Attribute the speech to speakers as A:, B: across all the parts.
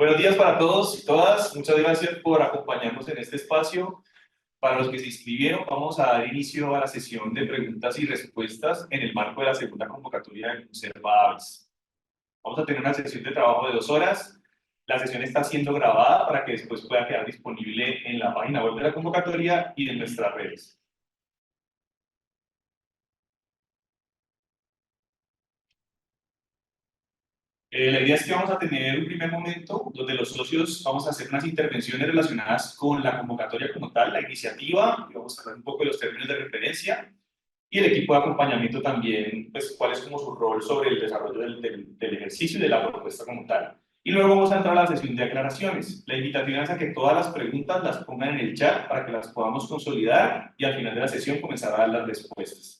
A: Buenos días para todos y todas. Muchas gracias por acompañarnos en este espacio. Para los que se inscribieron, vamos a dar inicio a la sesión de preguntas y respuestas en el marco de la segunda convocatoria de Conserva Aves. Vamos a tener una sesión de trabajo de 2 horas. La sesión está siendo grabada para que después pueda quedar disponible en la página web de la convocatoria y en nuestras redes. La idea es que vamos a tener un primer momento donde los socios vamos a hacer unas intervenciones relacionadas con la convocatoria como tal, la iniciativa, y vamos a hablar un poco de los términos de referencia, y el equipo de acompañamiento también, pues cuál es como su rol sobre el desarrollo del ejercicio y de la propuesta como tal. Y luego vamos a entrar a la sesión de aclaraciones. La invitación es a que todas las preguntas las pongan en el chat para que las podamos consolidar y al final de la sesión comenzar a dar las respuestas.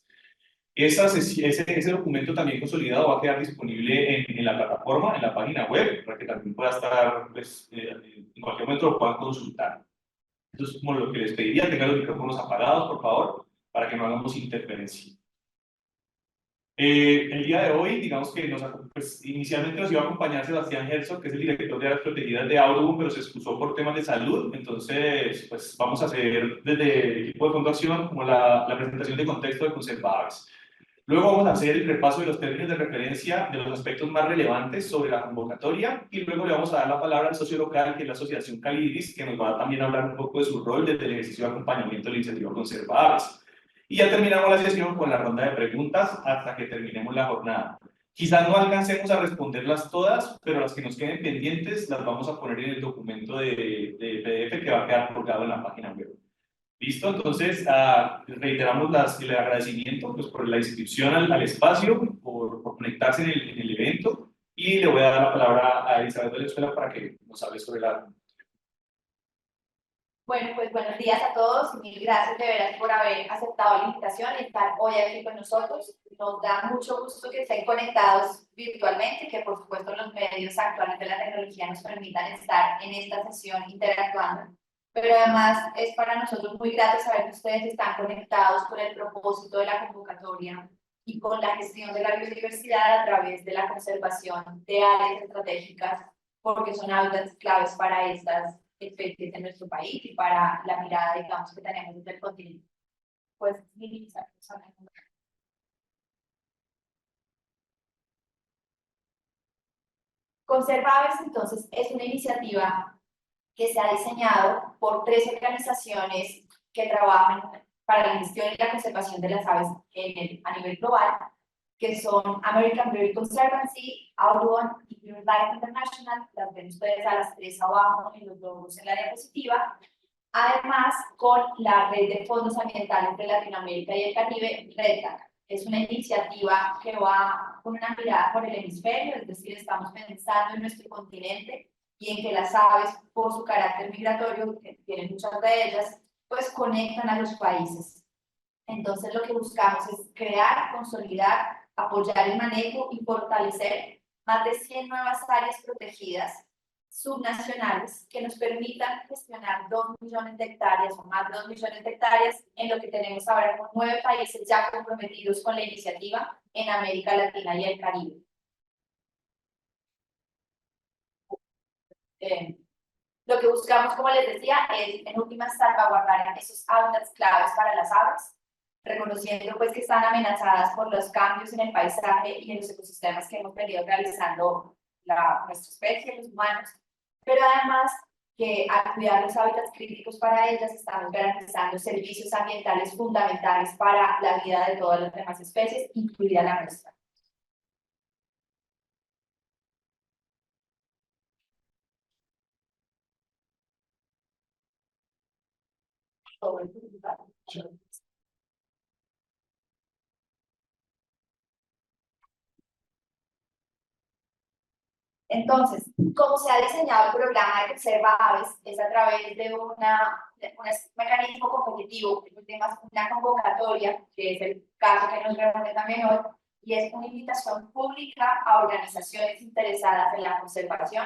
A: Ese documento también consolidado va a quedar disponible en la plataforma, en la página web, para que también pueda estar, pues, en cualquier momento lo puedan consultar. Entonces, como lo que les pediría, tengan los micrófonos apagados, por favor, para que no hagamos interferencia. El día de hoy, digamos que pues, inicialmente nos iba a acompañar Sebastián Herzog, que es el director de áreas protegidas de Audubon, pero se excusó por temas de salud. Entonces, pues vamos a hacer desde el equipo de Fondo Acción como la presentación de contexto de Conserva Aves. Luego vamos a hacer el repaso de los términos de referencia de los aspectos más relevantes sobre la convocatoria y luego le vamos a dar la palabra al socio local, que es la Asociación Calidris, que nos va a también hablar un poco de su rol desde el ejercicio de acompañamiento de la iniciativa Conserva Aves. Y ya terminamos la sesión con la ronda de preguntas hasta que terminemos la jornada. Quizás no alcancemos a responderlas todas, pero las que nos queden pendientes las vamos a poner en el documento de PDF que va a quedar colgado en la página web. ¿Listo? Entonces, reiteramos el agradecimiento pues, por la inscripción al espacio, por conectarse en el evento, y le voy a dar la palabra a Elizabeth de la Escuela para que nos hable sobre la...
B: Bueno, pues buenos días a todos y mil gracias de veras por haber aceptado la invitación y estar hoy aquí con nosotros. Nos da mucho gusto que estén conectados virtualmente, que por supuesto los medios actuales de la tecnología nos permitan estar en esta sesión interactuando. Pero además es para nosotros muy grato saber que ustedes están conectados con el propósito de la convocatoria y con la gestión de la biodiversidad a través de la conservación de áreas estratégicas, porque son hábitats claves para estas especies en nuestro país y para la mirada, digamos, que tenemos desde el continente. Pues, Conserva Aves, entonces, es una iniciativa que se ha diseñado por 3 organizaciones que trabajan para la gestión y la conservación de las aves a nivel global, que son American Bird Conservancy, Audubon y BirdLife International. Las ven ustedes a las 3 abajo en los logos en la diapositiva. Además, con la Red de Fondos Ambientales de Latinoamérica y el Caribe, REDLAC. Es una iniciativa que va con una mirada por el hemisferio, es decir, estamos pensando en nuestro continente y en que las aves, por su carácter migratorio, que tienen muchas de ellas, pues conectan a los países. Entonces, lo que buscamos es crear, consolidar, apoyar el manejo y fortalecer más de 100 nuevas áreas protegidas subnacionales que nos permitan gestionar 2 millones de hectáreas o más de 2 millones de hectáreas en lo que tenemos ahora con 9 países ya comprometidos con la iniciativa en América Latina y el Caribe. Lo que buscamos, como les decía, es en últimas salvaguardar esos hábitats claves para las aves, reconociendo pues que están amenazadas por los cambios en el paisaje y en los ecosistemas que hemos venido realizando nuestra especie, los humanos, pero además que al cuidar los hábitats críticos para ellas estamos garantizando servicios ambientales fundamentales para la vida de todas las demás especies, incluida la nuestra. Entonces, como se ha diseñado el programa de Conserva Aves, es a través de un mecanismo competitivo, una convocatoria, que es el caso que nos reúne también hoy, y es una invitación pública a organizaciones interesadas en la conservación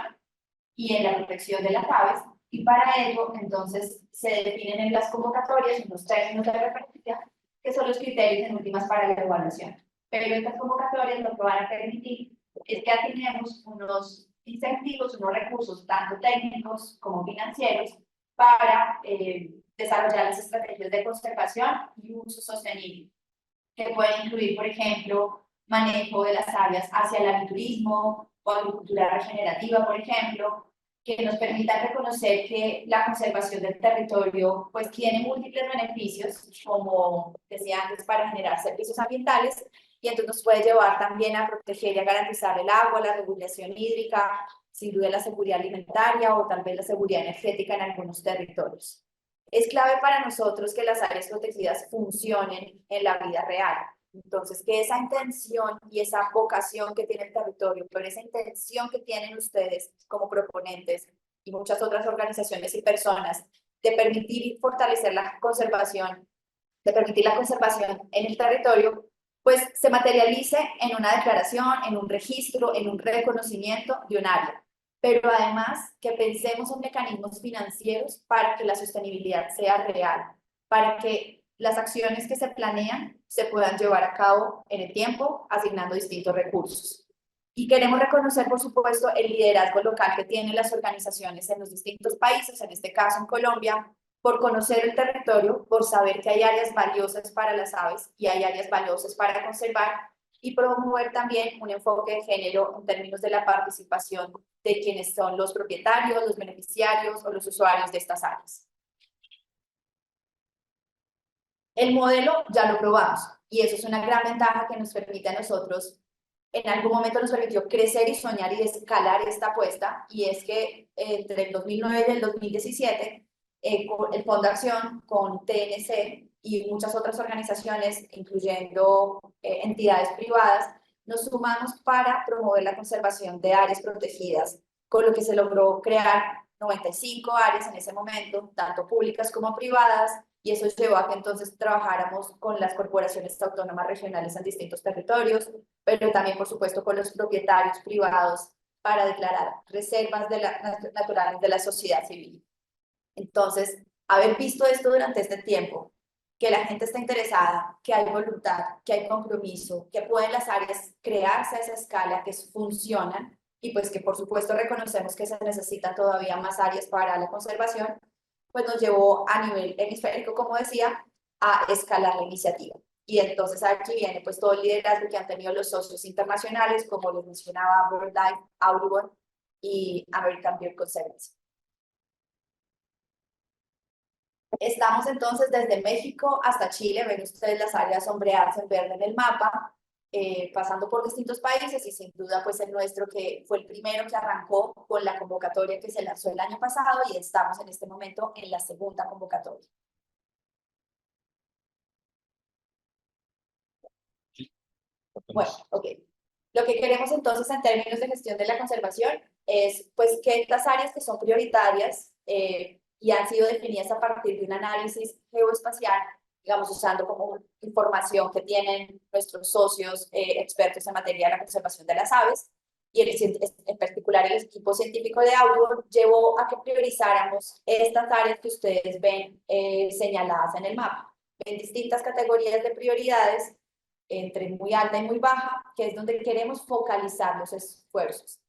B: y en la protección de las aves, y para ello, entonces, se definen en las convocatorias unos términos de referencia, que son los criterios en últimas para la evaluación. Pero estas convocatorias lo que van a permitir es que asignemos unos incentivos, unos recursos tanto técnicos como financieros para desarrollar las estrategias de conservación y uso sostenible, que pueden incluir, por ejemplo, manejo de las áreas hacia el agriturismo o agricultura regenerativa, por ejemplo, que nos permitan reconocer que la conservación del territorio pues tiene múltiples beneficios, como decía antes, para generar servicios ambientales, y entonces nos puede llevar también a proteger y a garantizar el agua, la regulación hídrica, sin duda la seguridad alimentaria o tal vez la seguridad energética en algunos territorios. Es clave para nosotros que las áreas protegidas funcionen en la vida real. Entonces, que esa intención y esa vocación que tiene el territorio, pero esa intención que tienen ustedes como proponentes y muchas otras organizaciones y personas de permitir y fortalecer la conservación, de permitir la conservación en el territorio, pues se materialice en una declaración, en un registro, en un reconocimiento de un área. Pero además que pensemos en mecanismos financieros para que la sostenibilidad sea real, para que las acciones que se planean se puedan llevar a cabo en el tiempo, asignando distintos recursos. Y queremos reconocer, por supuesto, el liderazgo local que tienen las organizaciones en los distintos países, en este caso en Colombia, por conocer el territorio, por saber que hay áreas valiosas para las aves y hay áreas valiosas para conservar, y promover también un enfoque de género en términos de la participación de quienes son los propietarios, los beneficiarios o los usuarios de estas áreas. El modelo ya lo probamos y eso es una gran ventaja que nos permite a nosotros, en algún momento nos permitió crecer y soñar y escalar esta apuesta, y es que entre el 2009 y el 2017 el Fondo Acción con TNC y muchas otras organizaciones, incluyendo entidades privadas, nos sumamos para promover la conservación de áreas protegidas, con lo que se logró crear 95 áreas en ese momento, tanto públicas como privadas, y eso llevó a que entonces trabajáramos con las corporaciones autónomas regionales en distintos territorios, pero también, por supuesto, con los propietarios privados para declarar reservas naturales de la sociedad civil. Entonces, haber visto esto durante este tiempo, que la gente está interesada, que hay voluntad, que hay compromiso, que pueden las áreas crearse a esa escala, que funcionan, y pues que por supuesto reconocemos que se necesitan todavía más áreas para la conservación, pues nos llevó a nivel hemisférico, como decía, a escalar la iniciativa. Y entonces aquí viene pues todo el liderazgo que han tenido los socios internacionales, como les mencionaba BirdLife, Audubon y American Bird Conservancy. Estamos entonces desde México hasta Chile, ven ustedes las áreas sombreadas en verde en el mapa, pasando por distintos países, y sin duda pues el nuestro, que fue el primero que arrancó con la convocatoria que se lanzó el año pasado, y estamos en este momento en la segunda convocatoria. Bueno, ok. Lo que queremos entonces en términos de gestión de la conservación es pues que estas áreas que son prioritarias y han sido definidas a partir de un análisis geoespacial, digamos, usando como información que tienen nuestros socios expertos en materia de la conservación de las aves, y en particular el equipo científico de Audubon, llevó a que priorizáramos estas áreas que ustedes ven señaladas en el mapa, en distintas categorías de prioridades, entre muy alta y muy baja, que es donde queremos focalizar los esfuerzos.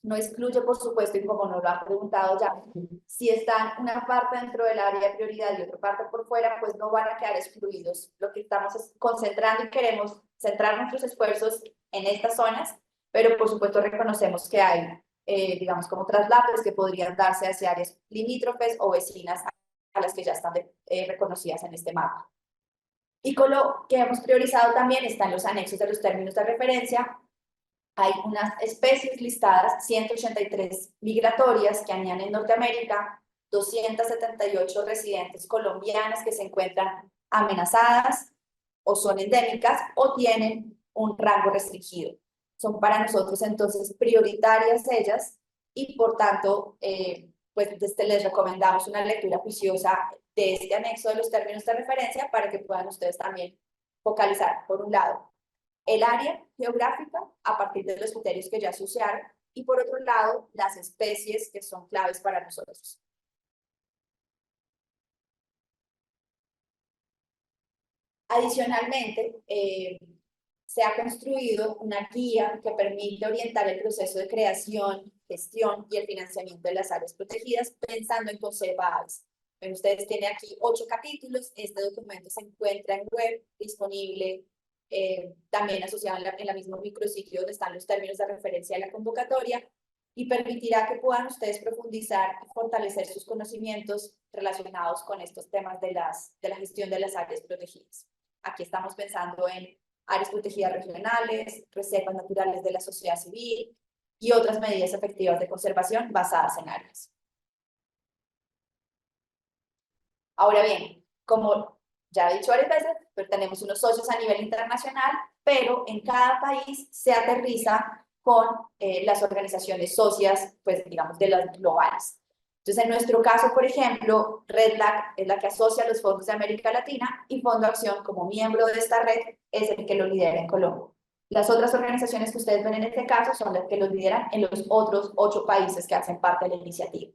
B: No excluye, por supuesto, y como nos lo han preguntado ya, si están una parte dentro del área de prioridad y otra parte por fuera, pues no van a quedar excluidos. Lo que estamos es concentrando y queremos centrar nuestros esfuerzos en estas zonas, pero por supuesto reconocemos que hay, digamos, como traslados que podrían darse hacia áreas limítrofes o vecinas a las que ya están reconocidas en este mapa. Y con lo que hemos priorizado también están los anexos de los términos de referencia. Hay unas especies listadas, 183 migratorias que añaden en Norteamérica, 278 residentes colombianas que se encuentran amenazadas o son endémicas o tienen un rango restringido. Son para nosotros entonces prioritarias ellas, y por tanto pues les recomendamos una lectura juiciosa de este anexo de los términos de referencia para que puedan ustedes también focalizar, por un lado, el área geográfica a partir de los criterios que ya asociaron, y por otro lado, las especies que son claves para nosotros. Adicionalmente, se ha construido una guía que permite orientar el proceso de creación gestión y el financiamiento de las áreas protegidas, pensando en Conserva Aves. Bueno, ustedes tienen aquí 8 capítulos. Este documento se encuentra en web, disponible, también asociado en la misma micrositio donde están los términos de referencia de la convocatoria, y permitirá que puedan ustedes profundizar y fortalecer sus conocimientos relacionados con estos temas de la gestión de las áreas protegidas. Aquí estamos pensando en áreas protegidas regionales, reservas naturales de la sociedad civil y otras medidas efectivas de conservación basadas en áreas. Ahora bien, como ya he dicho varias veces, pues tenemos unos socios a nivel internacional, pero en cada país se aterriza con las organizaciones socias, pues digamos, de las globales. Entonces, en nuestro caso, por ejemplo, RedLAC es la que asocia los fondos de América Latina, y Fondo Acción, como miembro de esta red, es el que lo lidera en Colombia. Las otras organizaciones que ustedes ven en este caso son las que los lideran en los otros 8 países que hacen parte de la iniciativa.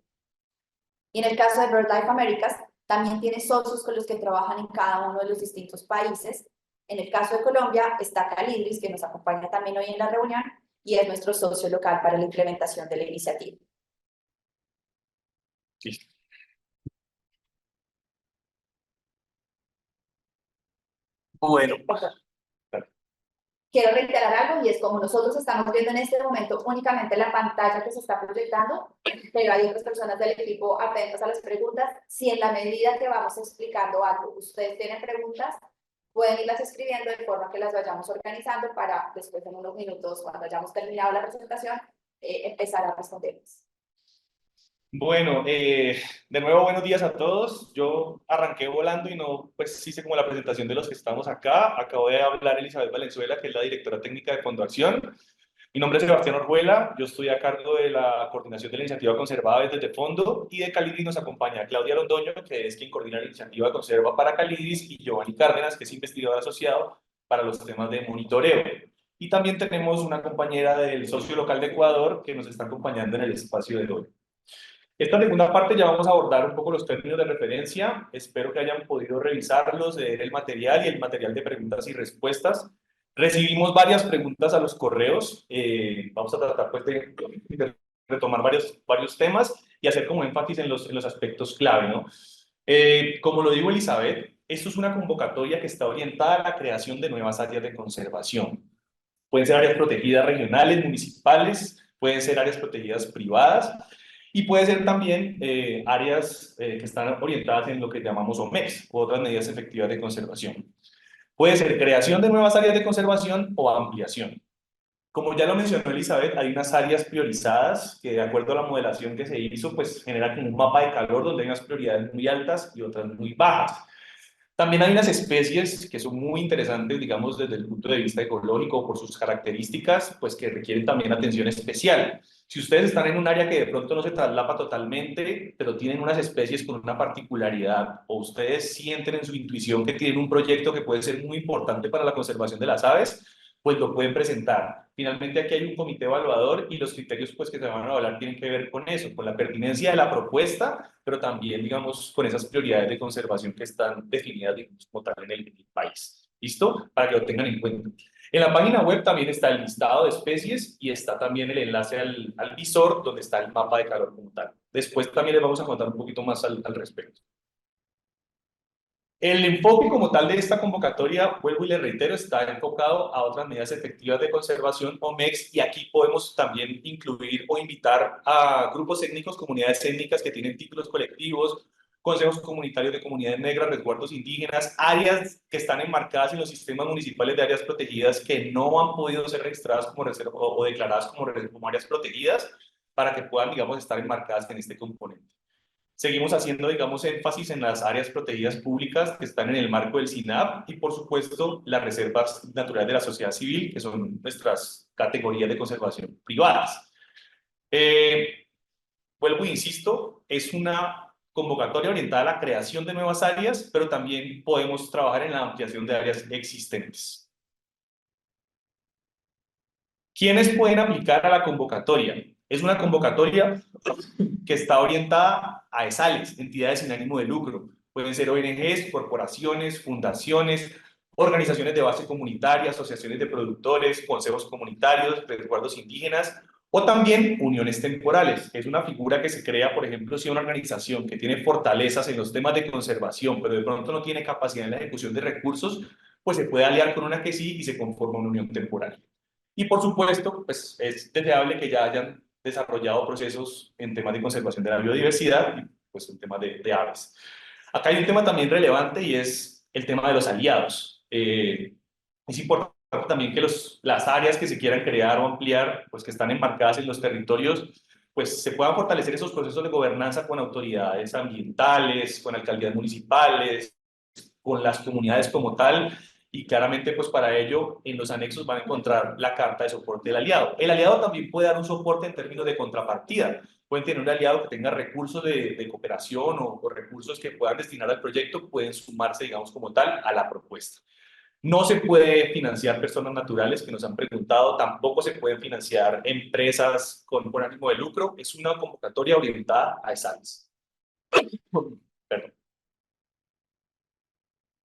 B: Y en el caso de BirdLife Americas, también tiene socios con los que trabajan en cada uno de los distintos países. En el caso de Colombia está Calidris, que nos acompaña también hoy en la reunión, y es nuestro socio local para la implementación de la iniciativa.
A: Sí. Bueno,
B: quiero reiterar algo, y es como nosotros estamos viendo en este momento únicamente la pantalla que se está proyectando, pero hay otras personas del equipo atentas a las preguntas. Si en la medida que vamos explicando algo ustedes tienen preguntas, pueden irlas escribiendo de forma que las vayamos organizando para después, en unos minutos, cuando hayamos terminado la presentación, empezar a responderlas.
A: Bueno, de nuevo buenos días a todos. Yo arranqué volando y no pues hice como la presentación de los que estamos acá. Acabo de hablar Elizabeth Valenzuela, que es la directora técnica de Fondo Acción. Mi nombre es Sebastián Orjuela, yo estoy a cargo de la coordinación de la iniciativa Conserva Aves desde Fondo, y de Calidris nos acompaña Claudia Londoño, que es quien coordina la iniciativa Conserva para Calidris, y Giovanni Cárdenas, que es investigador asociado para los temas de monitoreo. Y también tenemos una compañera del socio local de Ecuador que nos está acompañando en el espacio de hoy. Esta segunda parte ya vamos a abordar un poco los términos de referencia. Espero que hayan podido revisarlos, leer el material y el material de preguntas y respuestas. Recibimos varias preguntas a los correos. Vamos a tratar pues, de retomar varios temas y hacer como énfasis en los aspectos clave, ¿no? Como lo dijo Elizabeth, esto es una convocatoria que está orientada a la creación de nuevas áreas de conservación. Pueden ser áreas protegidas regionales, municipales, pueden ser áreas protegidas privadas, y puede ser también áreas que están orientadas en lo que llamamos OMEX, u otras medidas efectivas de conservación. Puede ser creación de nuevas áreas de conservación o ampliación. Como ya lo mencionó Elizabeth, hay unas áreas priorizadas que, de acuerdo a la modelación que se hizo, pues genera como un mapa de calor donde hay unas prioridades muy altas y otras muy bajas. También hay unas especies que son muy interesantes, digamos, desde el punto de vista ecológico, por sus características, pues que requieren también atención especial. Si ustedes están en un área que de pronto no se traslapa totalmente, pero tienen unas especies con una particularidad, o ustedes sienten en su intuición que tienen un proyecto que puede ser muy importante para la conservación de las aves, pues lo pueden presentar. Finalmente aquí hay un comité evaluador, y los criterios pues que se van a evaluar tienen que ver con eso, con la pertinencia de la propuesta, pero también, digamos, con esas prioridades de conservación que están definidas, digamos, como tal en el país. ¿Listo? Para que lo tengan en cuenta. En la página web también está el listado de especies, y está también el enlace al visor donde está el mapa de calor como tal. Después también les vamos a contar un poquito más al respecto. El enfoque como tal de esta convocatoria, vuelvo y le reitero, está enfocado a otras medidas efectivas de conservación o MEX, y aquí podemos también incluir o invitar a grupos étnicos, comunidades étnicas que tienen títulos colectivos, consejos comunitarios de comunidades negras, resguardos indígenas, áreas que están enmarcadas en los sistemas municipales de áreas protegidas que no han podido ser registradas como reserva o declaradas como áreas protegidas, para que puedan, digamos, estar enmarcadas en este componente. Seguimos haciendo, digamos, énfasis en las áreas protegidas públicas que están en el marco del SINAP, y, por supuesto, las reservas naturales de la sociedad civil, que son nuestras categorías de conservación privadas. Vuelvo e insisto, es una convocatoria orientada a la creación de nuevas áreas, pero también podemos trabajar en la ampliación de áreas existentes. ¿Quiénes pueden aplicar a la convocatoria? Es una convocatoria que está orientada a ESALES, entidades sin ánimo de lucro. Pueden ser ONGs, corporaciones, fundaciones, organizaciones de base comunitaria, asociaciones de productores, consejos comunitarios, resguardos indígenas, O también uniones temporales, que es una figura que se crea, por ejemplo, si una organización que tiene fortalezas en los temas de conservación, pero de pronto no tiene capacidad en la ejecución de recursos, pues se puede aliar con una que sí y se conforma una unión temporal. Y por supuesto, pues es deseable que ya hayan desarrollado procesos en temas de conservación de la biodiversidad y pues en temas de aves. Acá hay un tema también relevante y es el tema de los aliados. Es importante también que las áreas que se quieran crear o ampliar, pues que están enmarcadas en los territorios, pues se puedan fortalecer esos procesos de gobernanza con autoridades ambientales, con alcaldías municipales, con las comunidades como tal, y claramente pues para ello en los anexos van a encontrar la carta de soporte del aliado. El aliado también puede dar un soporte en términos de contrapartida. Pueden tener un aliado que tenga recursos de cooperación o recursos que puedan destinar al proyecto, pueden sumarse, digamos, como tal, a la propuesta. No se puede financiar personas naturales que nos han preguntado, tampoco se pueden financiar empresas con ánimo de lucro, es una convocatoria orientada a esas. Perdón.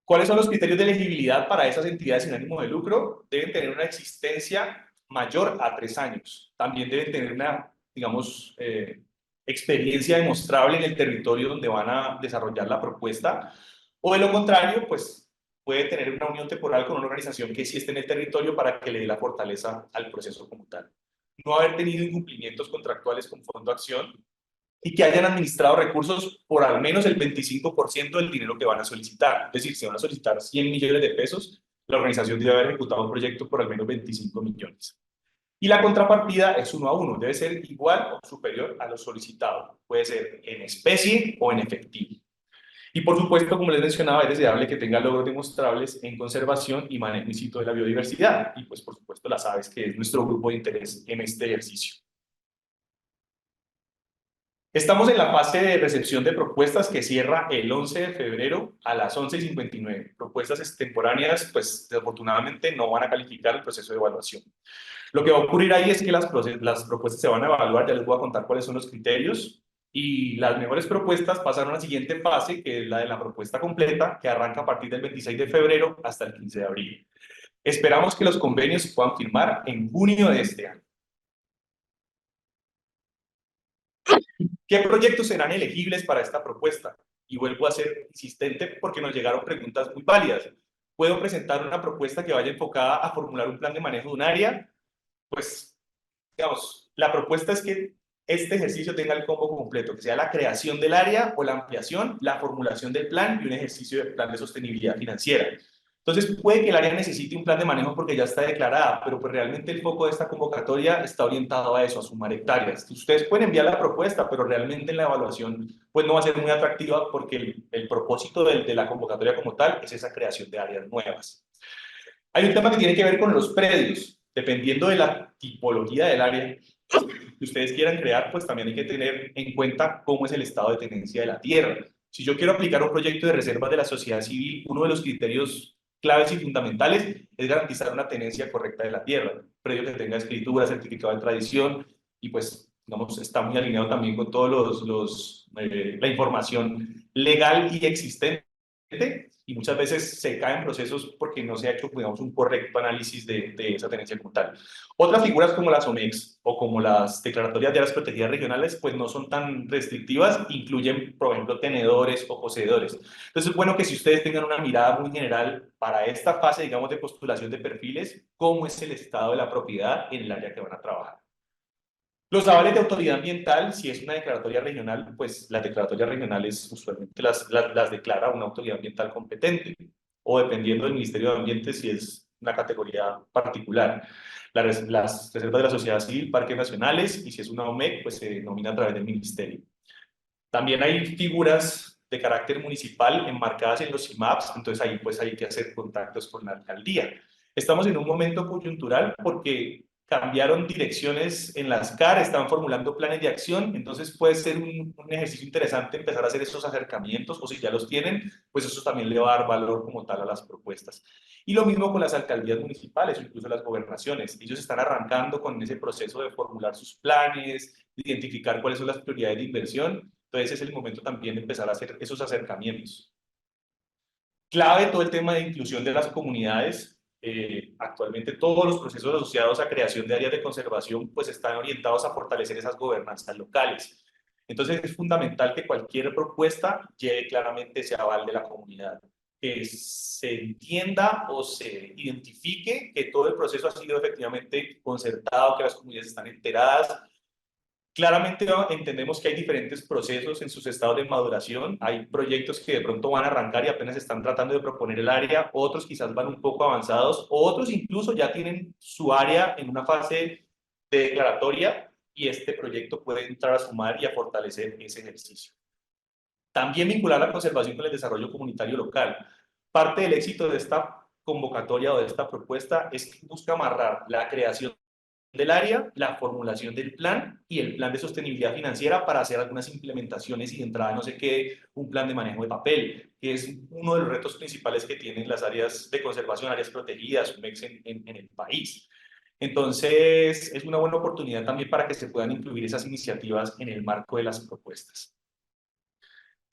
A: ¿Cuáles son los criterios de elegibilidad para esas entidades sin ánimo de lucro? Deben tener una existencia mayor a 3 años. También deben tener una, digamos, experiencia demostrable en el territorio donde van a desarrollar la propuesta. O de lo contrario, pues puede tener una unión temporal con una organización que sí esté en el territorio para que le dé la fortaleza al proceso como tal. No haber tenido incumplimientos contractuales con Fondo Acción y que hayan administrado recursos por al menos el 25% del dinero que van a solicitar. Es decir, si van a solicitar 100 millones de pesos, la organización debe haber ejecutado un proyecto por al menos 25 millones. Y la contrapartida es 1 a 1, debe ser igual o superior a lo solicitado. Puede ser en especie o en efectivo. Y por supuesto, como les mencionaba, es deseable que tenga logros demostrables en conservación y manejo in situ de la biodiversidad. Y pues por supuesto las aves, que es nuestro grupo de interés en este ejercicio. Estamos en la fase de recepción de propuestas que cierra el 11 de febrero a las 11:59. Propuestas extemporáneas, pues desafortunadamente no van a calificar el proceso de evaluación. Lo que va a ocurrir ahí es que las propuestas se van a evaluar, ya les voy a contar cuáles son los criterios, y las mejores propuestas pasaron a la siguiente fase, que es la de la propuesta completa, que arranca a partir del 26 de febrero hasta el 15 de abril. Esperamos que los convenios se puedan firmar en junio de este año. ¿Qué proyectos serán elegibles para esta propuesta? Y vuelvo a ser insistente porque nos llegaron preguntas muy válidas. ¿Puedo presentar una propuesta que vaya enfocada a formular un plan de manejo de un área? Pues, digamos, la propuesta es que este ejercicio tenga el combo completo, que sea la creación del área o la ampliación, la formulación del plan y un ejercicio de plan de sostenibilidad financiera. Entonces, puede que el área necesite un plan de manejo porque ya está declarada, pero pues realmente el foco de esta convocatoria está orientado a eso, a sumar hectáreas. Ustedes pueden enviar la propuesta, pero realmente en la evaluación pues no va a ser muy atractiva porque el propósito de la convocatoria como tal es esa creación de áreas nuevas. Hay un tema que tiene que ver con los predios. Dependiendo de la tipología del área que ustedes quieran crear, pues también hay que tener en cuenta cómo es el estado de tenencia de la tierra. Si yo quiero aplicar un proyecto de reservas de la sociedad civil, uno de los criterios claves y fundamentales es garantizar una tenencia correcta de la tierra, predio que tenga escritura, certificado de tradición y pues, digamos, está muy alineado también con todos la información legal y existente, y muchas veces se caen procesos porque no se ha hecho, digamos, un correcto análisis de esa tenencia como tal. Otras figuras como las OMEX o como las declaratorias de áreas protegidas regionales, pues no son tan restrictivas, incluyen, por ejemplo, tenedores o poseedores. Entonces, es bueno que si ustedes tengan una mirada muy general para esta fase, digamos, de postulación de perfiles, cómo es el estado de la propiedad en el área que van a trabajar. Los avales de autoridad ambiental, si es una declaratoria regional, pues las declaratorias regionales usualmente las declara una autoridad ambiental competente, o dependiendo del Ministerio de Ambiente, si es una categoría particular. Las reservas de la sociedad civil, parques nacionales, y si es una OMEC, pues se denomina a través del ministerio. También hay figuras de carácter municipal enmarcadas en los CIMAPs, entonces ahí pues hay que hacer contactos con la alcaldía. Estamos en un momento coyuntural porque cambiaron direcciones en las CAR, están formulando planes de acción, entonces puede ser un ejercicio interesante empezar a hacer esos acercamientos, o si ya los tienen, pues eso también le va a dar valor como tal a las propuestas. Y lo mismo con las alcaldías municipales o incluso las gobernaciones. Ellos están arrancando con ese proceso de formular sus planes, de identificar cuáles son las prioridades de inversión. Entonces es el momento también de empezar a hacer esos acercamientos. Clave todo el tema de inclusión de las comunidades. Actualmente todos los procesos asociados a creación de áreas de conservación pues están orientados a fortalecer esas gobernanzas locales. Entonces es fundamental que cualquier propuesta lleve claramente ese aval de la comunidad, que se entienda o se identifique que todo el proceso ha sido efectivamente concertado, que las comunidades están enteradas. Claramente entendemos que hay diferentes procesos en sus estados de maduración. Hay proyectos que de pronto van a arrancar y apenas están tratando de proponer el área, otros quizás van un poco avanzados, otros incluso ya tienen su área en una fase de declaratoria y este proyecto puede entrar a sumar y a fortalecer ese ejercicio. También vincular la conservación con el desarrollo comunitario local. Parte del éxito de esta convocatoria o de esta propuesta es que busca amarrar la creación del área, la formulación del plan y el plan de sostenibilidad financiera para hacer algunas implementaciones y de entrada no se quede un plan de manejo de papel, que es uno de los retos principales que tienen las áreas de conservación, áreas protegidas, UMEX en el país. Entonces, es una buena oportunidad también para que se puedan incluir esas iniciativas en el marco de las propuestas.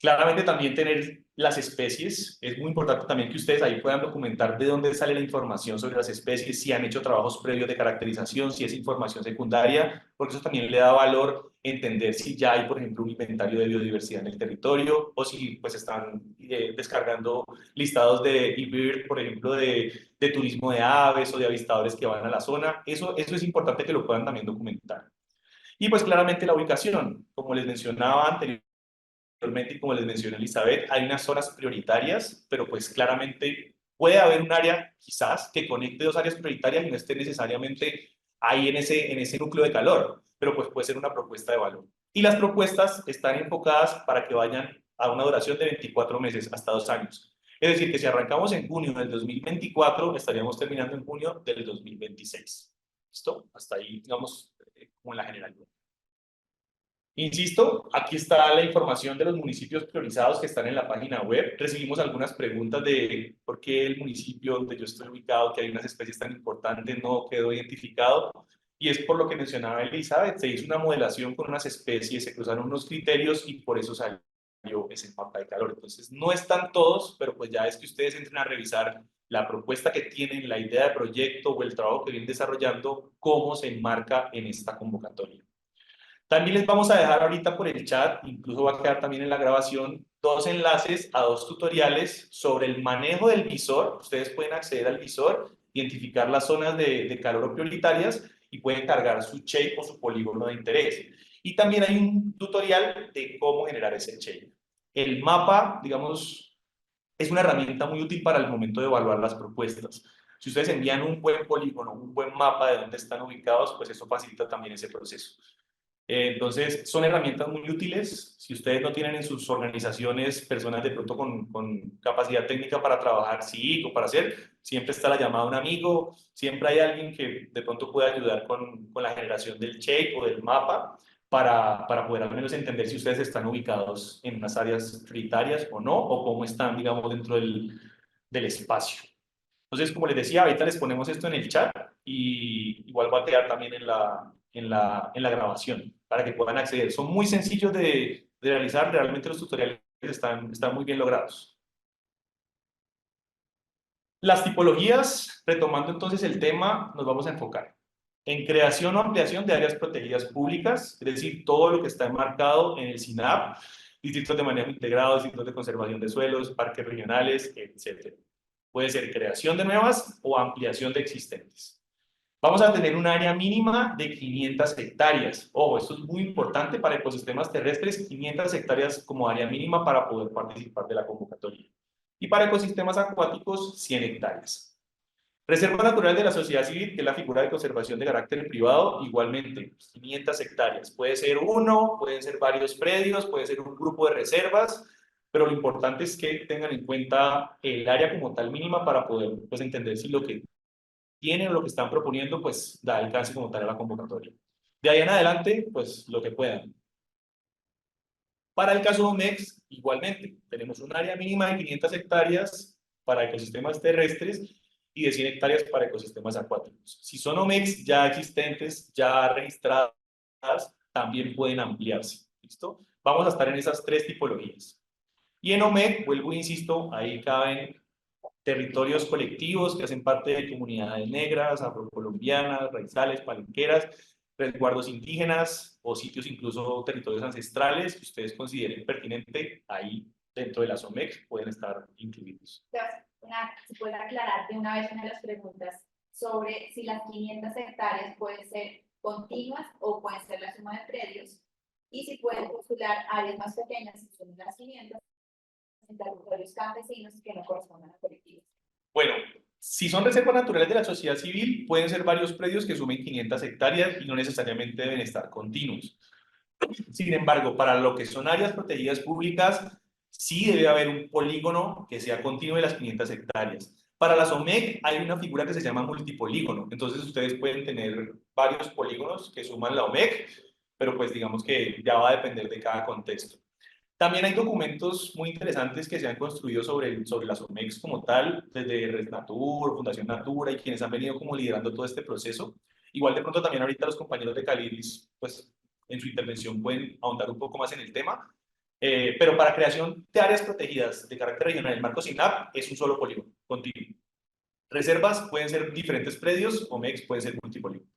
A: Claramente también tener las especies, es muy importante también que ustedes ahí puedan documentar de dónde sale la información sobre las especies, si han hecho trabajos previos de caracterización, si es información secundaria, porque eso también le da valor entender si ya hay, por ejemplo, un inventario de biodiversidad en el territorio o si pues están descargando listados de eBird, por ejemplo, de turismo de aves o de avistadores que van a la zona. Eso es importante que lo puedan también documentar. Y pues claramente la ubicación, como les mencionaba anteriormente, y como les mencioné Elizabeth, hay unas zonas prioritarias, pero pues claramente puede haber un área quizás que conecte dos áreas prioritarias y no esté necesariamente ahí en ese núcleo de calor, pero pues puede ser una propuesta de valor. Y las propuestas están enfocadas para que vayan a una duración de 24 meses hasta 2 años. Es decir, que si arrancamos en junio del 2024, estaríamos terminando en junio del 2026. ¿Listo? Hasta ahí, digamos, como en la generalidad. Insisto, aquí está la información de los municipios priorizados que están en la página web. Recibimos algunas preguntas de por qué el municipio donde yo estoy ubicado, que hay unas especies tan importantes, no quedó identificado. Y es por lo que mencionaba Elizabeth, se hizo una modelación con unas especies, se cruzaron unos criterios y por eso salió ese mapa de calor. Entonces, no están todos, pero pues ya es que ustedes entren a revisar la propuesta que tienen, la idea de proyecto o el trabajo que vienen desarrollando, cómo se enmarca en esta convocatoria. También les vamos a dejar ahorita por el chat, incluso va a quedar también en la grabación, 2 enlaces a 2 tutoriales sobre el manejo del visor. Ustedes pueden acceder al visor, identificar las zonas de calor prioritarias y pueden cargar su shape o su polígono de interés. Y también hay un tutorial de cómo generar ese shape. El mapa, digamos, es una herramienta muy útil para el momento de evaluar las propuestas. Si ustedes envían un buen polígono, un buen mapa de dónde están ubicados, pues eso facilita también ese proceso. Entonces, son herramientas muy útiles. Si ustedes no tienen en sus organizaciones personas de pronto con capacidad técnica para trabajar SIG o para hacer, siempre está la llamada a un amigo, siempre hay alguien que de pronto puede ayudar con la generación del shape o del mapa para poder al menos entender si ustedes están ubicados en unas áreas prioritarias o no, o cómo están, digamos, dentro del espacio. Entonces, como les decía, ahorita les ponemos esto en el chat y igual va a quedar también en la grabación para que puedan acceder. Son muy sencillos de realizar, realmente los tutoriales están muy bien logrados. Las tipologías, retomando entonces el tema, nos vamos a enfocar en creación o ampliación de áreas protegidas públicas, es decir, todo lo que está enmarcado en el SINAP, distritos de manejo integrado, distritos de conservación de suelos, parques regionales, etc. Puede ser creación de nuevas o ampliación de existentes. Vamos a tener un área mínima de 500 hectáreas. Ojo, esto es muy importante para ecosistemas terrestres, 500 hectáreas como área mínima para poder participar de la convocatoria. Y para ecosistemas acuáticos, 100 hectáreas. Reserva natural de la sociedad civil, que es la figura de conservación de carácter privado, igualmente, 500 hectáreas. Puede ser uno, pueden ser varios predios, puede ser un grupo de reservas, pero lo importante es que tengan en cuenta el área como tal mínima para poder pues, entender si lo que tienen o lo que están proponiendo pues da alcance como tal a la convocatoria. De ahí en adelante, pues lo que puedan. Para el caso de OMEX, igualmente, tenemos un área mínima de 500 hectáreas para ecosistemas terrestres y de 100 hectáreas para ecosistemas acuáticos. Si son OMEX ya existentes, ya registradas, también pueden ampliarse. ¿Listo? Vamos a estar en esas 3 tipologías. Y en OMEC, vuelvo e insisto, ahí caben territorios colectivos que hacen parte de comunidades negras, afrocolombianas, raizales, palenqueras, resguardos indígenas o sitios incluso territorios ancestrales que ustedes consideren pertinente, ahí dentro de la SOMEC pueden estar incluidos.
B: Si puede aclarar de una vez una de las preguntas sobre si las 500 hectáreas pueden ser continuas o pueden ser la suma de predios, y si pueden postular áreas más pequeñas, si son las 500, en territorios campesinos que no correspondan a colectivos.
A: Bueno, si son reservas naturales de la sociedad civil, pueden ser varios predios que sumen 500 hectáreas y no necesariamente deben estar continuos. Sin embargo, para lo que son áreas protegidas públicas, sí debe haber un polígono que sea continuo de las 500 hectáreas. Para la SOMEC hay una figura que se llama multipolígono, entonces ustedes pueden tener varios polígonos que suman la OMEC, pero pues digamos que ya va a depender de cada contexto. También hay documentos muy interesantes que se han construido sobre las OMEX como tal, desde Resnatur, Fundación Natura y quienes han venido como liderando todo este proceso. Igual de pronto también ahorita los compañeros de Caliris, pues en su intervención pueden ahondar un poco más en el tema. Pero para creación de áreas protegidas de carácter regional, el marco SINAP es un solo polígono continuo. Reservas pueden ser diferentes predios, OMEX pueden ser multipolígonos.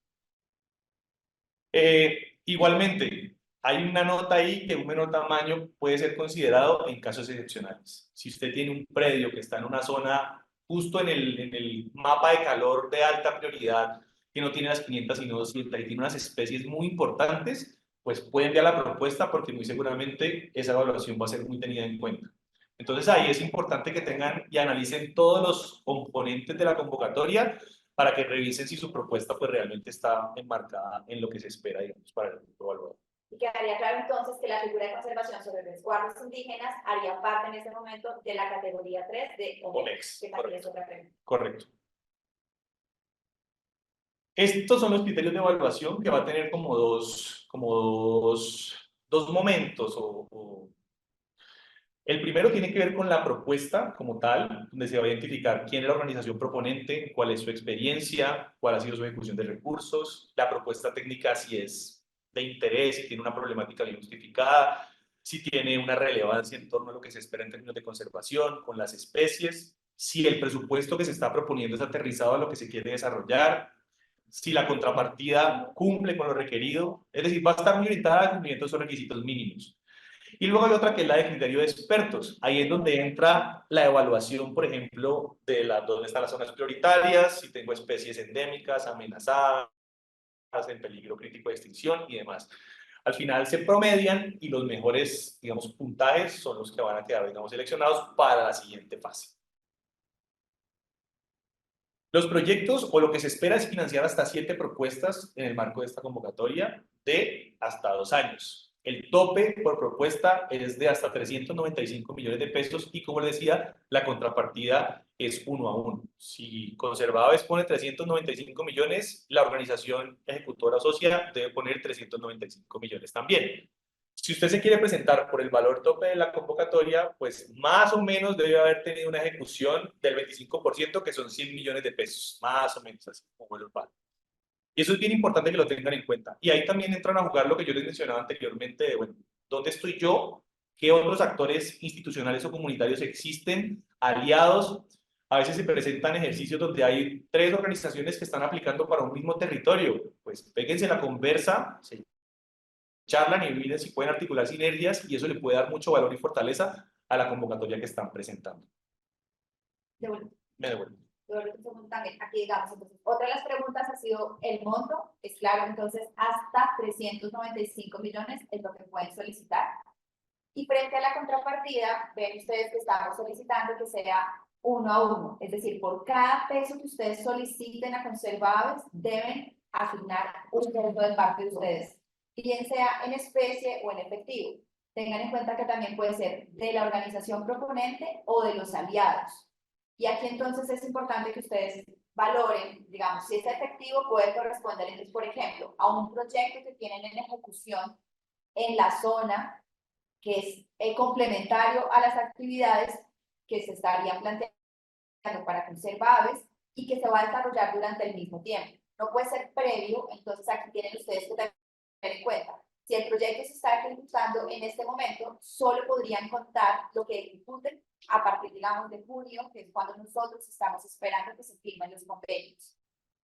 A: Igualmente, hay una nota ahí que un menor tamaño puede ser considerado en casos excepcionales. Si usted tiene un predio que está en una zona justo en el mapa de calor de alta prioridad, que no tiene las 500 sino 200 y tiene unas especies muy importantes, pues puede enviar la propuesta porque muy seguramente esa evaluación va a ser muy tenida en cuenta. Entonces ahí es importante que tengan y analicen todos los componentes de la convocatoria para que revisen si su propuesta pues realmente está enmarcada en lo que se espera, digamos, para el grupo evaluador.
B: Y quedaría claro entonces que la figura de conservación sobre resguardos indígenas haría parte en este momento de la categoría 3 de OMEX, que también es otra pregunta.
A: Correcto. Estos son los criterios de evaluación que va a tener como dos momentos. El primero tiene que ver con la propuesta como tal, donde se va a identificar quién es la organización proponente, cuál es su experiencia, cuál ha sido su ejecución de recursos, la propuesta técnica si es de interés, si tiene una problemática bien justificada, si tiene una relevancia en torno a lo que se espera en términos de conservación, con las especies, si el presupuesto que se está proponiendo es aterrizado a lo que se quiere desarrollar, si la contrapartida cumple con lo requerido, es decir, va a estar muy orientada al cumplimiento de esos requisitos mínimos. Y luego hay otra que es la de criterio de expertos. Ahí es donde entra la evaluación, por ejemplo, de dónde están las zonas prioritarias, si tengo especies endémicas, amenazadas, en peligro crítico de extinción y demás. Al final se promedian y los mejores, digamos, puntajes son los que van a quedar, digamos, seleccionados para la siguiente fase. Los proyectos o lo que se espera es financiar hasta 7 propuestas en el marco de esta convocatoria de hasta 2 años. El tope por propuesta es de hasta 395 millones de pesos y como les decía, la contrapartida es 1 a 1. Si Conservaves pone 395 millones, la organización ejecutora social debe poner 395 millones también. Si usted se quiere presentar por el valor tope de la convocatoria, pues más o menos debe haber tenido una ejecución del 25%, que son 100 millones de pesos, más o menos así como el valor. Y eso es bien importante que lo tengan en cuenta. Y ahí también entran a jugar lo que yo les mencionaba anteriormente de, bueno, ¿dónde estoy yo? ¿Qué otros actores institucionales o comunitarios existen? Aliados. A veces se presentan ejercicios donde hay 3 organizaciones que están aplicando para un mismo territorio. Pues péguense la conversa, se charlan y miren si pueden articular sinergias y eso le puede dar mucho valor y fortaleza a la convocatoria que están presentando. Me devuelvo.
B: Aquí digamos, entonces, otra de las preguntas ha sido el monto, es claro, entonces hasta 395 millones es lo que pueden solicitar. Y frente a la contrapartida, ven ustedes que estamos solicitando que sea 1 a 1, es decir, por cada peso que ustedes soliciten a Conservaves, deben asignar un peso de parte de ustedes, bien sea en especie o en efectivo. Tengan en cuenta que también puede ser de la organización proponente o de los aliados. Y aquí entonces es importante que ustedes valoren, digamos, si es efectivo puede corresponder, entonces, por ejemplo, a un proyecto que tienen en ejecución en la zona que es complementario a las actividades que se estarían planteando para Conservaves y que se va a desarrollar durante el mismo tiempo. No puede ser previo, entonces aquí tienen ustedes que tener en cuenta. Si el proyecto se está ejecutando en este momento, solo podrían contar lo que ejecuten a partir, digamos, de junio, que es cuando nosotros estamos esperando que se firmen los convenios.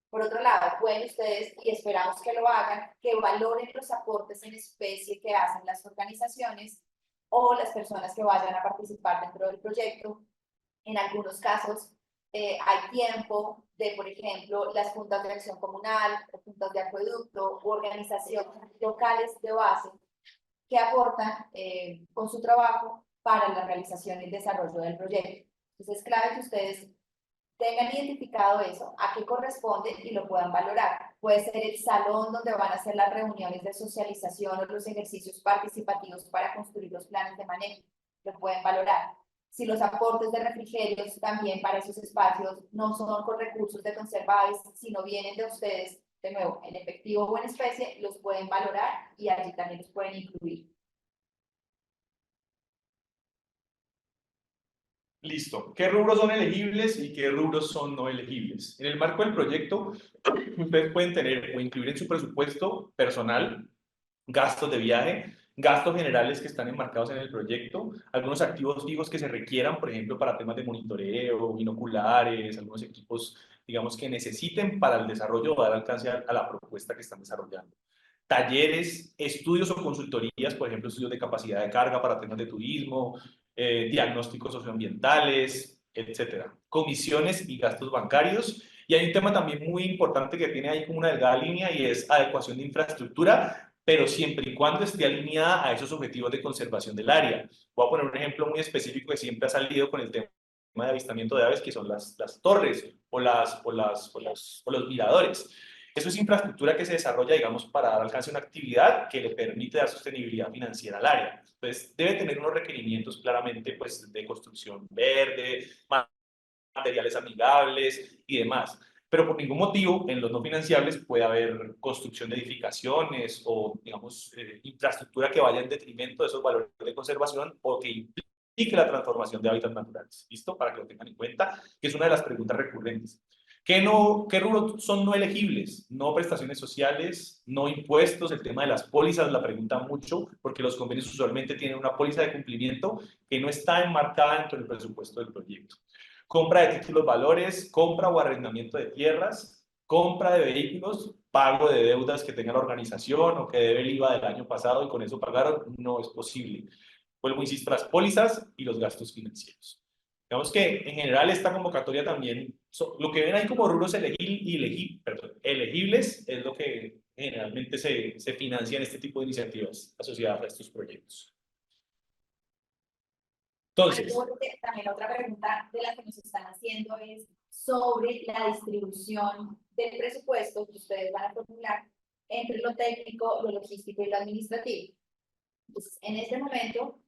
B: Por otro lado, pueden ustedes, y esperamos que lo hagan, que valoren los aportes en especie que hacen las organizaciones o las personas que vayan a participar dentro del proyecto. En algunos casos hay tiempo de, por ejemplo, las juntas de acción comunal, o juntas de acueducto, u organizaciones locales de base que aportan con su trabajo para la realización y el desarrollo del proyecto. Entonces es clave que ustedes tengan identificado eso, a qué corresponde y lo puedan valorar. Puede ser el salón donde van a hacer las reuniones de socialización o los ejercicios participativos para construir los planes de manejo, lo pueden valorar. Si los aportes de refrigerios también para esos espacios no son con recursos de Conservaves, sino vienen de ustedes, de nuevo, en efectivo o en especie, los pueden valorar y allí también los pueden incluir.
A: Listo. ¿Qué rubros son elegibles y qué rubros son no elegibles? En el marco del proyecto, ustedes pueden tener o incluir en su presupuesto personal gastos de viaje, gastos generales que están enmarcados en el proyecto, algunos activos fijos que se requieran, por ejemplo, para temas de monitoreo, binoculares, algunos equipos, digamos, que necesiten para el desarrollo o dar alcance a la propuesta que están desarrollando. Talleres, estudios o consultorías, por ejemplo, estudios de capacidad de carga para temas de turismo, diagnósticos socioambientales, etcétera. Comisiones y gastos bancarios. Y hay un tema también muy importante que tiene ahí como una delgada línea y es adecuación de infraestructura, pero siempre y cuando esté alineada a esos objetivos de conservación del área. Voy a poner un ejemplo muy específico que siempre ha salido con el tema de avistamiento de aves, que son las torres o los miradores. Eso es infraestructura que se desarrolla, digamos, para dar alcance a una actividad que le permite dar sostenibilidad financiera al área. Entonces, debe tener unos requerimientos claramente pues, de construcción verde, materiales amigables y demás. Pero por ningún motivo, en los no financiables puede haber construcción de edificaciones o, digamos, infraestructura que vaya en detrimento de esos valores de conservación o que implique la transformación de hábitats naturales. ¿Listo? Para que lo tengan en cuenta, que es una de las preguntas recurrentes. ¿Qué rubros son no elegibles? No prestaciones sociales, no impuestos, el tema de las pólizas la pregunta mucho, porque los convenios usualmente tienen una póliza de cumplimiento que no está enmarcada dentro del presupuesto del proyecto. Compra de títulos valores, compra o arrendamiento de tierras, compra de vehículos, pago de deudas que tenga la organización o que debe el IVA del año pasado y con eso pagaron, no es posible. Vuelvo, insisto, las pólizas y los gastos financieros. Digamos que en general esta convocatoria también, lo que ven ahí como rubros elegibles es lo que generalmente se financia en este tipo de iniciativas asociadas a estos proyectos. Entonces,
B: también otra pregunta de la que nos están haciendo es sobre la distribución del presupuesto que ustedes van a formular entre lo técnico, lo logístico y lo administrativo. Entonces, en este momento,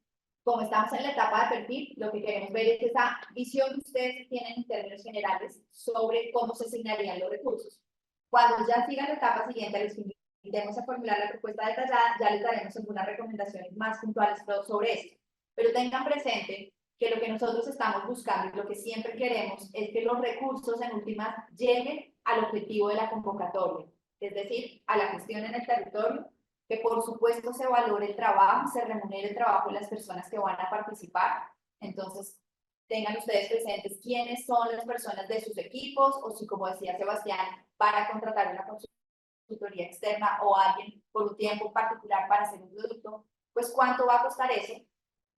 B: como estamos en la etapa de perfil, lo que queremos ver es esa visión que ustedes tienen en términos generales sobre cómo se asignarían los recursos. Cuando ya sigan la etapa siguiente, les invitemos a formular la propuesta detallada, ya les daremos algunas recomendaciones más puntuales sobre esto. Pero tengan presente que lo que nosotros estamos buscando y lo que siempre queremos es que los recursos en últimas lleguen al objetivo de la convocatoria, es decir, a la gestión en el territorio, que por supuesto se valore el trabajo, se remunere el trabajo de las personas que van a participar. Entonces, tengan ustedes presentes quiénes son las personas de sus equipos o si, como decía Sebastián, van a contratar una consultoría externa o alguien por un tiempo particular para hacer un producto, pues cuánto va a costar eso,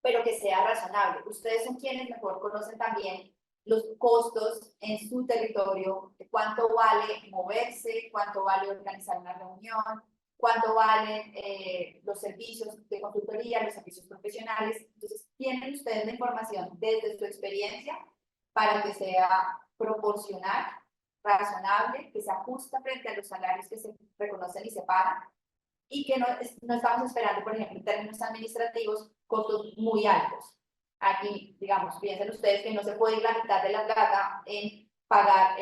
B: pero que sea razonable. Ustedes son quienes mejor conocen también los costos en su territorio, de cuánto vale moverse, cuánto vale organizar una reunión, cuánto valen los servicios de consultoría, los servicios profesionales. Entonces, tienen ustedes la información desde su experiencia para que sea proporcional, razonable, que se ajusta frente a los salarios que se reconocen y se pagan, y que no estamos esperando, por ejemplo, en términos administrativos, costos muy altos. Aquí, digamos, piensen ustedes que no se puede ir la mitad de la plata en pagar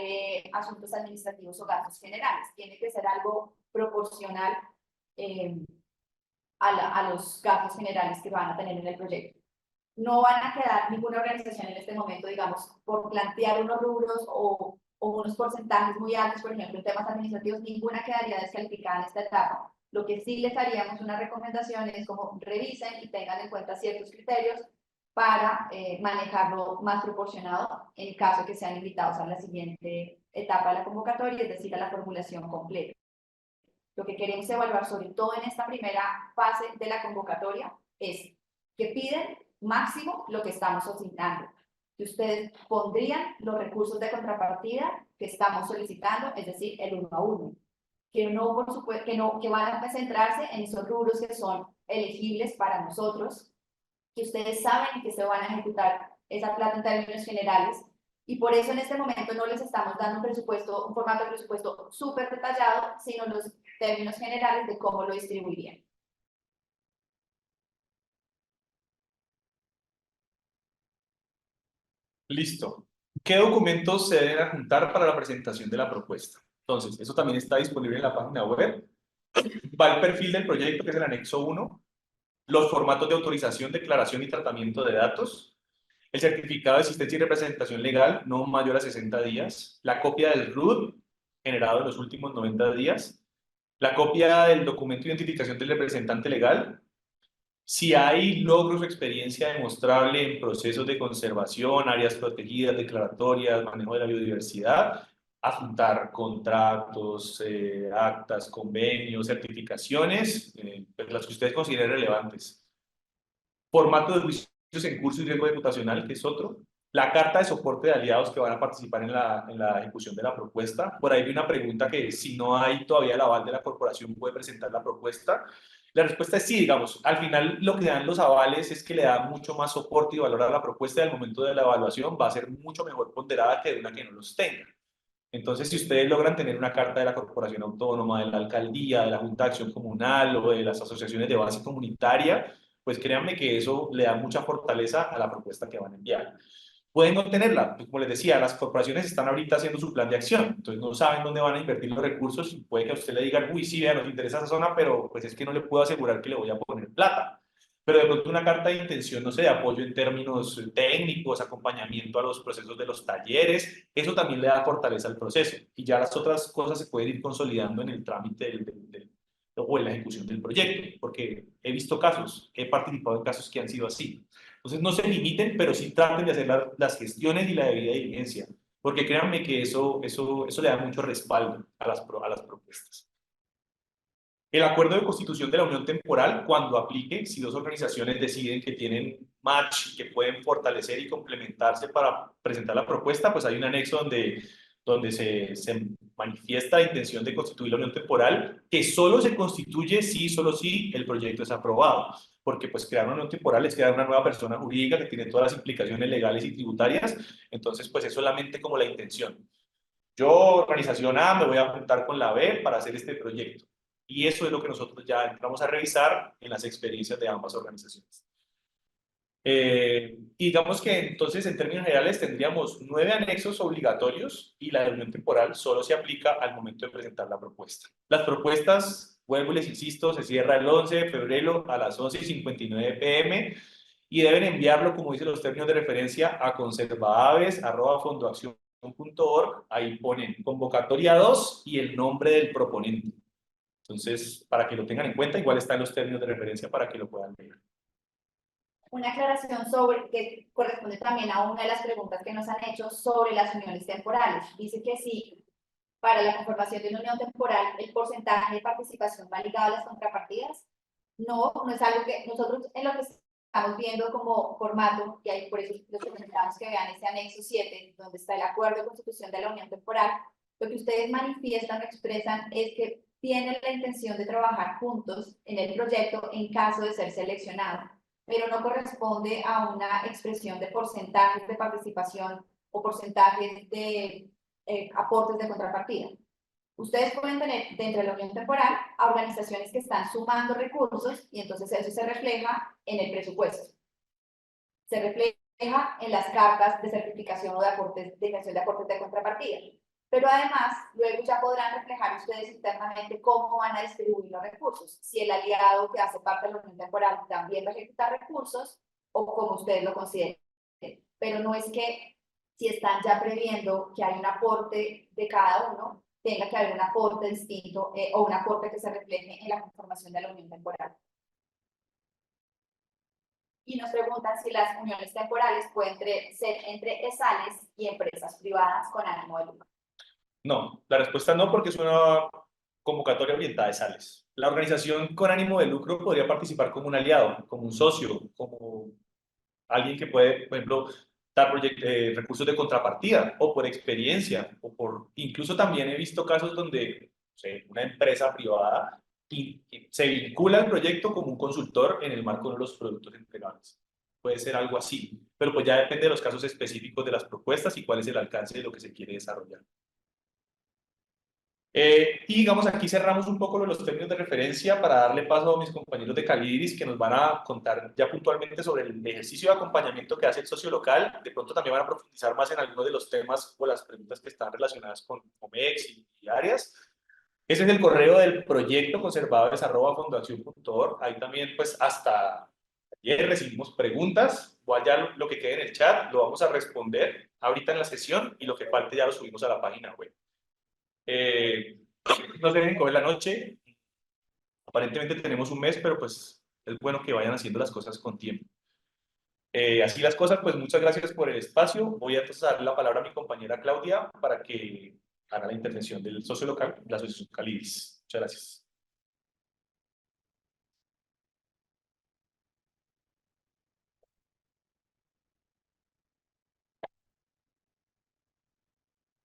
B: asuntos administrativos o gastos generales. Tiene que ser algo proporcional a los gastos generales que van a tener en el proyecto. No van a quedar ninguna organización en este momento, digamos, por plantear unos rubros o unos porcentajes muy altos, por ejemplo, en temas administrativos, ninguna quedaría descalificada en esta etapa, Lo que sí les haríamos una recomendación es como revisen y tengan en cuenta ciertos criterios para manejarlo más proporcionado en caso que sean invitados a la siguiente etapa de la convocatoria, es decir, a la formulación completa. Lo que queremos evaluar, sobre todo en esta primera fase de la convocatoria, es que piden máximo lo que estamos asignando, que ustedes pondrían los recursos de contrapartida que estamos solicitando, es decir, el 1 a 1. Que no, por supuesto, que van a centrarse en esos rubros que son elegibles para nosotros, que ustedes saben que se van a ejecutar esa plata en términos generales, y por eso en este momento no les estamos dando un presupuesto, un formato de presupuesto súper detallado, sino los términos generales de cómo lo distribuirían.
A: Listo. ¿Qué documentos se deben adjuntar para la presentación de la propuesta? Entonces, eso también está disponible en la página web. Va el perfil del proyecto, que es el anexo 1, los formatos de autorización, declaración y tratamiento de datos, el certificado de existencia y representación legal no mayor a 60 días, la copia del RUT generado en los últimos 90 días, la copia del documento de identificación del representante legal, si hay logros o experiencia demostrable en procesos de conservación, áreas protegidas, declaratorias, manejo de la biodiversidad, adjuntar contratos, actas, convenios, certificaciones, pues las que ustedes consideren relevantes. Formato de juicios en curso y riesgo reputacional, que es otro. La carta de soporte de aliados que van a participar en la ejecución de la propuesta. Por ahí hay una pregunta que si no hay todavía el aval de la corporación, ¿puede presentar la propuesta? La respuesta es sí, digamos. Al final lo que dan los avales es que le da mucho más soporte y valor a la propuesta y al momento de la evaluación va a ser mucho mejor ponderada que de una que no los tenga. Entonces, si ustedes logran tener una carta de la Corporación Autónoma, de la Alcaldía, de la Junta de Acción Comunal o de las asociaciones de base comunitaria, pues créanme que eso le da mucha fortaleza a la propuesta que van a enviar. Pueden no tenerla, pues como les decía, las corporaciones están ahorita haciendo su plan de acción, entonces no saben dónde van a invertir los recursos y puede que a usted le digan, uy, sí, vea, nos interesa esa zona, pero pues es que no le puedo asegurar que le voy a poner plata. Pero de pronto una carta de intención, no sé, de apoyo en términos técnicos, acompañamiento a los procesos de los talleres, eso también le da fortaleza al proceso. Y ya las otras cosas se pueden ir consolidando en el trámite o en la ejecución del proyecto, porque he visto casos, he participado en casos que han sido así. Entonces no se limiten, pero sí traten de hacer las gestiones y la debida diligencia, porque créanme que eso le da mucho respaldo a las propuestas. El acuerdo de constitución de la unión temporal, cuando aplique, si dos organizaciones deciden que tienen match, que pueden fortalecer y complementarse para presentar la propuesta, pues hay un anexo donde se manifiesta la intención de constituir la unión temporal, que solo se constituye si, solo si el proyecto es aprobado. Porque pues crear una unión temporal es crear una nueva persona jurídica que tiene todas las implicaciones legales y tributarias, entonces pues es solamente como la intención. Yo, organización A, me voy a juntar con la B para hacer este proyecto. Y eso es lo que nosotros ya entramos a revisar en las experiencias de ambas organizaciones. Y digamos que entonces en términos generales tendríamos 9 anexos obligatorios y la reunión temporal solo se aplica al momento de presentar la propuesta. Las propuestas, vuelvo y les insisto, se cierra el 11 de febrero a las 11:59 p.m. y deben enviarlo, como dicen los términos de referencia, a conservaaves@fondoaccion.org. Ahí ponen convocatoria 2 y el nombre del proponente. Entonces, para que lo tengan en cuenta, igual están los términos de referencia para que lo puedan leer.
B: Una aclaración sobre que corresponde también a una de las preguntas que nos han hecho sobre las uniones temporales. Dice que si para la conformación de una unión temporal el porcentaje de participación va ligado a las contrapartidas, no es algo que nosotros en lo que estamos viendo como formato, y ahí por eso les recomendamos que vean ese anexo 7, donde está el acuerdo de constitución de la unión temporal. Lo que ustedes manifiestan o expresan es que tienen la intención de trabajar juntos en el proyecto en caso de ser seleccionado, pero no corresponde a una expresión de porcentajes de participación o porcentajes de aportes de contrapartida. Ustedes pueden tener dentro de la unión temporal a organizaciones que están sumando recursos y entonces eso se refleja en el presupuesto. Se refleja en las cartas de certificación o de aportes, de gestión de aportes de contrapartida. Pero además, luego ya podrán reflejar ustedes internamente cómo van a distribuir los recursos. Si el aliado que hace parte de la unión temporal también va a ejecutar recursos o como ustedes lo consideren. Pero no es que si están ya previendo que hay un aporte de cada uno, tenga que haber un aporte distinto o un aporte que se refleje en la conformación de la unión temporal. Y nos preguntan si las uniones temporales pueden ser entre ESALes y empresas privadas con ánimo de lucro.
A: No, la respuesta no, porque es una convocatoria orientada a ESALes. La organización con ánimo de lucro podría participar como un aliado, como un socio, como alguien que puede, por ejemplo, dar recursos de contrapartida o por experiencia, o por, incluso también he visto casos donde, no sé, una empresa privada y se vincula al proyecto como un consultor en el marco de los productos entregables. Puede ser algo así, pero pues ya depende de los casos específicos de las propuestas y cuál es el alcance de lo que se quiere desarrollar. Y digamos, aquí cerramos un poco los términos de referencia para darle paso a mis compañeros de Calidris que nos van a contar ya puntualmente sobre el ejercicio de acompañamiento que hace el socio local. De pronto también van a profundizar más en algunos de los temas o las preguntas que están relacionadas con OMEX y áreas. Ese es el correo del proyecto conservadores@fondoaccion.org. Ahí también, pues, hasta ayer recibimos preguntas. O allá lo que quede en el chat lo vamos a responder ahorita en la sesión y lo que falte ya lo subimos a la página web. No se dejen coger la noche. Aparentemente tenemos un mes, pero pues es bueno que vayan haciendo las cosas con tiempo. Así las cosas, pues muchas gracias por el espacio. Voy a entonces darle la palabra a mi compañera Claudia para que haga la intervención del socio local, la asociación Calidis. Muchas gracias.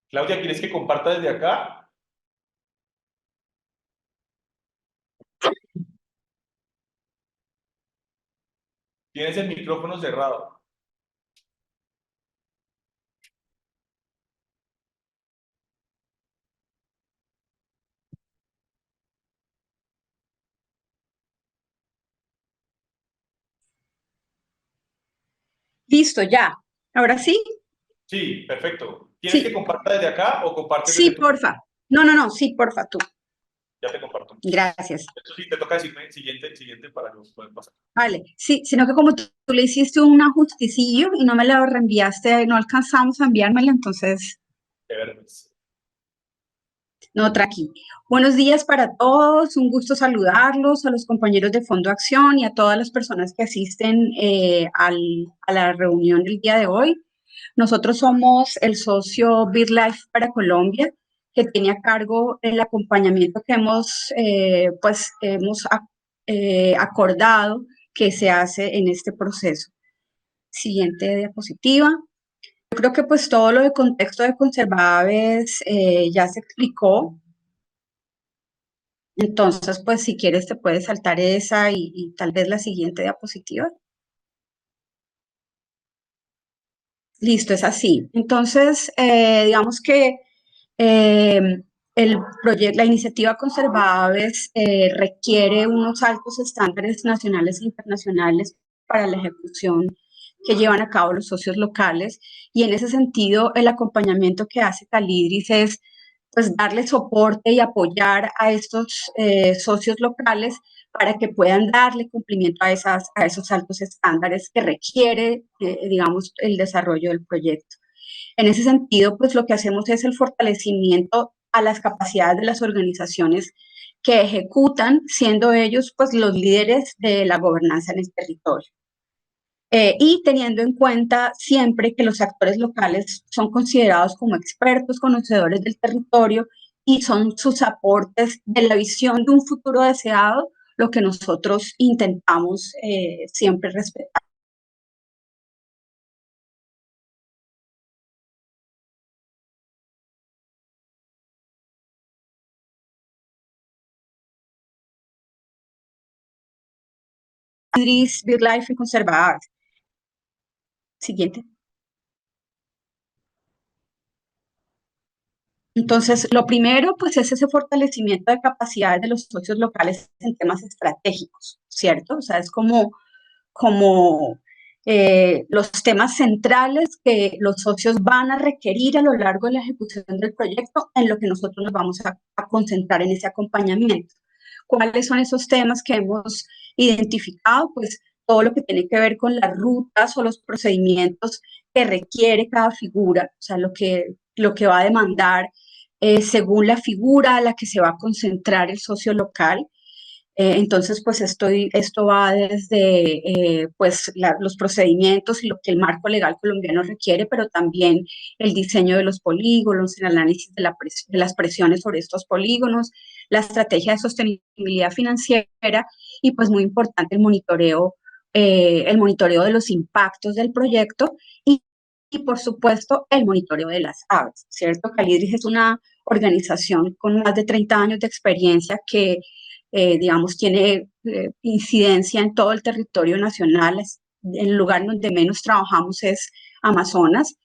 A: Claudia, ¿quieres que comparta desde acá? Tienes el micrófono cerrado.
C: Listo, ya. ¿Ahora sí?
A: Sí, perfecto. ¿Quieres que
C: Sí,
A: comparta desde acá o compartes
C: sí,
A: desde tu...
C: porfa. No, sí, porfa, tú.
A: Ya te comparto.
C: Gracias.
A: Esto sí, te toca decirme siguiente para que nos puedan pasar.
C: Vale, sí, sino que como tú le hiciste un ajusticillo y no me la reenviaste, no alcanzamos a enviármela, entonces,
A: De verdad.
C: no, tranqui. Buenos días para todos, un gusto saludarlos, a los compañeros de Fondo Acción y a todas las personas que asisten a la reunión del día de hoy. Nosotros somos el socio BirdLife para Colombia, que tiene a cargo el acompañamiento que hemos acordado que se hace en este proceso. Siguiente diapositiva. Yo creo que pues todo lo de contexto de Conservaves ya se explicó. Entonces, pues si quieres te puedes saltar esa y tal vez la siguiente diapositiva. Listo, es así. Entonces, digamos que eh, la iniciativa Conservaves requiere unos altos estándares nacionales e internacionales para la ejecución que llevan a cabo los socios locales y en ese sentido el acompañamiento que hace Calidris es pues darle soporte y apoyar a estos socios locales para que puedan darle cumplimiento a esos altos estándares que requiere, digamos, el desarrollo del proyecto. En ese sentido, pues lo que hacemos es el fortalecimiento a las capacidades de las organizaciones que ejecutan, siendo ellos pues los líderes de la gobernanza en el territorio. Y teniendo en cuenta siempre que los actores locales son considerados como expertos, conocedores del territorio y son sus aportes de la visión de un futuro deseado, lo que nosotros intentamos siempre respetar. BirdLife y Conservar. Siguiente. Entonces, lo primero, pues, es ese fortalecimiento de capacidades de los socios locales en temas estratégicos, ¿cierto? O sea, es como los temas centrales que los socios van a requerir a lo largo de la ejecución del proyecto en lo que nosotros nos vamos a concentrar en ese acompañamiento. ¿Cuáles son esos temas que hemos identificado? Pues todo lo que tiene que ver con las rutas o los procedimientos que requiere cada figura, o sea, lo que va a demandar según la figura a la que se va a concentrar el socio local. Entonces, pues esto va desde pues, los procedimientos y lo que el marco legal colombiano requiere, pero también el diseño de los polígonos, el análisis de las presiones sobre estos polígonos, la estrategia de sostenibilidad financiera y, pues muy importante, el monitoreo de los impactos del proyecto y, por supuesto, el monitoreo de las aves, ¿cierto? Calidris es una organización con más de 30 años de experiencia que digamos, tiene incidencia en todo el territorio nacional. El lugar donde menos trabajamos es Amazonas,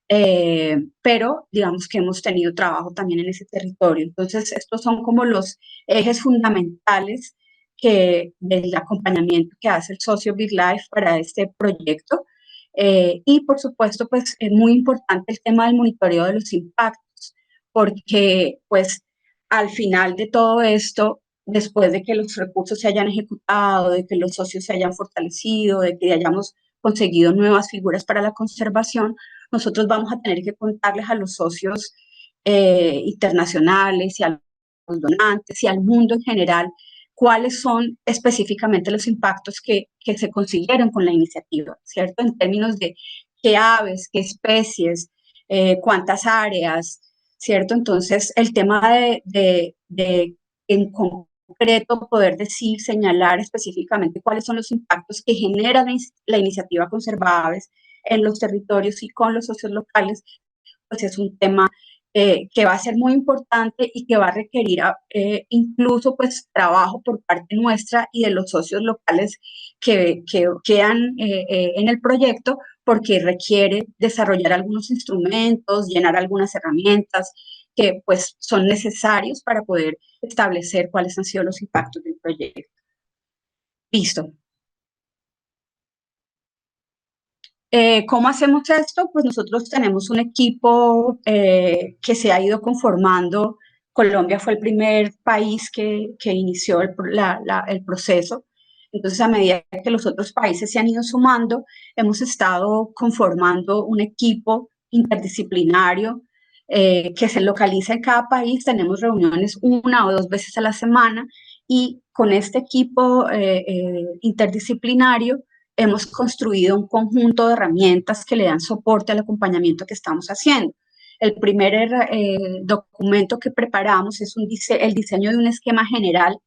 C: pero digamos que hemos tenido trabajo también en ese territorio. Entonces, estos son como los ejes fundamentales del acompañamiento que hace el socio BirdLife para este proyecto. Y, por supuesto, pues es muy importante el tema del monitoreo de los impactos, porque, pues, al final de todo esto, después de que los recursos se hayan ejecutado, de que los socios se hayan fortalecido, de que hayamos conseguido nuevas figuras para la conservación, nosotros vamos a tener que contarles a los socios internacionales y a los donantes y al mundo en general cuáles son específicamente los impactos que se consiguieron con la iniciativa, ¿cierto? En términos de qué aves, qué especies, cuántas áreas, ¿cierto? Entonces, el tema de en concreto poder decir, señalar específicamente cuáles son los impactos que genera la iniciativa Conserva Aves en los territorios y con los socios locales, pues es un tema que va a ser muy importante y que va a requerir incluso pues trabajo por parte nuestra y de los socios locales que quedan en el proyecto, porque requiere desarrollar algunos instrumentos, llenar algunas herramientas que pues son necesarios para poder establecer cuáles han sido los impactos del proyecto. Listo. ¿Cómo hacemos esto? Pues nosotros tenemos un equipo que se ha ido conformando. Colombia fue el primer país que inició el proceso. Entonces, a medida que los otros países se han ido sumando, hemos estado conformando un equipo interdisciplinario que se localiza en cada país. Tenemos reuniones 1 o 2 veces a la semana y con este equipo interdisciplinario hemos construido un conjunto de herramientas que le dan soporte al acompañamiento que estamos haciendo. El primer documento que preparamos es el diseño de un esquema general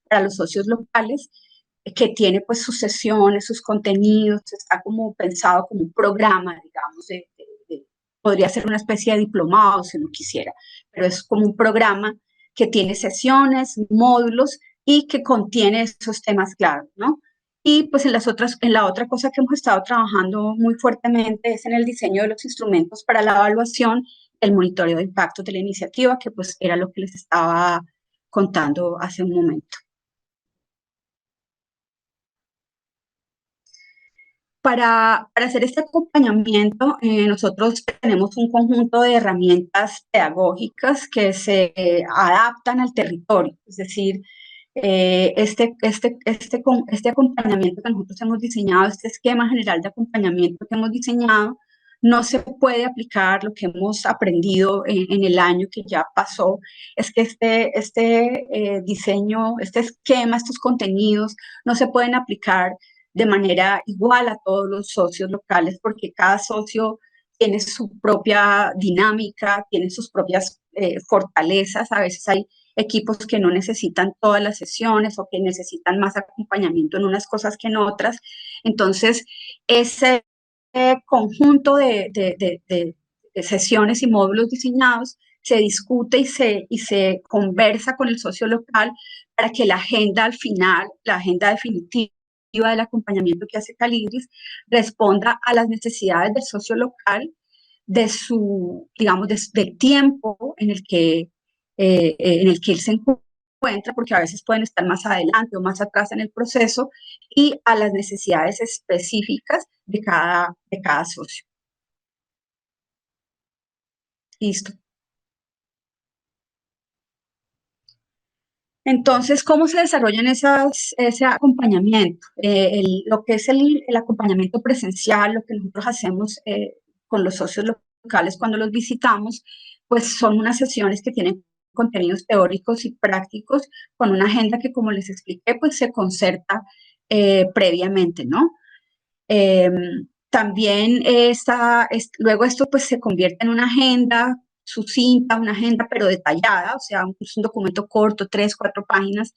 C: para los socios locales que tiene pues sus sesiones, sus contenidos, está como pensado como un programa, digamos, podría ser una especie de diplomado si uno quisiera, pero es como un programa que tiene sesiones, módulos y que contiene esos temas claros, ¿no? Y pues en la otra cosa que hemos estado trabajando muy fuertemente es en el diseño de los instrumentos para la evaluación, el monitoreo de impactos de la iniciativa, que pues era lo que les estaba contando hace un momento. Para hacer este acompañamiento, nosotros tenemos un conjunto de herramientas pedagógicas que se adaptan al territorio, es decir, este acompañamiento que nosotros hemos diseñado, este esquema general de acompañamiento que hemos diseñado, no se puede aplicar lo que hemos aprendido en el año que ya pasó, es que diseño, este esquema, estos contenidos no se pueden aplicar de manera igual a todos los socios locales, porque cada socio tiene su propia dinámica, tiene sus propias fortalezas. A veces hay equipos que no necesitan todas las sesiones o que necesitan más acompañamiento en unas cosas que en otras. Entonces, ese conjunto de sesiones y módulos diseñados se discute y se conversa con el socio local para que la agenda al final, la agenda definitiva del acompañamiento que hace Calidris, responda a las necesidades del socio local, digamos, del tiempo en el que él se encuentra, porque a veces pueden estar más adelante o más atrás en el proceso, y a las necesidades específicas de cada socio. Listo. Entonces, ¿cómo se desarrollan ese acompañamiento? Lo que es el acompañamiento presencial, lo que nosotros hacemos con los socios locales cuando los visitamos, pues son unas sesiones que tienen contenidos teóricos y prácticos con una agenda que, como les expliqué, pues se concerta previamente, ¿no? Eh, También luego esto pues se convierte en una agenda sucinta, una agenda pero detallada, o sea, es un documento corto, 3, 4 páginas,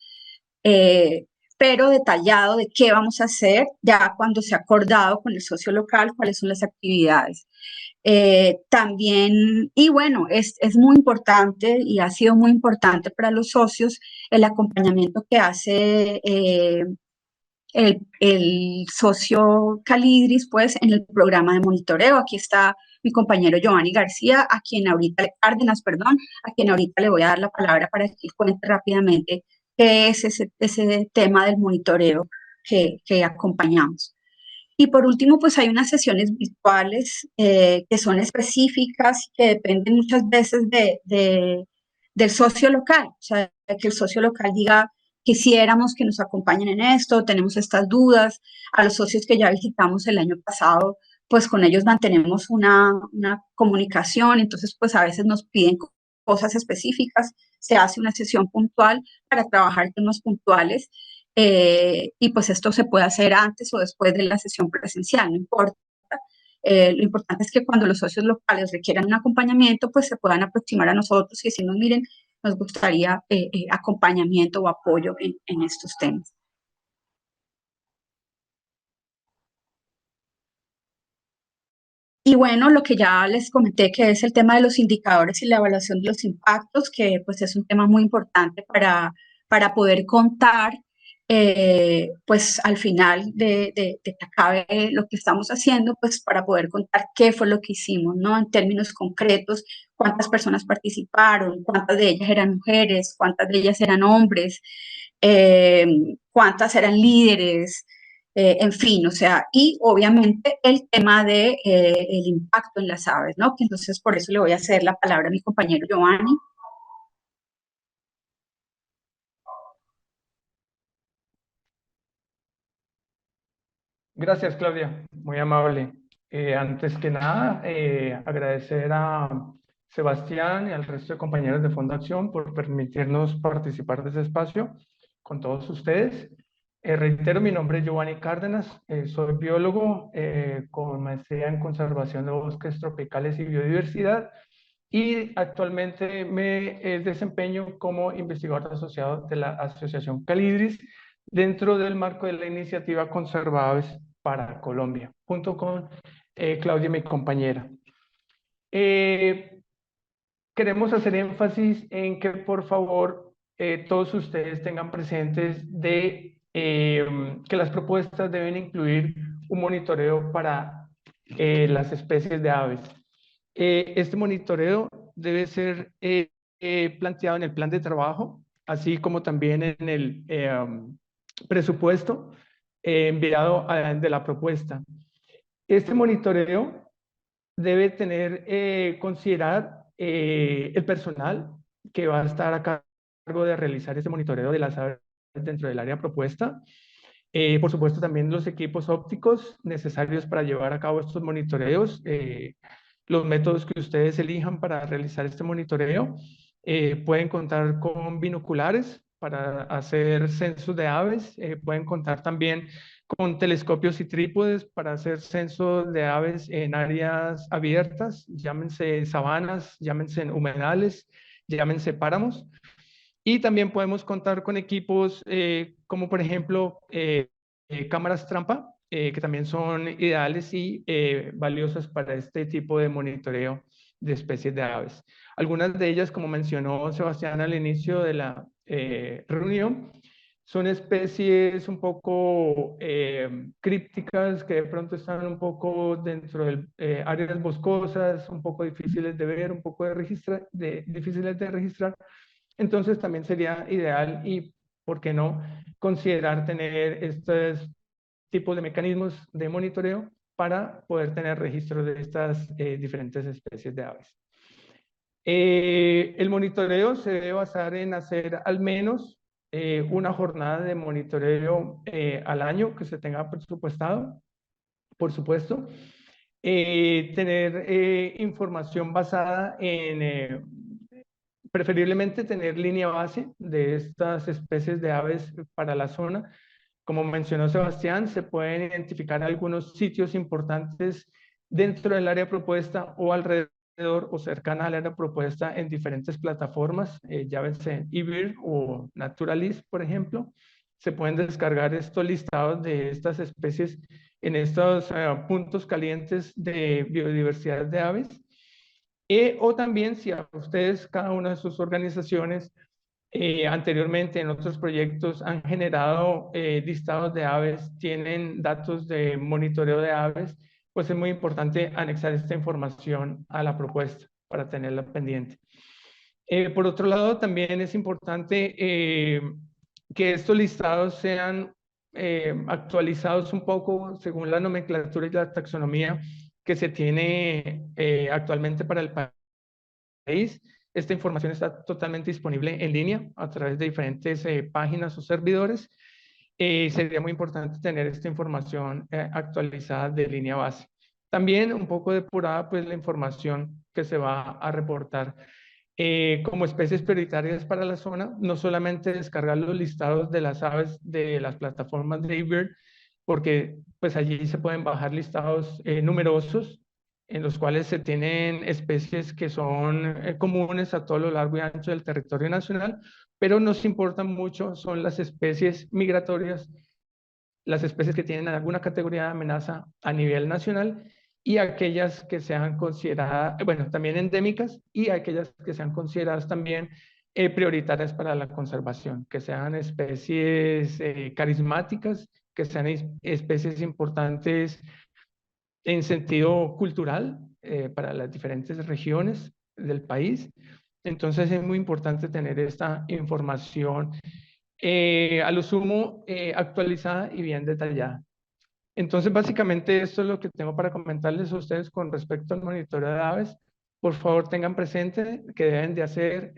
C: eh, pero detallado de qué vamos a hacer ya cuando se ha acordado con el socio local cuáles son las actividades. También, y bueno, es muy importante y ha sido muy importante para los socios el acompañamiento que hace el socio Calidris, pues, en el programa de monitoreo. Aquí está mi compañero Giovanni García, Cárdenas, perdón, a quien ahorita le voy a dar la palabra para que cuente rápidamente qué es ese tema del monitoreo que acompañamos. Y por último, pues hay unas sesiones virtuales que son específicas, que dependen muchas veces del socio local, o sea, que el socio local diga, quisiéramos que nos acompañen en esto, tenemos estas dudas. A los socios que ya visitamos el año pasado, pues con ellos mantenemos una comunicación, entonces pues a veces nos piden cosas específicas, se hace una sesión puntual para trabajar temas puntuales, y pues esto se puede hacer antes o después de la sesión presencial, no importa. Lo importante es que cuando los socios locales requieran un acompañamiento, pues se puedan aproximar a nosotros y decirnos, miren, nos gustaría acompañamiento o apoyo en estos temas. Y bueno, lo que ya les comenté, que es el tema de los indicadores y la evaluación de los impactos, que pues es un tema muy importante para poder contar, pues al final de que acabe lo que estamos haciendo, pues para poder contar qué fue lo que hicimos, ¿no? En términos concretos, cuántas personas participaron, cuántas de ellas eran mujeres, cuántas de ellas eran hombres, eh, cuántas eran líderes, en fin, o sea, y obviamente el tema de el impacto en las aves, ¿no? Que entonces por eso le voy a hacer la palabra a mi compañero Giovanni.
D: Gracias, Claudia, muy amable. Antes que nada, agradecer a Sebastián y al resto de compañeros de Fondo Acción por permitirnos participar de ese espacio con todos ustedes. Reitero, mi nombre es Giovanni Cárdenas, soy biólogo con maestría en conservación de bosques tropicales y biodiversidad, y actualmente me desempeño como investigador asociado de la Asociación Calidris dentro del marco de la iniciativa Conserva Aves para Colombia, junto con Claudia, mi compañera. Queremos hacer énfasis en que, por favor, todos ustedes tengan presentes que las propuestas deben incluir un monitoreo para las especies de aves. Este monitoreo debe ser planteado en el plan de trabajo, así como también en el presupuesto enviado de la propuesta. Este monitoreo debe considerar el personal que va a estar a cargo de realizar este monitoreo de las aves dentro del área propuesta. Por supuesto, también los equipos ópticos necesarios para llevar a cabo estos monitoreos, los métodos que ustedes elijan para realizar este monitoreo. Pueden contar con binoculares para hacer censos de aves, pueden contar también con telescopios y trípodes para hacer censos de aves en áreas abiertas, llámense sabanas, llámense humedales, llámense páramos. Y también podemos contar con equipos como por ejemplo cámaras trampa, que también son ideales y valiosas para este tipo de monitoreo de especies de aves. Algunas de ellas, como mencionó Sebastián al inicio de la reunión, son especies un poco crípticas, que de pronto están un poco dentro de áreas boscosas, un poco difíciles de ver, un poco difíciles de registrar. Entonces también sería ideal y, ¿por qué no?, considerar tener estos tipos de mecanismos de monitoreo para poder tener registro de estas diferentes especies de aves. El monitoreo se debe basar en hacer al menos una jornada de monitoreo al año que se tenga presupuestado, por supuesto. tener información basada en, preferiblemente tener línea base de estas especies de aves para la zona. Como mencionó Sebastián, se pueden identificar algunos sitios importantes dentro del área propuesta o alrededor o cercana al área propuesta en diferentes plataformas, llámense eBird o Naturalist, por ejemplo. Se pueden descargar estos listados de estas especies en estos puntos calientes de biodiversidad de aves. O también si a ustedes, cada una de sus organizaciones, anteriormente en otros proyectos han generado listados de aves, tienen datos de monitoreo de aves, pues es muy importante anexar esta información a la propuesta para tenerla pendiente. Por otro lado, también es importante que estos listados sean actualizados un poco según la nomenclatura y la taxonomía que se tiene actualmente para el país. Esta información está totalmente disponible en línea a través de diferentes páginas o servidores. Sería muy importante tener esta información actualizada de línea base. También un poco depurada pues la información que se va a reportar como especies prioritarias para la zona, no solamente descargar los listados de las aves de las plataformas de eBird, porque pues allí se pueden bajar listados numerosos en los cuales se tienen especies que son comunes a todo lo largo y ancho del territorio nacional, pero nos importan mucho son las especies migratorias, las especies que tienen alguna categoría de amenaza a nivel nacional y aquellas que sean consideradas, bueno, también endémicas y aquellas que sean consideradas también prioritarias para la conservación, que sean especies carismáticas, que sean especies importantes en sentido cultural para las diferentes regiones del país. Entonces es muy importante tener esta información a lo sumo actualizada y bien detallada. Entonces básicamente esto es lo que tengo para comentarles a ustedes con respecto al monitoreo de aves. Por favor tengan presente que deben de hacer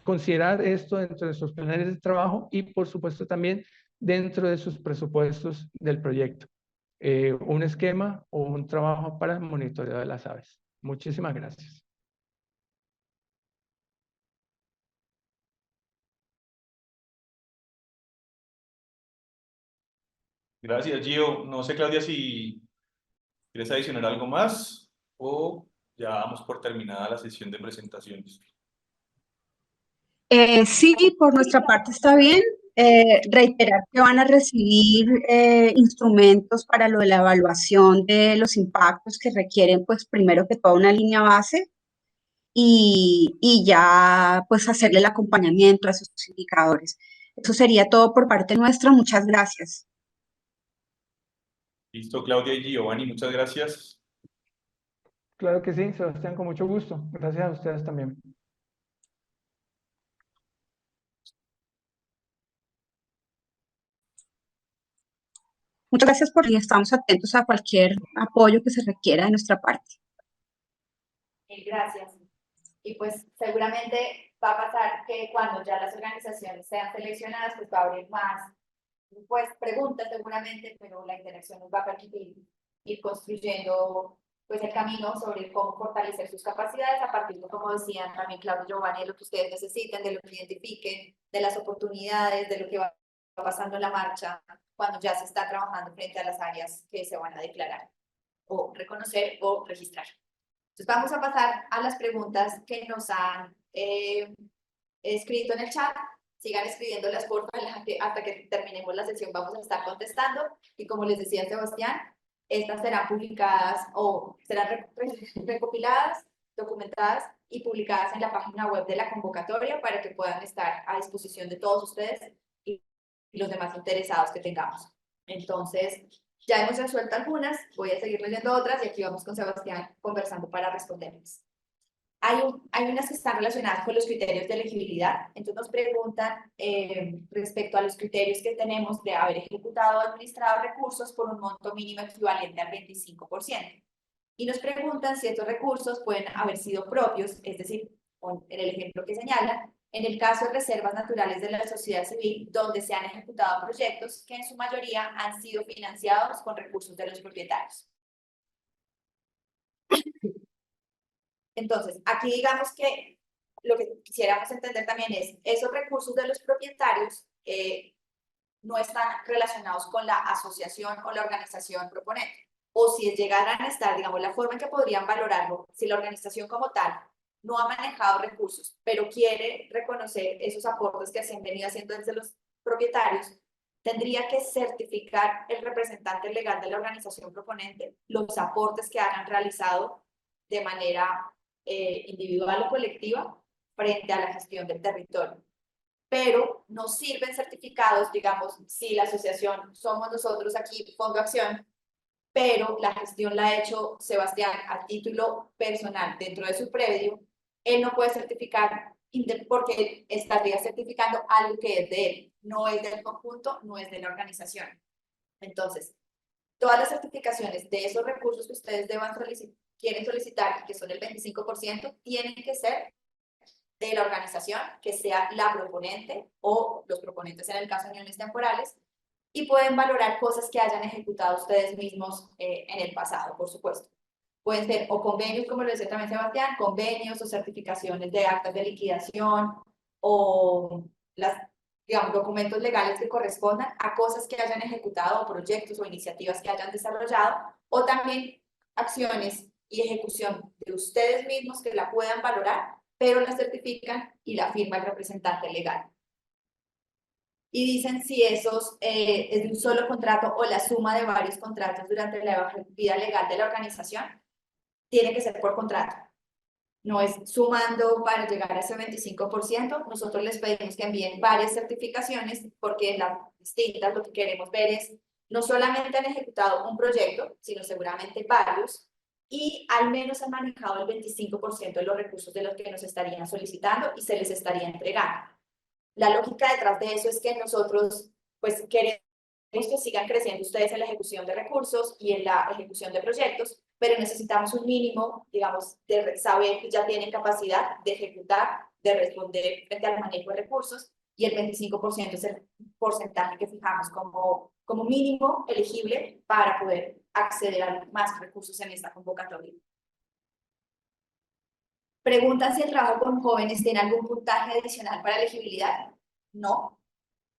D: considerar esto dentro de sus planes de trabajo y por supuesto también dentro de sus presupuestos del proyecto. Un esquema o un trabajo para el monitoreo de las aves. Muchísimas gracias.
A: Gracias, Gio. No sé, Claudia, si quieres adicionar algo más o ya damos por terminada la sesión de presentaciones.
C: Sí, por nuestra parte está bien. Reiterar que van a recibir instrumentos para lo de la evaluación de los impactos que requieren, pues primero que todo una línea base y ya pues hacerle el acompañamiento a esos indicadores. Eso sería todo por parte nuestra. Muchas gracias.
A: Listo, Claudia y Giovanni, muchas gracias.
D: Claro que sí, Sebastián, con mucho gusto. Gracias a ustedes también.
C: Muchas gracias y estamos atentos a cualquier apoyo que se requiera de nuestra parte.
B: Gracias. Y pues seguramente va a pasar que cuando ya las organizaciones sean seleccionadas, pues va a haber más pues preguntas seguramente, pero la interacción nos va a permitir ir construyendo pues el camino sobre cómo fortalecer sus capacidades a partir de, como decían también Claudio y Giovanni, de lo que ustedes necesiten, de lo que identifiquen, de las oportunidades, de lo que va pasando en la marcha cuando ya se está trabajando frente a las áreas que se van a declarar o reconocer o registrar. Entonces vamos a pasar a las preguntas que nos han escrito en el chat. Sigan escribiéndolas por favor, hasta que terminemos la sesión vamos a estar contestando y como les decía Sebastián, estas serán publicadas o serán recopiladas, documentadas y publicadas en la página web de la convocatoria para que puedan estar a disposición de todos ustedes y los demás interesados que tengamos. Entonces, ya hemos resuelto algunas, voy a seguir leyendo otras y aquí vamos con Sebastián conversando para responderles. Hay unas que están relacionadas con los criterios de elegibilidad. Entonces nos preguntan respecto a los criterios que tenemos de haber ejecutado o administrado recursos por un monto mínimo equivalente al 25%. Y nos preguntan si estos recursos pueden haber sido propios, es decir, en el ejemplo que señalan, en el caso de reservas naturales de la sociedad civil, donde se han ejecutado proyectos que en su mayoría han sido financiados con recursos de los propietarios. Entonces, aquí digamos que lo que quisiéramos entender también es, esos recursos de los propietarios no están relacionados con la asociación o la organización proponente. O si llegaran a estar, digamos, la forma en que podrían valorarlo, si la organización como tal no ha manejado recursos, pero quiere reconocer esos aportes que se han venido haciendo desde los propietarios, tendría que certificar el representante legal de la organización proponente los aportes que hayan realizado de manera individual o colectiva frente a la gestión del territorio. Pero no sirven certificados, digamos, si la asociación somos nosotros aquí, Fondo Acción, pero la gestión la ha hecho Sebastián a título personal dentro de su predio, él no puede certificar porque estaría certificando algo que es de él, no es del conjunto, no es de la organización. Entonces, todas las certificaciones de esos recursos que ustedes quieren solicitar, que son el 25%, tienen que ser de la organización, que sea la proponente o los proponentes en el caso de uniones temporales, y pueden valorar cosas que hayan ejecutado ustedes mismos en el pasado, por supuesto. Pueden ser o convenios, como lo decía también Sebastián, convenios o certificaciones de actas de liquidación o digamos, documentos legales que correspondan a cosas que hayan ejecutado o proyectos o iniciativas que hayan desarrollado, o también acciones y ejecución de ustedes mismos que la puedan valorar, pero la certifican y la firma el representante legal. Y dicen si esos es de un solo contrato o la suma de varios contratos durante la vida legal de la organización, tiene que ser por contrato. No es sumando para llegar a ese 25%. Nosotros les pedimos que envíen varias certificaciones porque las distintas lo que queremos ver es no solamente han ejecutado un proyecto, sino seguramente varios, y al menos han manejado el 25% de los recursos de los que nos estarían solicitando y se les estaría entregando. La lógica detrás de eso es que nosotros pues queremos que sigan creciendo ustedes en la ejecución de recursos y en la ejecución de proyectos, pero necesitamos un mínimo, digamos, de saber que ya tienen capacidad de ejecutar, de responder frente al manejo de recursos, y el 25% es el porcentaje que fijamos como mínimo elegible para poder acceder a más recursos en esta convocatoria. Preguntan si el trabajo con jóvenes tiene algún puntaje adicional para elegibilidad. No.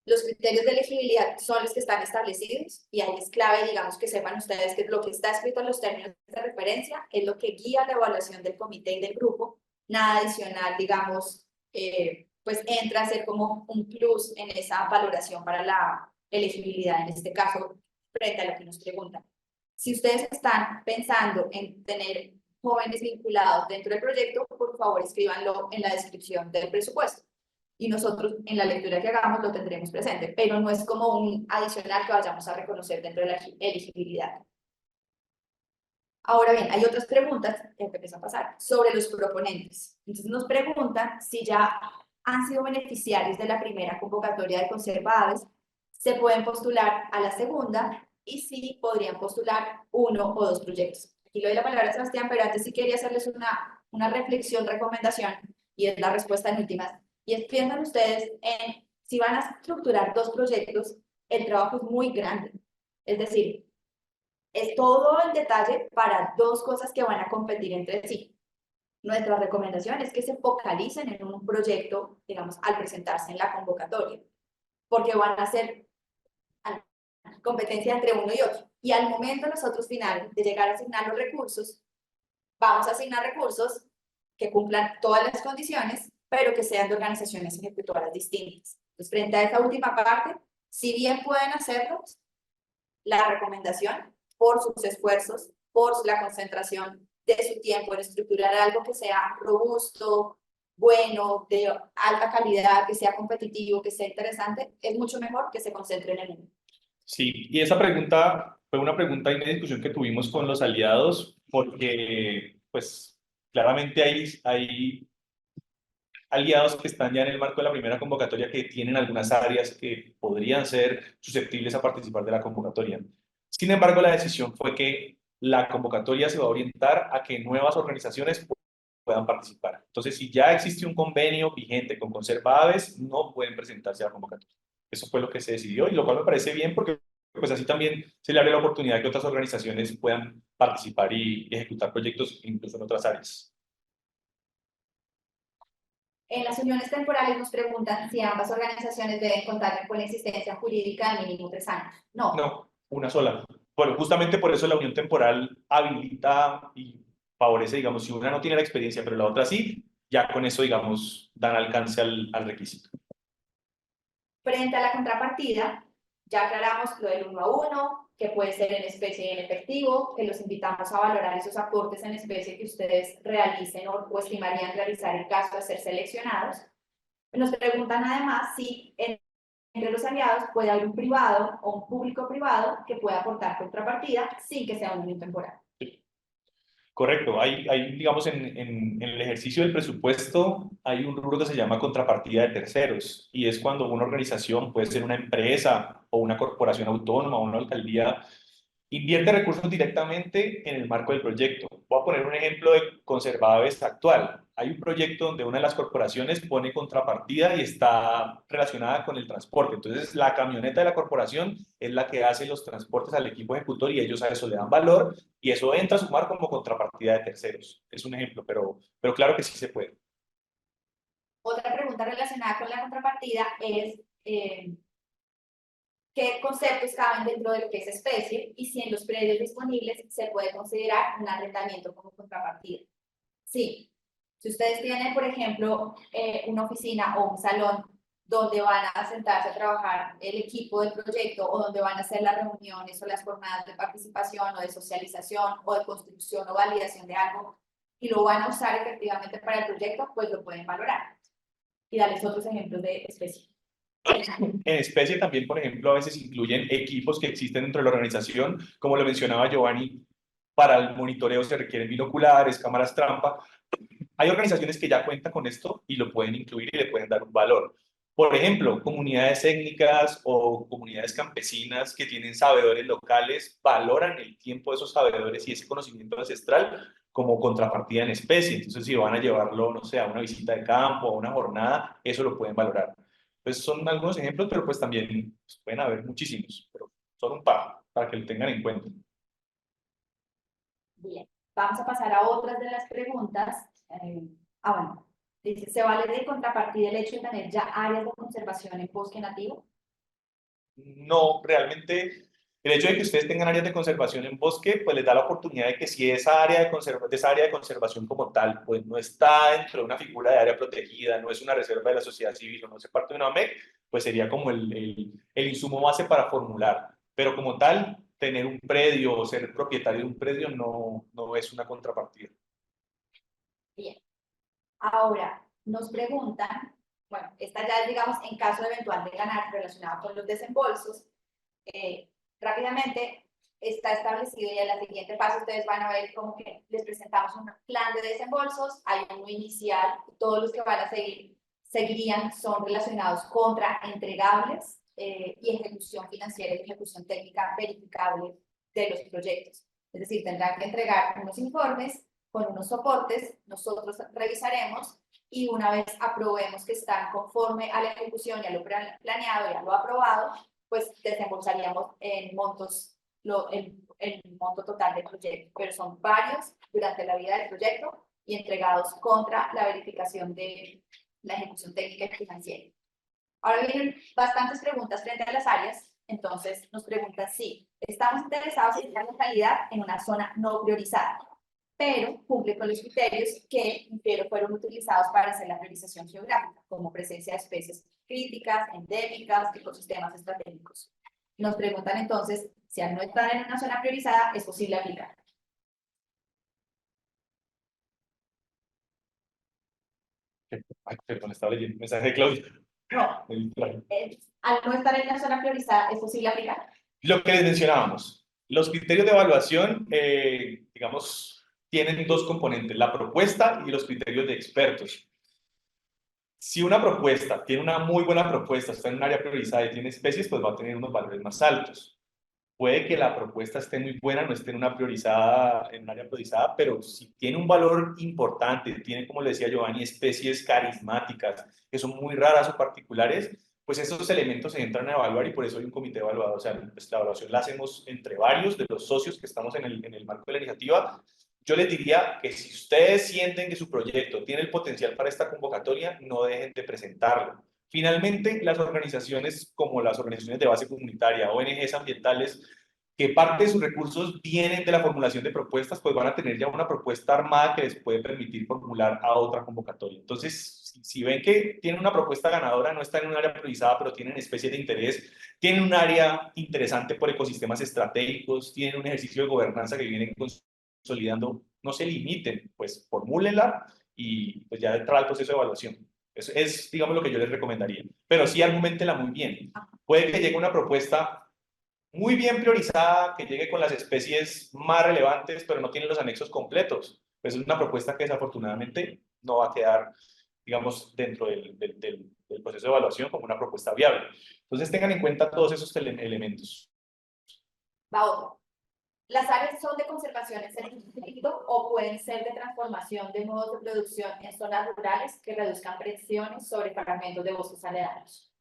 B: Los criterios de elegibilidad son los que están establecidos y ahí es clave, digamos, que sepan ustedes que lo que está escrito en los términos de referencia es lo que guía la evaluación del comité y del grupo. Nada adicional, digamos, pues entra a ser como un plus en esa valoración para la elegibilidad, en este caso, frente a lo que nos preguntan. Si ustedes están pensando en tener jóvenes vinculados dentro del proyecto, por favor escríbanlo en la descripción del presupuesto. Y nosotros en la lectura que hagamos lo tendremos presente, pero no es como un adicional que vayamos a reconocer dentro de la elegibilidad. Ahora bien, hay otras preguntas que empiezan a pasar sobre los proponentes. Entonces nos preguntan si ya han sido beneficiarios de la primera convocatoria de Conservaves, se pueden postular a la segunda y si podrían postular 1 o 2 proyectos. Aquí le doy la palabra a Sebastián, pero antes sí quería hacerles una reflexión, recomendación, y es la respuesta en últimas. Y es, piensan ustedes en, si van a estructurar 2 proyectos, el trabajo es muy grande. Es decir, es todo el detalle para 2 cosas que van a competir entre sí. Nuestra recomendación es que se focalicen en un proyecto, digamos, al presentarse en la convocatoria, porque van a ser competencia entre uno y otro. Y al momento nosotros final de llegar a asignar los recursos, vamos a asignar recursos que cumplan todas las condiciones, pero que sean de organizaciones ejecutoras distintas. Entonces, frente a esa última parte, si bien pueden hacerlo, la recomendación, por sus esfuerzos, por la concentración de su tiempo en estructurar algo que sea robusto, bueno, de alta calidad, que sea competitivo, que sea interesante, es mucho mejor que se concentren en uno.
A: Sí, y esa pregunta fue una pregunta y una discusión que tuvimos con los aliados, porque pues claramente hay aliados que están ya en el marco de la primera convocatoria que tienen algunas áreas que podrían ser susceptibles a participar de la convocatoria. Sin embargo, la decisión fue que la convocatoria se va a orientar a que nuevas organizaciones puedan participar. Entonces, si ya existe un convenio vigente con Conservaves, no pueden presentarse a la convocatoria. Eso fue lo que se decidió y lo cual me parece bien porque pues así también se le abre la oportunidad de que otras organizaciones puedan participar y ejecutar proyectos incluso en otras áreas.
B: En las uniones temporales nos preguntan si ambas organizaciones deben contar con la existencia jurídica de mínimo 3 años. No.
A: No, una sola. Bueno, justamente por eso la unión temporal habilita y favorece, digamos, si una no tiene la experiencia, pero la otra sí, ya con eso, digamos, dan alcance al requisito.
B: Frente a la contrapartida, ya aclaramos lo del 1 a 1, que puede ser en especie y en efectivo, que los invitamos a valorar esos aportes en especie que ustedes realicen o estimarían realizar en caso de ser seleccionados. Nos preguntan además si entre los aliados puede haber un privado o un público privado que pueda aportar contrapartida sin que sea un unión temporal.
A: Correcto, hay digamos, en el ejercicio del presupuesto hay un rubro que se llama contrapartida de terceros y es cuando una organización, puede ser una empresa o una corporación autónoma o una alcaldía, invierte recursos directamente en el marco del proyecto. Voy a poner un ejemplo de Conservaves actual. Hay un proyecto donde una de las corporaciones pone contrapartida y está relacionada con el transporte. Entonces, la camioneta de la corporación es la que hace los transportes al equipo ejecutor y ellos a eso le dan valor y eso entra a sumar como contrapartida de terceros. Es un ejemplo, pero claro que sí se puede.
B: Otra pregunta relacionada con la contrapartida es qué conceptos caben dentro de lo que es especie y si en los predios disponibles se puede considerar un arrendamiento como contrapartida. Sí, si ustedes tienen, por ejemplo, una oficina o un salón donde van a sentarse a trabajar el equipo del proyecto o donde van a hacer las reuniones o las jornadas de participación o de socialización o de construcción o validación de algo y lo van a usar efectivamente para el proyecto, pues lo pueden valorar. Y darles otros ejemplos de especie.
A: En especie también, por ejemplo, a veces incluyen equipos que existen dentro de la organización, como lo mencionaba Giovanni, para el monitoreo se requieren binoculares, cámaras trampa. Hay organizaciones que ya cuentan con esto y lo pueden incluir y le pueden dar un valor. Por ejemplo, comunidades étnicas o comunidades campesinas que tienen sabedores locales valoran el tiempo de esos sabedores y ese conocimiento ancestral como contrapartida en especie. Entonces, si van a llevarlo, no sé, a una visita de campo, a una jornada, eso lo pueden valorar. Pues son algunos ejemplos, pero pues también pues, pueden haber muchísimos, pero son un par para que lo tengan en cuenta.
B: Bien, vamos a pasar a otras de las preguntas. Bueno, dice, ¿se vale de contrapartida el hecho de tener ya áreas de conservación en bosque nativo?
A: No, realmente el hecho de que ustedes tengan áreas de conservación en bosque, pues les da la oportunidad de que si esa área de conservación como tal, pues no está dentro de una figura de área protegida, no es una reserva de la sociedad civil o no hace parte de una AMEC, pues sería como el insumo base para formular. Pero como tal, tener un predio o ser propietario de un predio no es una contrapartida.
B: Bien. Ahora, nos preguntan, bueno, esta ya es, digamos, en caso eventual de ganar relacionado con los desembolsos, rápidamente está establecido y en la siguiente fase ustedes van a ver como que les presentamos un plan de desembolsos, hay uno inicial, todos los que van a seguirían son relacionados contra entregables y ejecución financiera y ejecución técnica verificable de los proyectos. Es decir, tendrán que entregar unos informes con unos soportes, nosotros revisaremos y una vez aprobemos que están conforme a la ejecución y a lo planeado y a lo aprobado, pues desembolsaríamos en montos, el monto total del proyecto, pero son varios durante la vida del proyecto y entregados contra la verificación de la ejecución técnica y financiera. Ahora vienen bastantes preguntas frente a las áreas, entonces nos preguntan si estamos interesados en la localidad en una zona no priorizada, pero cumple con los criterios que infiero fueron utilizados para hacer la priorización geográfica, como presencia de especies críticas, endémicas, ecosistemas estratégicos. Nos preguntan entonces si al no estar en una zona priorizada es posible aplicar.
A: Ay, perdón, estaba leyendo un mensaje de Claudia.
B: No, al no estar en una zona priorizada es posible aplicar.
A: Lo que les mencionábamos, los criterios de evaluación, digamos, tienen dos componentes, la propuesta y los criterios de expertos. Si una propuesta tiene una muy buena propuesta, está en un área priorizada y tiene especies, pues va a tener unos valores más altos. Puede que la propuesta esté muy buena, no esté en una priorizada, en un área priorizada, pero si tiene un valor importante, tiene, como le decía Giovanni, especies carismáticas, que son muy raras o particulares, pues esos elementos se entran a evaluar y por eso hay un comité evaluador. O sea, pues la evaluación la hacemos entre varios de los socios que estamos en el marco de la iniciativa yo les diría que si ustedes sienten que su proyecto tiene el potencial para esta convocatoria, no dejen de presentarlo. Finalmente, las organizaciones como las organizaciones de base comunitaria, ONGs ambientales, que parte de sus recursos vienen de la formulación de propuestas, pues van a tener ya una propuesta armada que les puede permitir formular a otra convocatoria. Entonces, si ven que tienen una propuesta ganadora, no está en un área priorizada, pero tienen especies de interés, tienen un área interesante por ecosistemas estratégicos, tienen un ejercicio de gobernanza que viene consolidando, no se limiten, pues formúlenla y pues ya entra al proceso de evaluación. Eso es, digamos, lo que yo les recomendaría. Pero sí argumentenla muy bien. Puede que llegue una propuesta muy bien priorizada, que llegue con las especies más relevantes, pero no tiene los anexos completos. Pues es una propuesta que desafortunadamente no va a quedar, digamos, dentro del proceso de evaluación como una propuesta viable. Entonces tengan en cuenta todos esos elementos.
B: Va otro. Las áreas son de conservación en sentido estricto o pueden ser de transformación de modos de producción en zonas rurales que reduzcan presiones sobre fragmentos de bosques aledaños.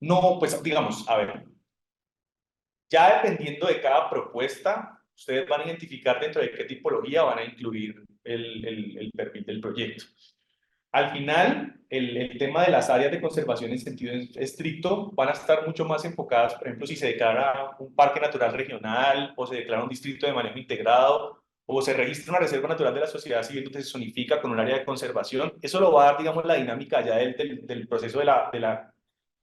A: No, pues digamos, a ver, ya dependiendo de cada propuesta, ustedes van a identificar dentro de qué tipología van a incluir el perfil del proyecto. Al final, el tema de las áreas de conservación en sentido estricto van a estar mucho más enfocadas, por ejemplo, si se declara un parque natural regional o se declara un distrito de manejo integrado o se registra una reserva natural de la sociedad civil donde se zonifica con un área de conservación. Eso lo va a dar, digamos, la dinámica ya del proceso de la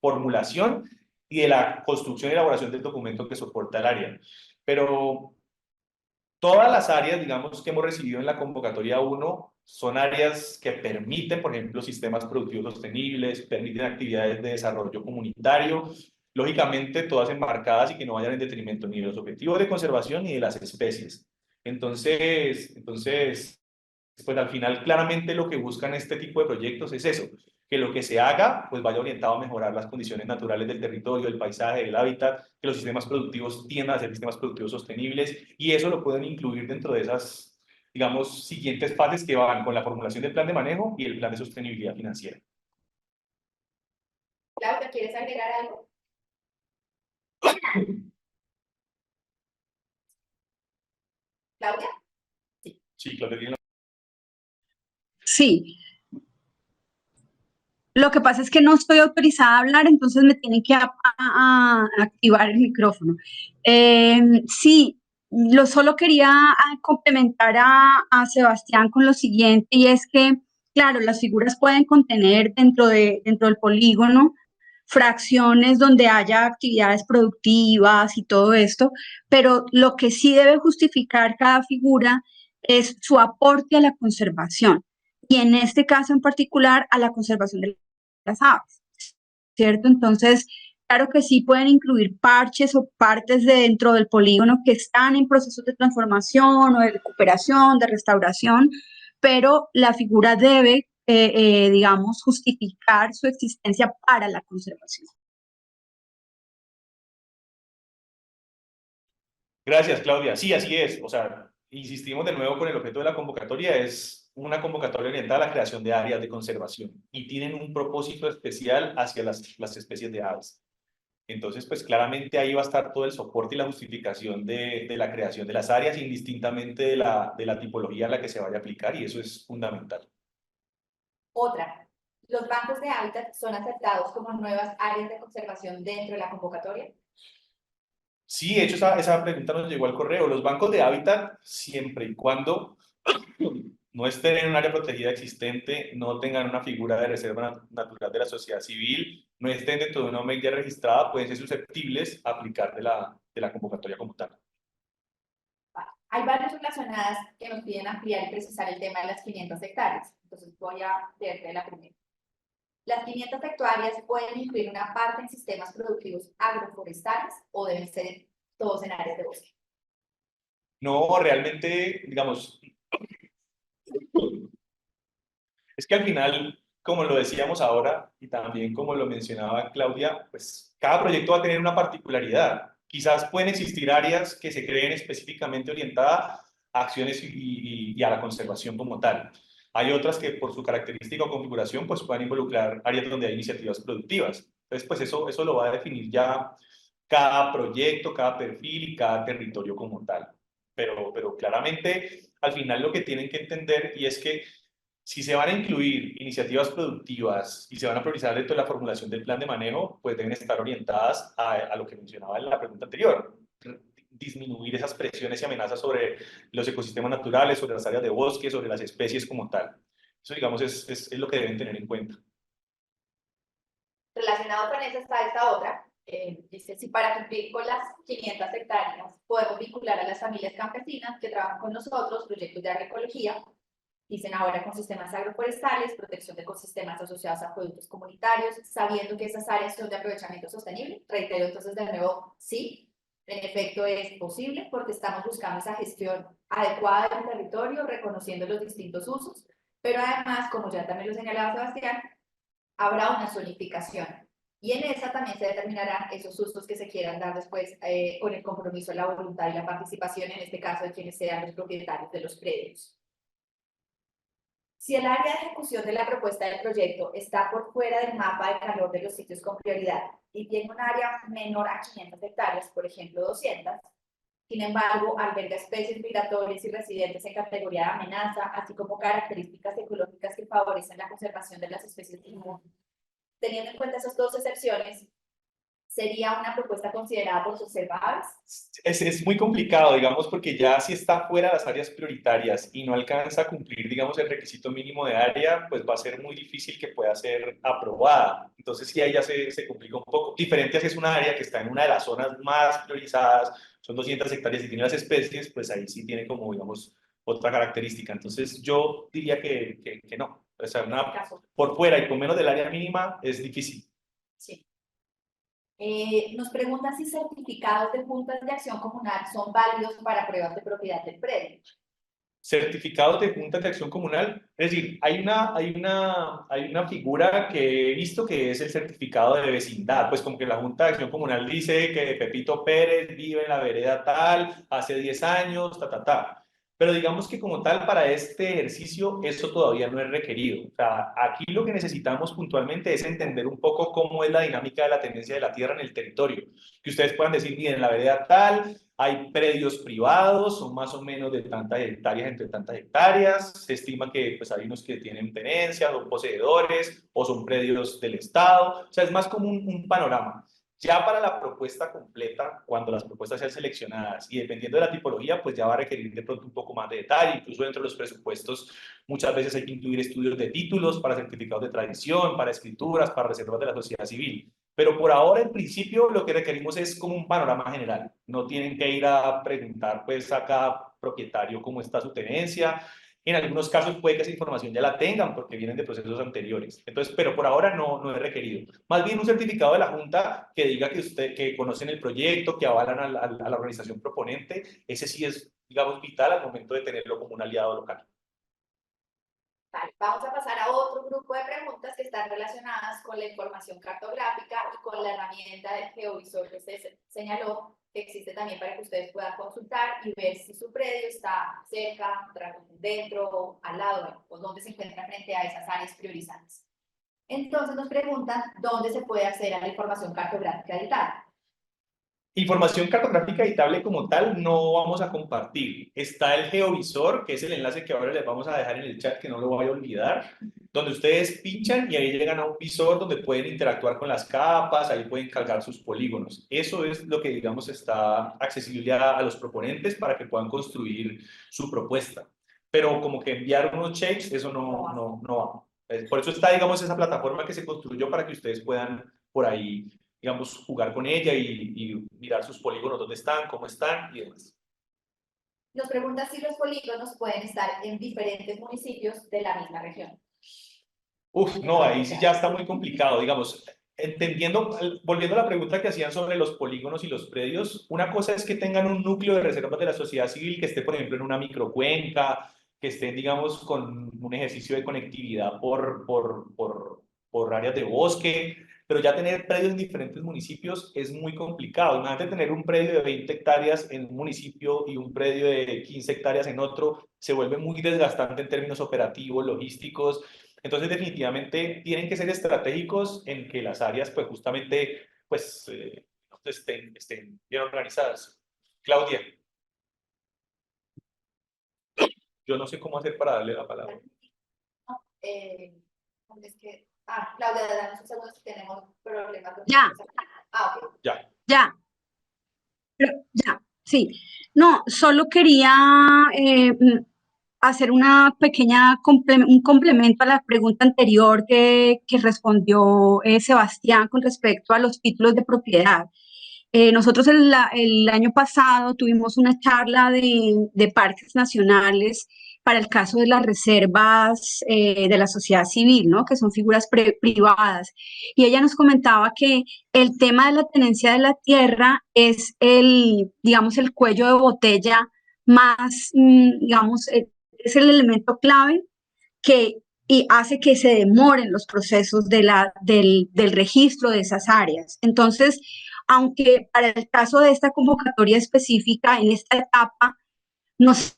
A: formulación y de la construcción y elaboración del documento que soporta el área. Pero todas las áreas, digamos, que hemos recibido en la convocatoria 1 son áreas que permiten, por ejemplo, sistemas productivos sostenibles, permiten actividades de desarrollo comunitario, lógicamente todas enmarcadas y que no vayan en detrimento ni de los objetivos de conservación ni de las especies. Entonces, pues al final claramente lo que buscan este tipo de proyectos es eso, que lo que se haga pues vaya orientado a mejorar las condiciones naturales del territorio, del paisaje, del hábitat, que los sistemas productivos tiendan a ser sistemas productivos sostenibles y eso lo pueden incluir dentro de esas, digamos, siguientes fases que van con la formulación del plan de manejo y el plan de sostenibilidad financiera.
B: Claudia, ¿quieres agregar algo? ¿Claudia?
A: Sí, Claudia.
C: Sí, lo que pasa es que no estoy autorizada a hablar, entonces me tienen que activar el micrófono. Sí, solo quería complementar a Sebastián con lo siguiente, y es que, claro, las figuras pueden contener dentro del polígono fracciones donde haya actividades productivas y todo esto, pero lo que sí debe justificar cada figura es su aporte a la conservación, y en este caso en particular a la conservación de las aves, ¿cierto? Entonces, claro que sí pueden incluir parches o partes de dentro del polígono que están en procesos de transformación o de recuperación, de restauración, pero la figura debe, digamos, justificar su existencia para la conservación.
A: Gracias, Claudia. Sí, así es. O sea, insistimos de nuevo con el objeto de la convocatoria, es una convocatoria orientada a la creación de áreas de conservación y tienen un propósito especial hacia las especies de aves. Entonces, pues claramente ahí va a estar todo el soporte y la justificación de la creación de las áreas, indistintamente de la tipología a la que se vaya a aplicar, y eso es fundamental.
B: Otra. ¿Los bancos de hábitat son aceptados como nuevas áreas de conservación dentro de la convocatoria?
A: Sí, de hecho, esa pregunta nos llegó al correo. Los bancos de hábitat, siempre y cuando no estén en un área protegida existente, no tengan una figura de reserva natural de la sociedad civil, no estén dentro de una OMEC ya registrada, pueden ser susceptibles a aplicar de la convocatoria como tal.
B: Hay varias relacionadas que nos piden ampliar y precisar el tema de las 500 hectáreas. Entonces voy a leerte la primera. ¿Las 500 hectáreas pueden incluir una parte en sistemas productivos agroforestales o deben ser todos en áreas de bosque?
A: No, realmente, digamos, es que al final, como lo decíamos ahora y también como lo mencionaba Claudia, pues cada proyecto va a tener una particularidad. Quizás pueden existir áreas que se creen específicamente orientadas a acciones y a la conservación como tal. Hay otras que por su característica o configuración pues pueden involucrar áreas donde hay iniciativas productivas. Entonces pues eso lo va a definir ya cada proyecto, cada perfil y cada territorio como tal. pero claramente al final lo que tienen que entender y es que si se van a incluir iniciativas productivas y se van a priorizar dentro de la formulación del plan de manejo, pues deben estar orientadas a lo que mencionaba en la pregunta anterior, disminuir esas presiones y amenazas sobre los ecosistemas naturales, sobre las áreas de bosque, sobre las especies como tal. Eso, digamos, es lo que deben tener en cuenta.
B: Relacionado con eso está esta otra. Dice, si para cumplir con las 500 hectáreas podemos vincular a las familias campesinas que trabajan con nosotros proyectos de agroecología, dicen ahora con sistemas agroforestales, protección de ecosistemas asociados a productos comunitarios, sabiendo que esas áreas son de aprovechamiento sostenible. Reitero entonces de nuevo, sí, en efecto es posible porque estamos buscando esa gestión adecuada del territorio, reconociendo los distintos usos, pero además, como ya también lo señalaba Sebastián, habrá una zonificación. Y en esa también se determinarán esos usos que se quieran dar después con el compromiso, la voluntad y la participación, en este caso, de quienes sean los propietarios de los predios. Si el área de ejecución de la propuesta del proyecto está por fuera del mapa de calor de los sitios con prioridad y tiene un área menor a 500 hectáreas, por ejemplo 200, sin embargo, alberga especies migratorias y residentes en categoría de amenaza, así como características ecológicas que favorecen la conservación de las especies del mundo. Teniendo en cuenta esas dos excepciones, ¿sería una propuesta considerada por sus observadores?
A: Es muy complicado, digamos, porque ya si está fuera de las áreas prioritarias y no alcanza a cumplir, digamos, el requisito mínimo de área, pues va a ser muy difícil que pueda ser aprobada. Entonces, sí, ahí ya se complica un poco. Diferente a si es una área que está en una de las zonas más priorizadas, son 200 hectáreas y tiene las especies, pues ahí sí tiene como, digamos, otra característica. Entonces, yo diría que no. O sea, por fuera y con menos del área mínima es difícil.
B: Sí. Nos preguntan si certificados de juntas de acción comunal son válidos para pruebas de propiedad del predio.
A: Certificados de juntas de acción comunal, es decir, hay una figura que he visto que es el certificado de vecindad, pues como que la junta de acción comunal dice que Pepito Pérez vive en la vereda tal, hace 10 años, Pero digamos que como tal, para este ejercicio, eso todavía no es requerido. O sea, aquí lo que necesitamos puntualmente es entender un poco cómo es la dinámica de la tenencia de la tierra en el territorio. Que ustedes puedan decir, miren, en la vereda tal, hay predios privados, son más o menos de tantas hectáreas entre tantas hectáreas. Se estima que pues, hay unos que tienen tenencia, son poseedores, o son predios del Estado. O sea, es más como un panorama. Ya para la propuesta completa, cuando las propuestas sean seleccionadas y dependiendo de la tipología, pues ya va a requerir de pronto un poco más de detalle. Incluso dentro de los presupuestos, muchas veces hay que incluir estudios de títulos para certificados de tradición, para escrituras, para reservas de la sociedad civil. Pero por ahora, en principio, lo que requerimos es como un panorama general. No tienen que ir a preguntar pues a cada propietario cómo está su tenencia. En algunos casos puede que esa información ya la tengan porque vienen de procesos anteriores. Entonces, pero por ahora no es requerido. Más bien un certificado de la Junta que diga que conocen el proyecto, que avalan a la organización proponente. Ese sí es, digamos, vital al momento de tenerlo como un aliado local.
B: Vale, vamos a pasar a otro grupo de preguntas que están relacionadas con la información cartográfica y con la herramienta del geovisor que se señaló, que existe también para que ustedes puedan consultar y ver si su predio está cerca, dentro, al lado, o dónde se encuentra frente a esas áreas priorizadas. Entonces nos preguntan dónde se puede acceder a la información cartográfica editada.
A: Información cartográfica editable como tal no vamos a compartir. Está el geovisor, que es el enlace que ahora les vamos a dejar en el chat, que no lo voy a olvidar, donde ustedes pinchan y ahí llegan a un visor donde pueden interactuar con las capas, ahí pueden cargar sus polígonos. Eso es lo que, digamos, está accesible a los proponentes para que puedan construir su propuesta. Pero como que enviar unos checks, eso no va. Por eso está, digamos, esa plataforma que se construyó para que ustedes puedan por ahí, digamos, jugar con ella y mirar sus polígonos, dónde están, cómo están y demás.
B: Nos pregunta si los polígonos pueden estar en diferentes municipios de la misma región.
A: No, ahí sí ya está muy complicado, digamos, entendiendo, volviendo a la pregunta que hacían sobre los polígonos y los predios, una cosa es que tengan un núcleo de reservas de la sociedad civil que esté, por ejemplo, en una microcuenca, que estén, digamos, con un ejercicio de conectividad por áreas de bosque, pero ya tener predios en diferentes municipios es muy complicado. Imagínate tener un predio de 20 hectáreas en un municipio y un predio de 15 hectáreas en otro, se vuelve muy desgastante en términos operativos, logísticos. Entonces, definitivamente tienen que ser estratégicos en que las áreas, pues justamente, pues estén bien organizadas. Claudia. Yo no sé cómo hacer para darle la palabra.
B: No, ¿dónde es que? Claudia, danos un segundo si tenemos problemas.
C: Ya.
B: Ok.
A: Ya.
C: Ya, ya, sí. No, solo quería hacer una pequeña un complemento a la pregunta anterior que respondió Sebastián con respecto a los títulos de propiedad. Nosotros el año pasado tuvimos una charla de parques nacionales para el caso de las reservas de la sociedad civil, ¿no? Que son figuras privadas. Y ella nos comentaba que el tema de la tenencia de la tierra es digamos, el cuello de botella más, digamos, es el elemento clave que y hace que se demoren los procesos del registro de esas áreas. Entonces, aunque para el caso de esta convocatoria específica, en esta etapa, no se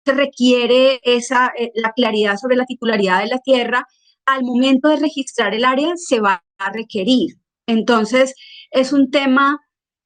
C: requiere la claridad sobre la titularidad de la tierra, al momento de registrar el área se va a requerir. Entonces, es un tema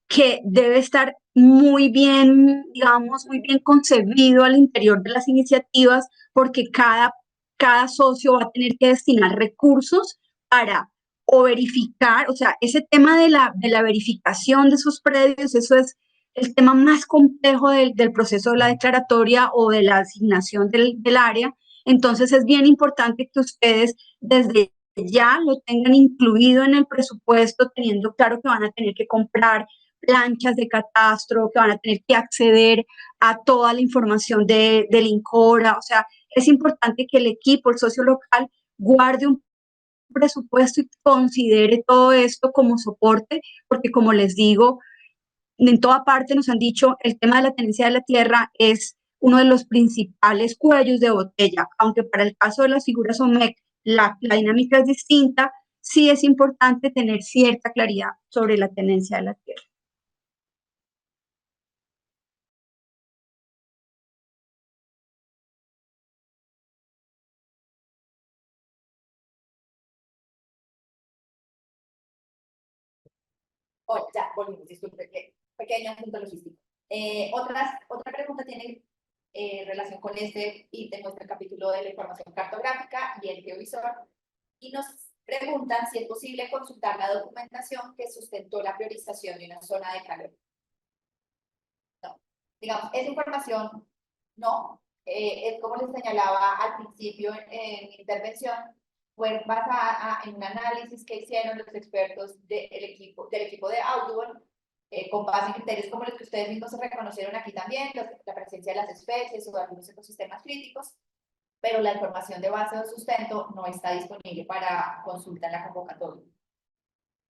C: que debe estar muy bien, digamos, muy bien concebido al interior de las iniciativas, porque cada socio va a tener que destinar recursos para o verificar, o sea, ese tema de la verificación de esos predios, eso es el tema más complejo del proceso de la declaratoria o de la asignación del área. Entonces es bien importante que ustedes desde ya lo tengan incluido en el presupuesto, teniendo claro que van a tener que comprar planchas de catastro, que van a tener que acceder a toda la información del INCORA. O sea, es importante que el equipo, el socio local, guarde un presupuesto y considere todo esto como soporte, porque como les digo, en toda parte nos han dicho, el tema de la tenencia de la tierra es uno de los principales cuellos de botella, aunque para el caso de las figuras OMEC la dinámica es distinta, sí es importante tener cierta claridad sobre la tenencia de la tierra.
B: Oh, ya, volvimos, disculpe, que pequeño asunto logístico. Otra pregunta tiene relación con este ítem, nuestro capítulo de la información cartográfica y el geovisor, y nos preguntan si es posible consultar la documentación que sustentó la priorización de una zona de calor. No, digamos, esa información no, es como les señalaba al principio en mi intervención, fue basada en un análisis que hicieron los expertos del equipo de Audubon, con base en criterios como los que ustedes mismos se reconocieron aquí también, la presencia de las especies o de algunos ecosistemas críticos, pero la información de base o sustento no está disponible para consulta en la convocatoria.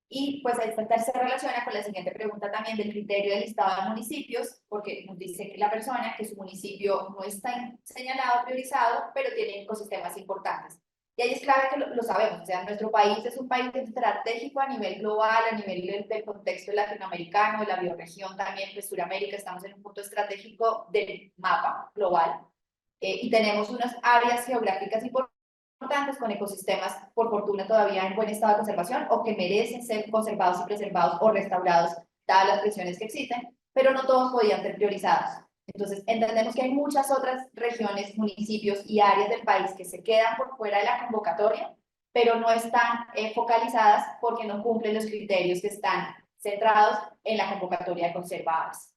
B: Y pues esta se relaciona con la siguiente pregunta también del criterio del listado de municipios, porque nos dice que la persona que su municipio no está señalado, priorizado, pero tiene ecosistemas importantes. Y ahí es clave que lo sabemos, o sea, nuestro país es un país estratégico a nivel global, a nivel del contexto latinoamericano, de la bioregión también, pues Suramérica, estamos en un punto estratégico del mapa global, y tenemos unas áreas geográficas importantes con ecosistemas, por fortuna, todavía en buen estado de conservación o que merecen ser conservados y preservados o restaurados, dadas las presiones que existen, pero no todos podían ser priorizados. Entonces, entendemos que hay muchas otras regiones, municipios y áreas del país que se quedan por fuera de la convocatoria, pero no están focalizadas porque no cumplen los criterios que están centrados en la convocatoria de conservadas.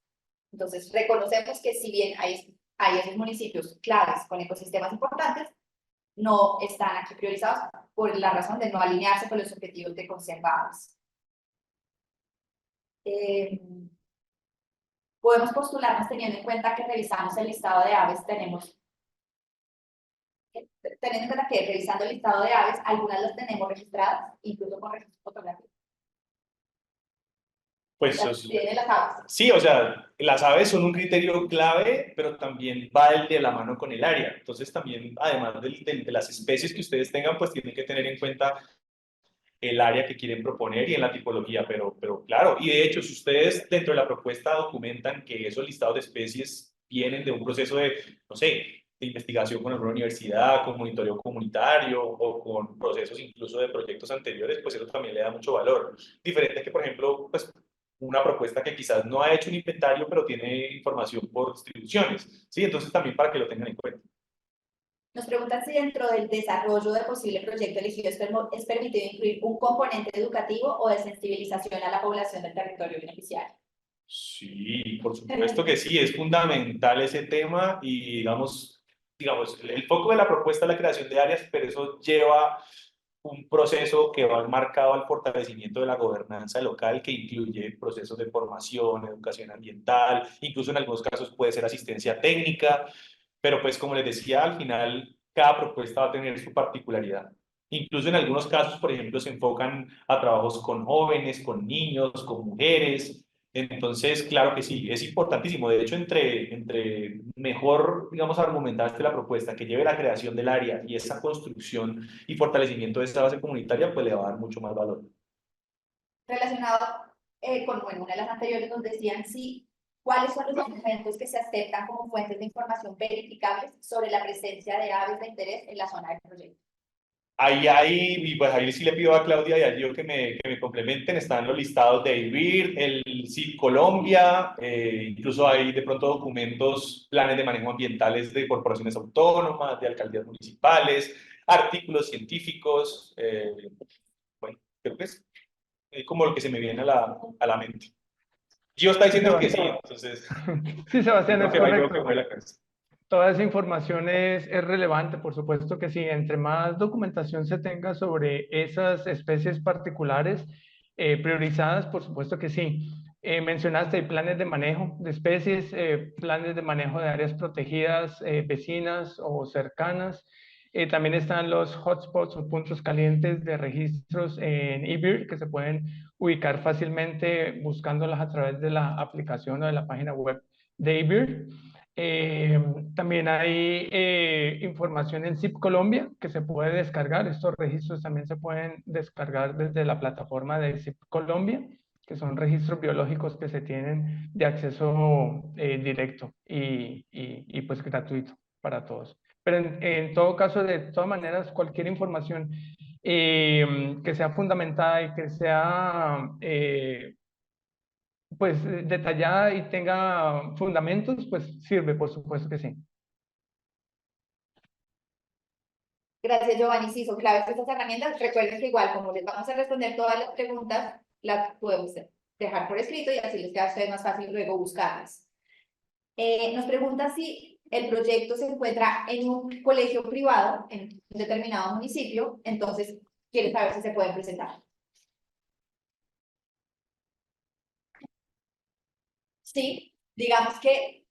B: Entonces, reconocemos que si bien hay esos municipios claves con ecosistemas importantes, no están aquí priorizados por la razón de no alinearse con los objetivos de conservados. Podemos postularnos teniendo en cuenta que revisamos el listado de aves, teniendo en cuenta que revisando el listado de aves, algunas las tenemos registradas, incluso con registro fotográfico.
A: Pues
B: las aves.
A: sí, o sea, las aves son un criterio clave, pero también va de la mano con el área. Entonces también, además de las especies que ustedes tengan, pues tienen que tener en cuenta el área que quieren proponer y en la tipología, pero claro, y de hecho, si ustedes dentro de la propuesta documentan que esos listados de especies vienen de un proceso de, no sé, de investigación con alguna universidad, con monitoreo comunitario o con procesos incluso de proyectos anteriores, pues eso también le da mucho valor. Diferente que, por ejemplo, pues una propuesta que quizás no ha hecho un inventario, pero tiene información por distribuciones, ¿sí? Entonces también para que lo tengan en cuenta.
B: Nos preguntan si dentro del desarrollo del posible proyecto elegido es permitido incluir un componente educativo o de sensibilización a la población del territorio beneficiario.
A: Sí, por supuesto que sí, es fundamental ese tema y digamos, el foco de la propuesta es la creación de áreas, pero eso lleva un proceso que va enmarcado al fortalecimiento de la gobernanza local, que incluye procesos de formación, educación ambiental, incluso en algunos casos puede ser asistencia técnica, pero pues como les decía, al final cada propuesta va a tener su particularidad. Incluso en algunos casos, por ejemplo, se enfocan a trabajos con jóvenes, con niños, con mujeres. Entonces, claro que sí, es importantísimo. De hecho, entre mejor, digamos, argumentaste la propuesta que lleve la creación del área y esa construcción y fortalecimiento de esa base comunitaria, pues le va a dar mucho más valor.
B: Relacionado con bueno, una de las anteriores nos decían sí, cuáles son los documentos que se aceptan como fuentes de información verificables sobre la presencia de aves de interés en la zona del proyecto.
A: Y pues ahí sí le pido a Claudia y a Gio que me complementen. Están los listados de IBIR, el CIP Colombia, incluso hay de pronto documentos, planes de manejo ambientales de corporaciones autónomas, de alcaldías municipales, artículos científicos. Bueno, creo que es como lo que se me viene a la mente. Gio está diciendo que sí, entonces
D: Sí, Sebastián,
A: creo
D: es
A: que no hay luego
D: correcto.
A: que mueve la cabeza.
D: Toda esa información es relevante, por supuesto que sí. Entre más documentación se tenga sobre esas especies particulares priorizadas, por supuesto que sí. Mencionaste planes de manejo de especies, planes de manejo de áreas protegidas, vecinas o cercanas. También están los hotspots o puntos calientes de registros en eBird que se pueden ubicar fácilmente buscándolas a través de la aplicación o de la página web de eBird. También hay información en ZIP Colombia que se puede descargar. Estos registros también se pueden descargar desde la plataforma de ZIP Colombia, que son registros biológicos que se tienen de acceso directo y pues gratuito para todos. Pero en todo caso, de todas maneras, cualquier información que sea fundamentada y que sea pues detallada y tenga fundamentos, pues sirve, por supuesto que sí.
B: Gracias, Giovanni. Sí, son claves estas herramientas. Recuerden que igual, como les vamos a responder todas las preguntas, las podemos dejar por escrito y así les queda a ustedes más fácil luego buscarlas. Nos pregunta si el proyecto se encuentra en un colegio privado en un determinado municipio, entonces quiere saber si se pueden presentar. Sí, digamos que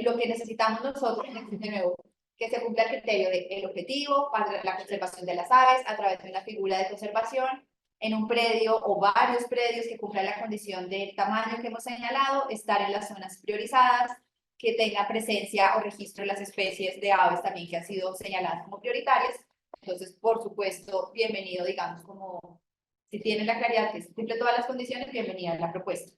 B: lo que necesitamos nosotros es, de nuevo, que se cumpla el criterio del objetivo para la conservación de las aves a través de una figura de conservación en un predio o varios predios que cumplan la condición del tamaño que hemos señalado, estar en las zonas priorizadas, que tenga presencia o registro de las especies de aves también que han sido señaladas como prioritarias. Entonces, por supuesto, bienvenido, digamos, como si tienen la claridad que cumple todas las condiciones, bienvenida a la propuesta.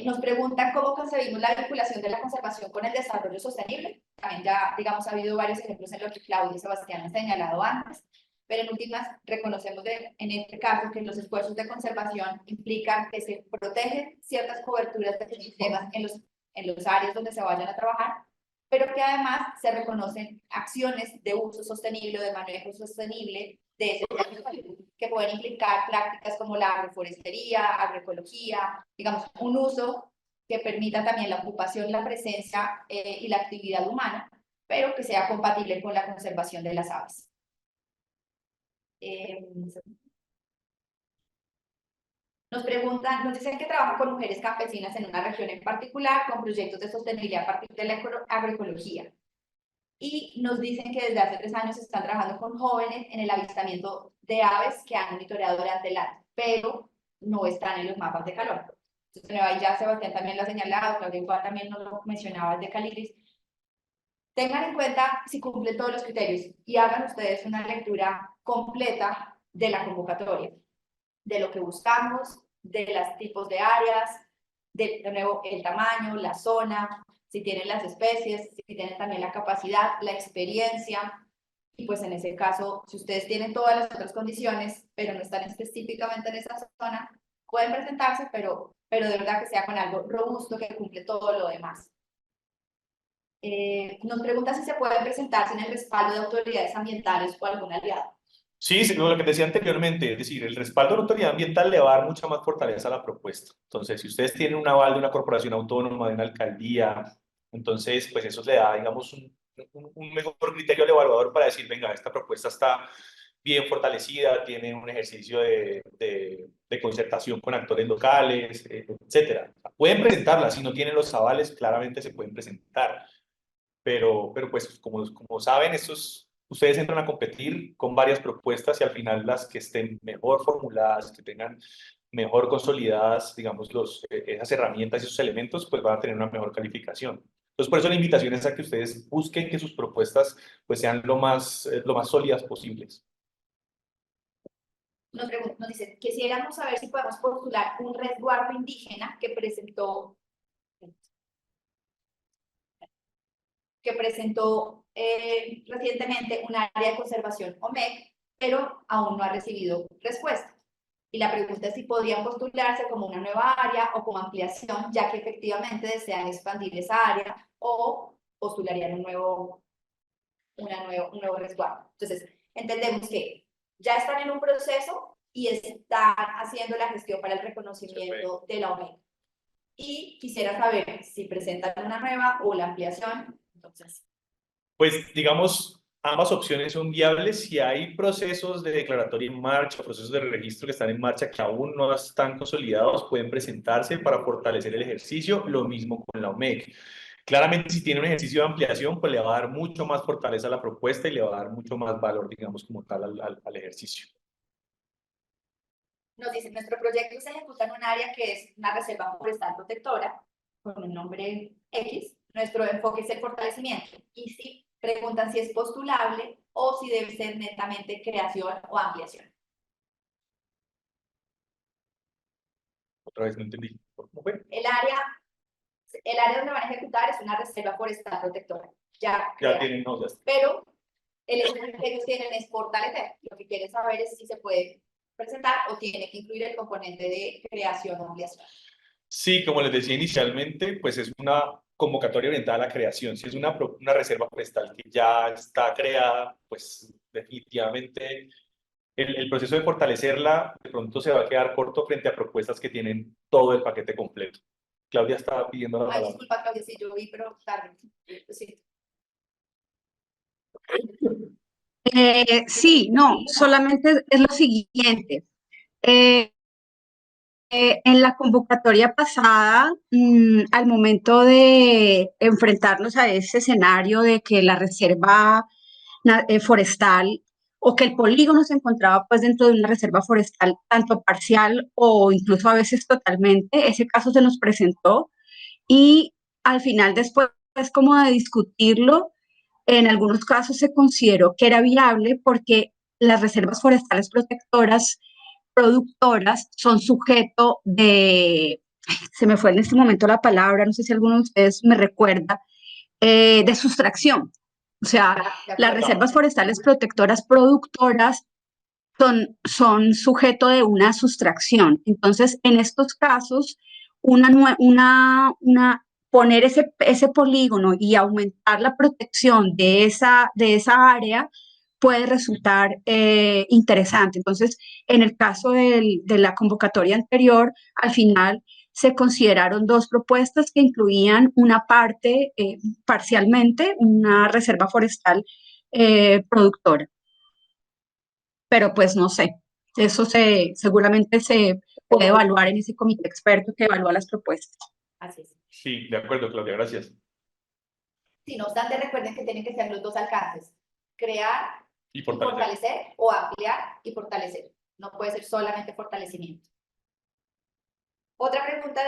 B: Nos preguntan cómo concebimos la vinculación de la conservación con el desarrollo sostenible. También ya, digamos, ha habido varios ejemplos en los que Claudia y Sebastián han señalado antes, pero en últimas reconocemos en este caso que los esfuerzos de conservación implican que se protegen ciertas coberturas de sistemas en los áreas donde se vayan a trabajar, pero que además se reconocen acciones de uso sostenible o de manejo sostenible de ese territorio, que pueden implicar prácticas como la agroforestería, agroecología, digamos, un uso que permita también la ocupación, la presencia y la actividad humana, pero que sea compatible con la conservación de las aves. Nos preguntan, nos dicen que trabajan con mujeres campesinas en una región en particular, con proyectos de sostenibilidad a partir de la agroecología. Y nos dicen que desde hace 3 años están trabajando con jóvenes en el avistamiento de aves que han monitoreado durante el año, pero no están en los mapas de calor. Entonces, ahí ya Sebastián también lo ha señalado, Claudia Igual también nos lo mencionaba de Calibris. Tengan en cuenta si cumplen todos los criterios y hagan ustedes una lectura completa de la convocatoria, de lo que buscamos, de los tipos de áreas, de nuevo el tamaño, la zona, si tienen las especies, si tienen también la capacidad, la experiencia, y pues en ese caso, si ustedes tienen todas las otras condiciones, pero no están específicamente en esa zona, pueden presentarse, pero de verdad que sea con algo robusto que cumple todo lo demás. Nos pregunta si se puede presentar sin el respaldo de autoridades ambientales o algún aliado.
A: Sí, sí, lo que te decía anteriormente, es decir, el respaldo de la autoridad ambiental le va a dar mucha más fortaleza a la propuesta. Entonces, si ustedes tienen un aval de una corporación autónoma, de una alcaldía, entonces, pues eso le da, digamos, un mejor criterio al evaluador para decir, venga, esta propuesta está bien fortalecida, tiene un ejercicio de concertación con actores locales, etcétera. Pueden presentarla, si no tienen los avales, claramente se pueden presentar. Pero pues como saben, ustedes entran a competir con varias propuestas y al final las que estén mejor formuladas, que tengan mejor consolidadas, digamos, esas herramientas y esos elementos, pues van a tener una mejor calificación. Entonces, por eso la invitación es a que ustedes busquen que sus propuestas pues sean lo más sólidas posibles.
B: Nos dice, quisiéramos saber si podemos postular un resguardo indígena que presentó recientemente un área de conservación OMEC, pero aún no ha recibido respuesta. Y la pregunta es si podrían postularse como una nueva área o como ampliación, ya que efectivamente desean expandir esa área, o postularían un nuevo resguardo. Entonces, entendemos que ya están en un proceso y están haciendo la gestión para el reconocimiento de la OMEC. Y quisiera saber si presentan una nueva o la ampliación. Entonces,
A: pues digamos, ambas opciones son viables. Si hay procesos de declaratoria en marcha, procesos de registro que están en marcha que aún no están consolidados, pueden presentarse para fortalecer el ejercicio, lo mismo con la OMEC. Claramente, si tiene un ejercicio de ampliación, pues le va a dar mucho más fortaleza a la propuesta y le va a dar mucho más valor, digamos, como tal al ejercicio.
B: nos dice, nuestro proyecto se ejecuta en un área que es una reserva forestal protectora, con un nombre X. Nuestro enfoque es el fortalecimiento. Y si preguntan si es postulable o si debe ser netamente creación o ampliación.
A: Otra vez no entendí. ¿Cómo fue?
B: El área donde van a ejecutar es una reserva forestal protectora. Ya
A: tienen, no, ya está.
B: Pero el enfoque que ellos tienen es fortalecer. Lo que quieren saber es si se puede presentar o tiene que incluir el componente de creación o ampliación.
A: Sí, como les decía inicialmente, pues es una convocatoria orientada a la creación. Si es una reserva forestal que ya está creada, pues definitivamente el proceso de fortalecerla de pronto se va a quedar corto frente a propuestas que tienen todo el paquete completo. Claudia estaba pidiendo la
B: Ay,
A: palabra.
B: disculpa, Claudia, sí, yo vi, pero tarde. Sí.
C: Sí, no, solamente es lo siguiente. En la convocatoria pasada, al momento de enfrentarnos a ese escenario de que la reserva forestal o que el polígono se encontraba pues dentro de una reserva forestal tanto parcial o incluso a veces totalmente, ese caso se nos presentó y al final después como de discutirlo, en algunos casos se consideró que era viable porque las reservas forestales protectoras productoras son sujeto de, se me fue en este momento la palabra, no sé si alguno de ustedes me recuerda, de sustracción. O sea, las reservas forestales protectoras productoras son sujeto de una sustracción. Entonces, en estos casos, poner ese polígono y aumentar la protección de esa área puede resultar interesante. Entonces, en el caso de la convocatoria anterior, al final se consideraron dos propuestas que incluían una parte, parcialmente, una reserva forestal productora. Pero pues no sé, eso seguramente se puede evaluar en ese comité experto que evalúa las propuestas.
B: Así es.
A: Sí, de acuerdo, Claudia, gracias.
B: Sí, no obstante, recuerden que tienen que ser los dos alcances. Crear
A: Y
B: y fortalecer o ampliar y fortalecer. No puede ser solamente fortalecimiento. Otra pregunta,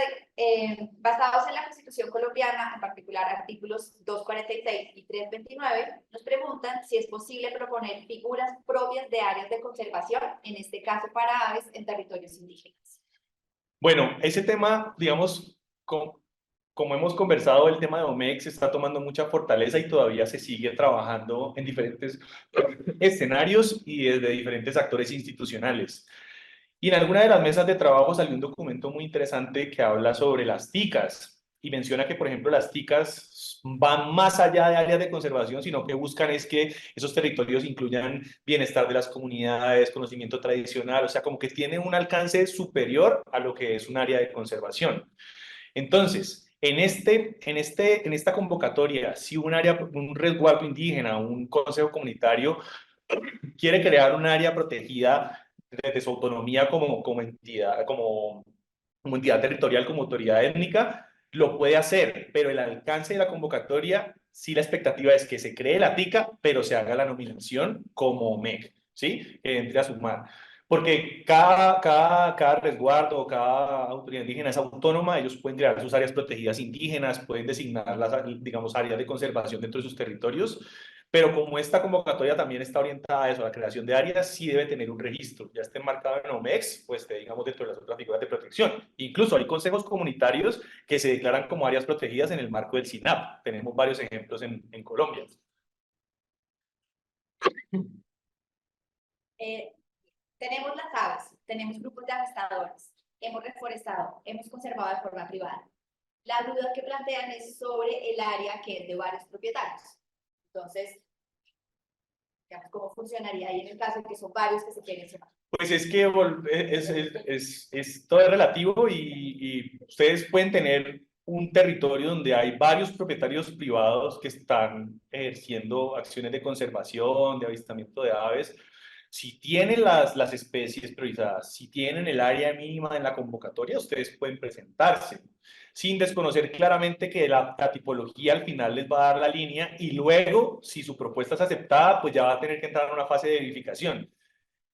B: basados en la Constitución colombiana, en particular artículos 246 y 329, nos preguntan si es posible proponer figuras propias de áreas de conservación, en este caso para aves en territorios indígenas.
A: Bueno, ese tema, digamos, como hemos conversado, el tema de OMEX está tomando mucha fortaleza y todavía se sigue trabajando en diferentes escenarios y desde diferentes actores institucionales. Y en alguna de las mesas de trabajo salió un documento muy interesante que habla sobre las TICAS y menciona que, por ejemplo, las TICAS van más allá de áreas de conservación, sino que buscan es que esos territorios incluyan bienestar de las comunidades, conocimiento tradicional, o sea, como que tienen un alcance superior a lo que es un área de conservación. Entonces, en esta convocatoria, si un resguardo indígena, un consejo comunitario quiere crear un área protegida desde su autonomía como entidad, como entidad territorial, como autoridad étnica, lo puede hacer, pero el alcance de la convocatoria, sí, la expectativa es que se cree la TICA, pero se haga la nominación como MEC, ¿sí? Que entre a sumar. Porque cada resguardo, cada autoridad indígena es autónoma, ellos pueden crear sus áreas protegidas indígenas, pueden designar las, digamos, áreas de conservación dentro de sus territorios, pero como esta convocatoria también está orientada a eso, a la creación de áreas, sí debe tener un registro. Ya esté marcado en OMEX, pues digamos dentro de las otras figuras de protección. Incluso hay consejos comunitarios que se declaran como áreas protegidas en el marco del SINAP. Tenemos varios ejemplos en Colombia.
B: Tenemos las aves, tenemos grupos de avistadores, hemos reforestado, hemos conservado de forma privada. La duda que plantean es sobre el área que es de varios propietarios. Entonces, digamos, ¿cómo funcionaría ahí en el caso de que son varios que se quieren sumar?
A: Pues es que todo es relativo y ustedes pueden tener un territorio donde hay varios propietarios privados que están ejerciendo acciones de conservación, de avistamiento de aves. Si tienen las especies priorizadas, si tienen el área mínima en la convocatoria, ustedes pueden presentarse sin desconocer claramente que la tipología al final les va a dar la línea y luego, si su propuesta es aceptada, pues ya va a tener que entrar en una fase de verificación.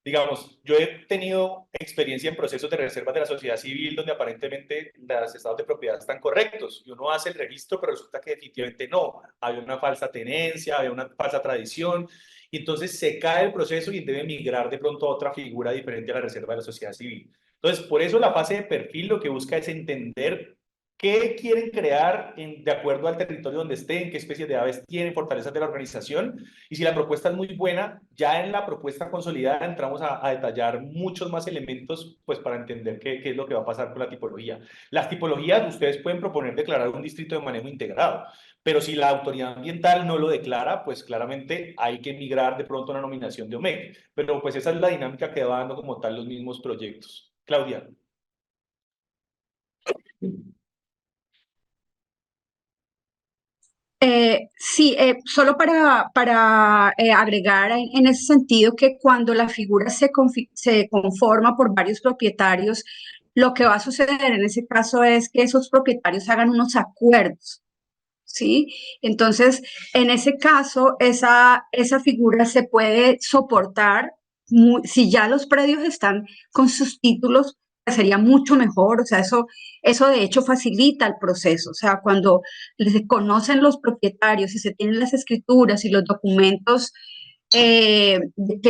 A: Digamos, yo he tenido experiencia en procesos de reservas de la sociedad civil donde aparentemente los estados de propiedad están correctos y uno hace el registro, pero resulta que definitivamente no. Hay una falsa tenencia, hay una falsa tradición y entonces se cae el proceso y debe migrar de pronto a otra figura diferente a la reserva de la sociedad civil. Entonces, por eso la fase de perfil lo que busca es entender qué quieren crear de acuerdo al territorio donde estén, qué especies de aves tienen, fortalezas de la organización. Y si la propuesta es muy buena, ya en la propuesta consolidada entramos a detallar muchos más elementos pues, para entender qué es lo que va a pasar con la tipología. Las tipologías, ustedes pueden proponer declarar un distrito de manejo integrado, pero si la autoridad ambiental no lo declara, pues claramente hay que migrar de pronto a una nominación de OMEC. Pero pues esa es la dinámica que va dando como tal los mismos proyectos. Claudia.
C: Sí, solo para agregar en ese sentido que cuando la figura se conforma por varios propietarios, lo que va a suceder en ese caso es que esos propietarios hagan unos acuerdos, ¿sí? Entonces, en ese caso, esa figura se puede soportar, si ya los predios están con sus títulos, sería mucho mejor, o sea, eso de hecho facilita el proceso, o sea, cuando se conocen los propietarios y se tienen las escrituras y los documentos que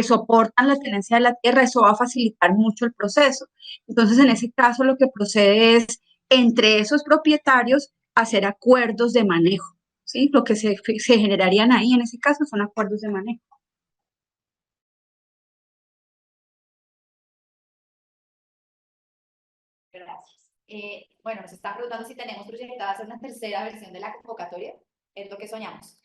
C: soportan la tenencia de la tierra, eso va a facilitar mucho el proceso. Entonces, en ese caso, lo que procede es, entre esos propietarios, hacer acuerdos de manejo, ¿sí? Lo que se generarían ahí, en ese caso, son acuerdos de manejo.
B: Gracias. Bueno, nos están preguntando si tenemos proyectada hacer una tercera versión de la convocatoria. Es lo que soñamos.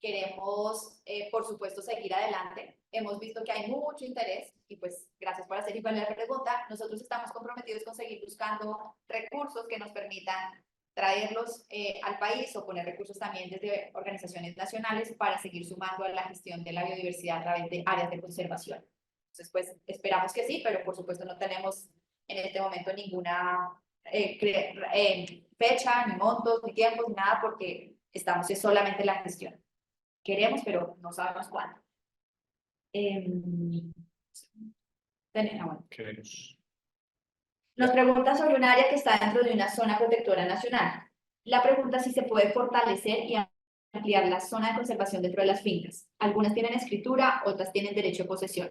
B: Queremos, por supuesto, seguir adelante. Hemos visto que hay mucho interés y pues gracias por hacer igual la pregunta. Nosotros estamos comprometidos con seguir buscando recursos que nos permitan traerlos al país o poner recursos también desde organizaciones nacionales para seguir sumando a la gestión de la biodiversidad a través de áreas de conservación. Entonces, pues esperamos que sí, pero por supuesto no tenemos en este momento ninguna fecha, ni montos, ni tiempos, ni nada, porque estamos solamente en la gestión. Queremos, pero no sabemos cuándo. Nos pregunta sobre un área que está dentro de una zona protectora nacional. La pregunta es si se puede fortalecer y ampliar la zona de conservación dentro de las fincas. Algunas tienen escritura, otras tienen derecho de posesión.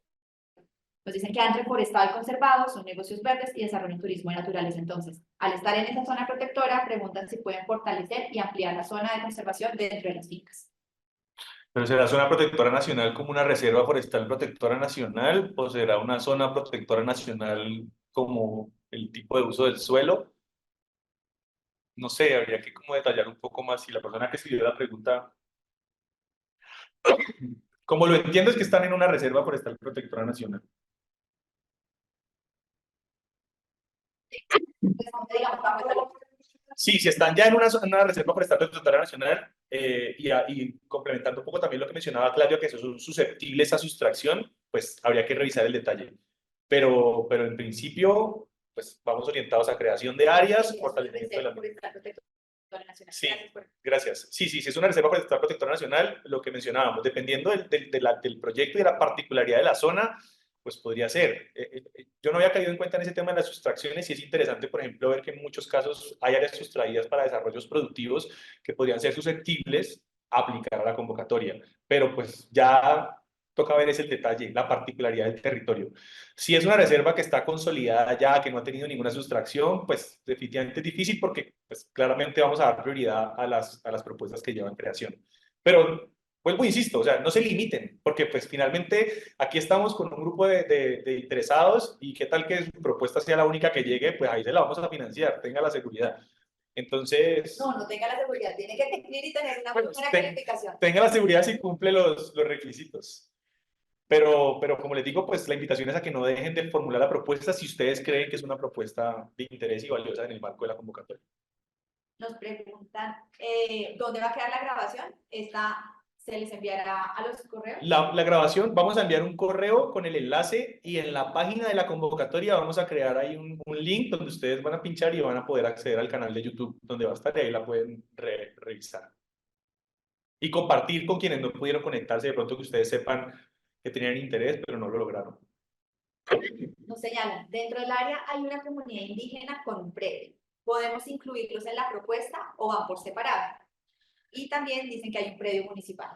B: Nos dicen que han reforestado y conservado, son negocios verdes y desarrollan turismo de naturaleza. Entonces, al estar en esa zona protectora, preguntan si pueden fortalecer y ampliar la zona de conservación dentro de las fincas.
A: ¿Pero será zona protectora nacional como una reserva forestal protectora nacional o será una zona protectora nacional como el tipo de uso del suelo? no sé, habría que como detallar un poco más si la persona que escribió la pregunta, como lo entiendo es que están en una reserva forestal protectora nacional.
B: Digamos, bajo el-
A: Sí, si están ya en una reserva forestal protectora nacional y complementando un poco también lo que mencionaba Claudio, que son susceptibles a sustracción, pues habría que revisar el detalle. Pero en principio, pues vamos orientados a creación de áreas, fortalecimiento de la...
B: Forestal Protectora Nacional.
A: Sí,
B: Gracias por-
A: gracias. Sí, sí, sí, es una reserva forestal protectora nacional, lo que mencionábamos, dependiendo del proyecto y de la particularidad de la zona, pues podría ser. Yo no había caído en cuenta en ese tema de las sustracciones y es interesante, por ejemplo, ver que en muchos casos hay áreas sustraídas para desarrollos productivos que podrían ser susceptibles a aplicar a la convocatoria, pero pues ya toca ver ese detalle, la particularidad del territorio. Si es una reserva que está consolidada ya, que no ha tenido ninguna sustracción, pues definitivamente es difícil porque pues, claramente vamos a dar prioridad a las propuestas que llevan creación. Pero vuelvo, insisto, o sea, no se limiten, porque pues finalmente aquí estamos con un grupo de interesados y qué tal que su propuesta sea la única que llegue, pues ahí se la vamos a financiar, tenga la seguridad. Entonces,
B: No, no tenga la seguridad, tiene que cumplir y tener una
A: pues,
B: buena calificación.
A: tenga la seguridad si cumple los requisitos. Pero como les digo, pues la invitación es a que no dejen de formular la propuesta si ustedes creen que es una propuesta de interés y valiosa en el marco de la convocatoria.
B: Nos preguntan, ¿dónde va a quedar la grabación? ¿Se les enviará a los correos?
A: La grabación, vamos a enviar un correo con el enlace y en la página de la convocatoria vamos a crear ahí un link donde ustedes van a pinchar y van a poder acceder al canal de YouTube donde va a estar y ahí la pueden revisar. Y compartir con quienes no pudieron conectarse, de pronto que ustedes sepan que tenían interés pero no lo lograron.
B: Nos señalan, dentro del área hay una comunidad indígena con un predio. ¿Podemos incluirlos en la propuesta o van por separado? Y también dicen que hay un predio municipal.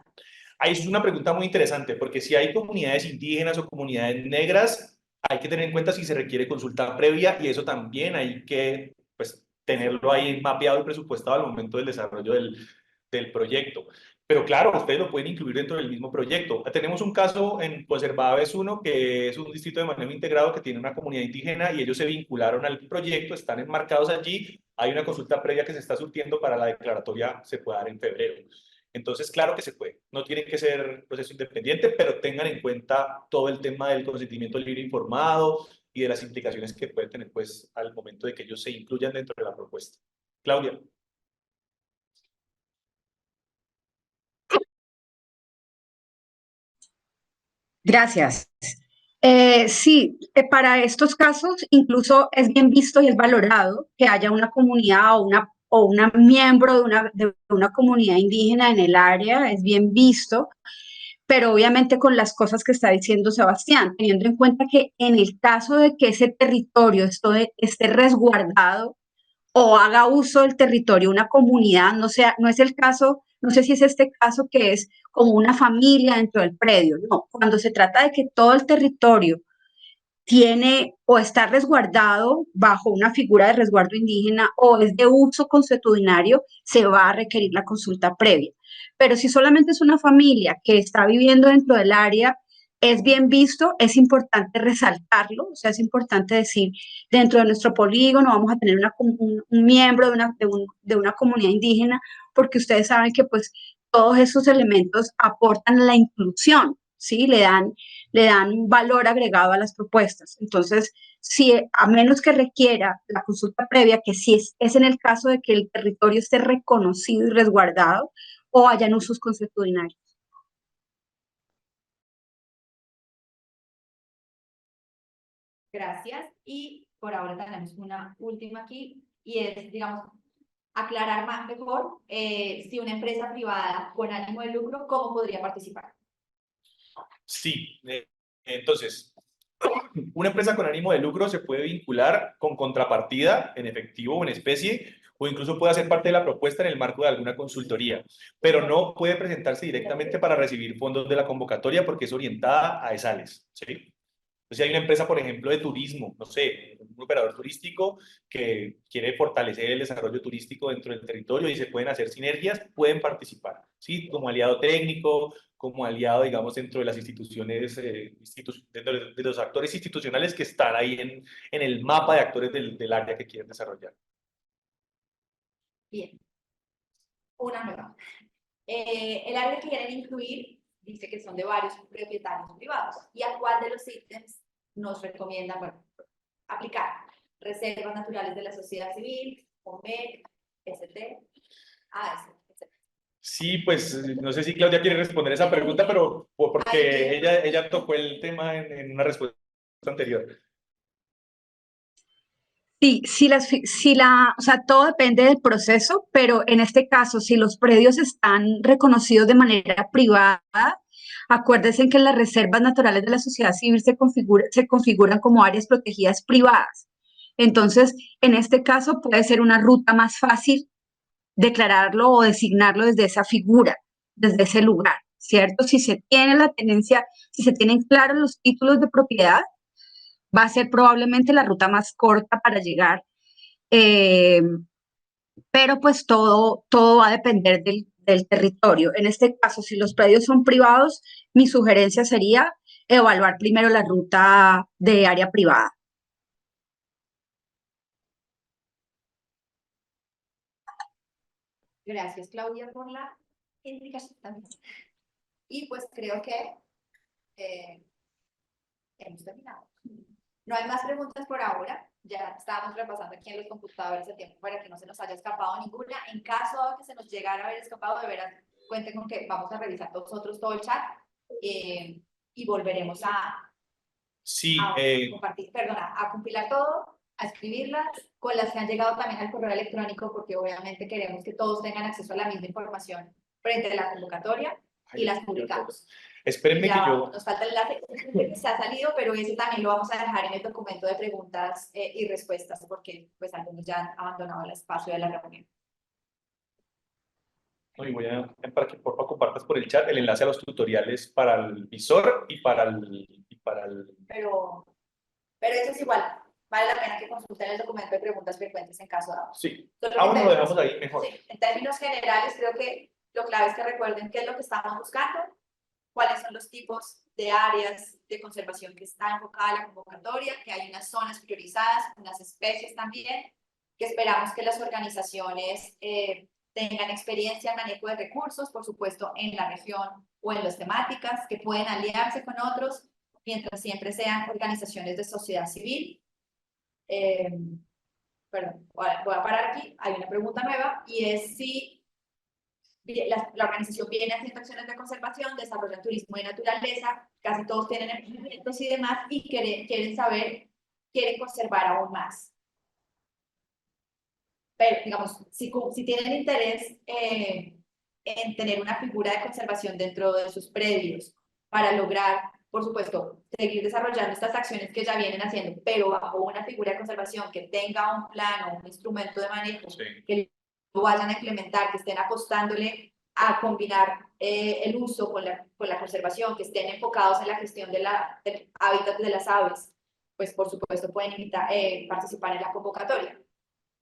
A: Ahí es una pregunta muy interesante, porque si hay comunidades indígenas o comunidades negras, hay que tener en cuenta si se requiere consulta previa y eso también hay que pues, tenerlo ahí mapeado y presupuestado al momento del desarrollo del proyecto. Pero claro, ustedes lo pueden incluir dentro del mismo proyecto. Tenemos un caso en Conservaves 1, que es un distrito de manejo integrado que tiene una comunidad indígena y ellos se vincularon al proyecto, están enmarcados allí. Hay una consulta previa que se está surtiendo para la declaratoria, se puede dar en febrero. Entonces, claro que se puede. No tiene que ser proceso independiente, pero tengan en cuenta todo el tema del consentimiento libre informado y de las implicaciones que puede tener pues, al momento de que ellos se incluyan dentro de la propuesta. Claudia.
C: Gracias. Sí, para estos casos incluso es bien visto y es valorado que haya una comunidad o una miembro de una comunidad indígena en el área, es bien visto, pero obviamente con las cosas que está diciendo Sebastián, teniendo en cuenta que en el caso de que ese territorio esté resguardado, o haga uso del territorio una comunidad, no sea, no es el caso, no sé si es este caso que es como una familia dentro del predio, no, cuando se trata de que todo el territorio tiene o está resguardado bajo una figura de resguardo indígena o es de uso consuetudinario, se va a requerir la consulta previa. Pero si solamente es una familia que está viviendo dentro del área, es bien visto, es importante resaltarlo, o sea, es importante decir, dentro de nuestro polígono vamos a tener un miembro de una comunidad indígena, porque ustedes saben que pues todos esos elementos aportan la inclusión, ¿sí? Le dan un valor agregado a las propuestas. Entonces, si a menos que requiera la consulta previa, que sí es en el caso de que el territorio esté reconocido y resguardado o hayan usos consuetudinarios.
B: Gracias. Y por ahora tenemos una última aquí y es, digamos, aclarar más mejor si una empresa privada con ánimo de lucro, ¿cómo podría participar?
A: Sí, entonces, una empresa con ánimo de lucro se puede vincular con contrapartida en efectivo o en especie, o incluso puede hacer parte de la propuesta en el marco de alguna consultoría, pero no puede presentarse directamente para recibir fondos de la convocatoria porque es orientada a ESALES, ¿sí? Entonces, hay una empresa, por ejemplo, de turismo, no sé, un operador turístico que quiere fortalecer el desarrollo turístico dentro del territorio y se pueden hacer sinergias, pueden participar, ¿sí? Como aliado técnico, como aliado, digamos, dentro de las instituciones, dentro de los actores institucionales que están ahí en el mapa de actores del área que quieren desarrollar.
B: Bien, una nueva. El área que quieren incluir dice que son de varios propietarios privados. ¿Y a cuál de los ítems nos recomiendan, bueno, aplicar? Reservas naturales de la sociedad civil, OMEC, ST, AS, etc.
A: Sí, pues no sé si Claudia quiere responder esa pregunta, pero porque ella tocó el tema en una respuesta anterior.
C: Sí, o sea, todo depende del proceso, pero en este caso, si los predios están reconocidos de manera privada, acuérdense que las reservas naturales de la sociedad civil se configuran como áreas protegidas privadas. Entonces, en este caso puede ser una ruta más fácil declararlo o designarlo desde esa figura, desde ese lugar, ¿cierto? Si se tiene la tenencia, si se tienen claros los títulos de propiedad, va a ser probablemente la ruta más corta para llegar, eh, pero pues todo va a depender del territorio. En este caso, si los predios son privados, mi sugerencia sería evaluar primero la ruta de área privada.
B: Gracias, Claudia, por la indicación también. Y pues creo que hemos terminado. No hay más preguntas por ahora. Ya estábamos repasando aquí en los computadores el tiempo para que no se nos haya escapado ninguna. En caso de que se nos llegara a haber escapado, de veras, cuenten con que vamos a revisar nosotros todo el chat y volveremos
A: Sí,
B: compartir, perdona, a compilar todo, a escribirlas, con las que han llegado también al correo electrónico, porque obviamente queremos que todos tengan acceso a la misma información frente a la convocatoria y las publicamos.
A: Espérenme que yo...
B: Nos falta el enlace que se ha salido, pero ese también lo vamos a dejar en el documento de preguntas y respuestas, porque pues algunos ya han abandonado el espacio de la reunión.
A: Y voy a, para que por favor compartas por el chat el enlace a los tutoriales para el visor y para el...
B: Pero eso es igual, vale la pena que consulten el documento de preguntas frecuentes en caso dado.
A: Sí, aún lo dejamos ahí mejor.
B: Sí. En términos generales, creo que lo clave es que recuerden qué es lo que estamos buscando, cuáles son los tipos de áreas de conservación que está enfocada la convocatoria, que hay unas zonas priorizadas, unas especies también, que esperamos que las organizaciones tengan experiencia en manejo de recursos, por supuesto, en la región o en las temáticas, que pueden aliarse con otros, mientras siempre sean organizaciones de sociedad civil. Perdón, voy a parar aquí, hay una pregunta nueva, y es si la organización viene haciendo acciones de conservación, desarrollan turismo de naturaleza, casi todos tienen emprendimientos y demás, y quieren conservar aún más. Pero, digamos, si tienen interés en tener una figura de conservación dentro de sus predios para lograr, por supuesto, seguir desarrollando estas acciones que ya vienen haciendo, pero bajo una figura de conservación que tenga un plan o un instrumento de manejo, sí, que lo vayan a implementar, que estén apostándole a combinar el uso con la conservación, que estén enfocados en la gestión del hábitat de las aves, pues por supuesto pueden participar en la convocatoria.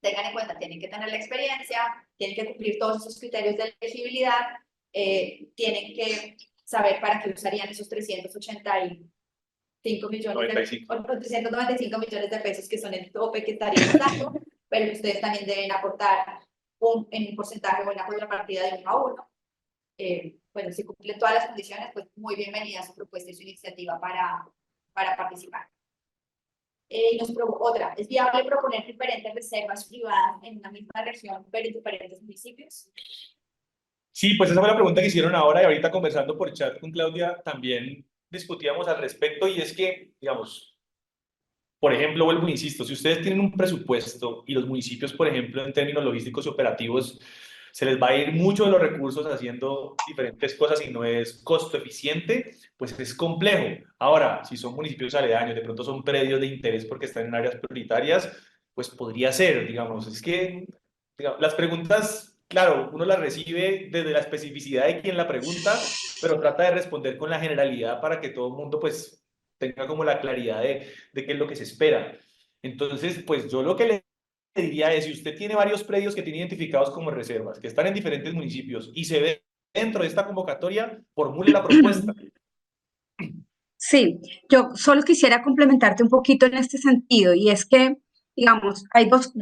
B: Tengan en cuenta, tienen que tener la experiencia, tienen que cumplir todos esos criterios de elegibilidad, tienen que saber para qué usarían esos 385 millones, 395 millones de pesos que son el tope que estaríamos dando, pero ustedes también deben aportar en un porcentaje o una contrapartida de 1 a 1. Bueno, si cumplen todas las condiciones, pues muy bienvenida su propuesta y su iniciativa para participar. Otra, ¿es viable proponer diferentes reservas privadas en una misma región, pero en diferentes municipios?
A: Sí, pues esa fue la pregunta que hicieron ahora, y ahorita conversando por chat con Claudia también discutíamos al respecto, y es que, digamos, por ejemplo, vuelvo e insisto, si ustedes tienen un presupuesto y los municipios, por ejemplo, en términos logísticos y operativos, se les va a ir mucho de los recursos haciendo diferentes cosas y no es costo eficiente, pues es complejo. Ahora, si son municipios aledaños, de pronto son predios de interés porque están en áreas prioritarias, pues podría ser, digamos, es que digamos, las preguntas, claro, uno las recibe desde la especificidad de quien la pregunta, pero trata de responder con la generalidad para que todo el mundo, pues, tenga como la claridad de qué es lo que se espera. Entonces, pues yo lo que le diría es, si usted tiene varios predios que tiene identificados como reservas, que están en diferentes municipios y se ve dentro de esta convocatoria, formule la propuesta.
C: Sí, yo solo quisiera complementarte un poquito en este sentido, y es que digamos, hay dos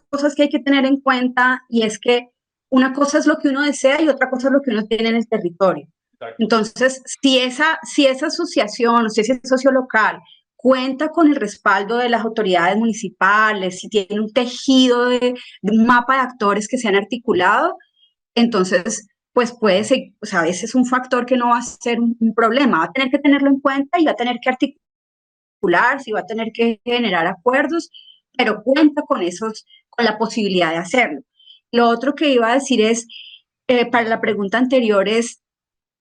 C: cosas que hay que tener en cuenta y es que una cosa es lo que uno desea y otra cosa es lo que uno tiene en el territorio.
A: Exacto.
C: Entonces, si esa asociación o si ese socio local cuenta con el respaldo de las autoridades municipales, si tiene un tejido de un mapa de actores que se han articulado, entonces, pues puede ser, o sea, ese es un factor que no va a ser un problema, va a tener que tenerlo en cuenta y va a tener que articular, si va a tener que generar acuerdos, pero cuenta con esos, con la posibilidad de hacerlo. Lo otro que iba a decir es, para la pregunta anterior es,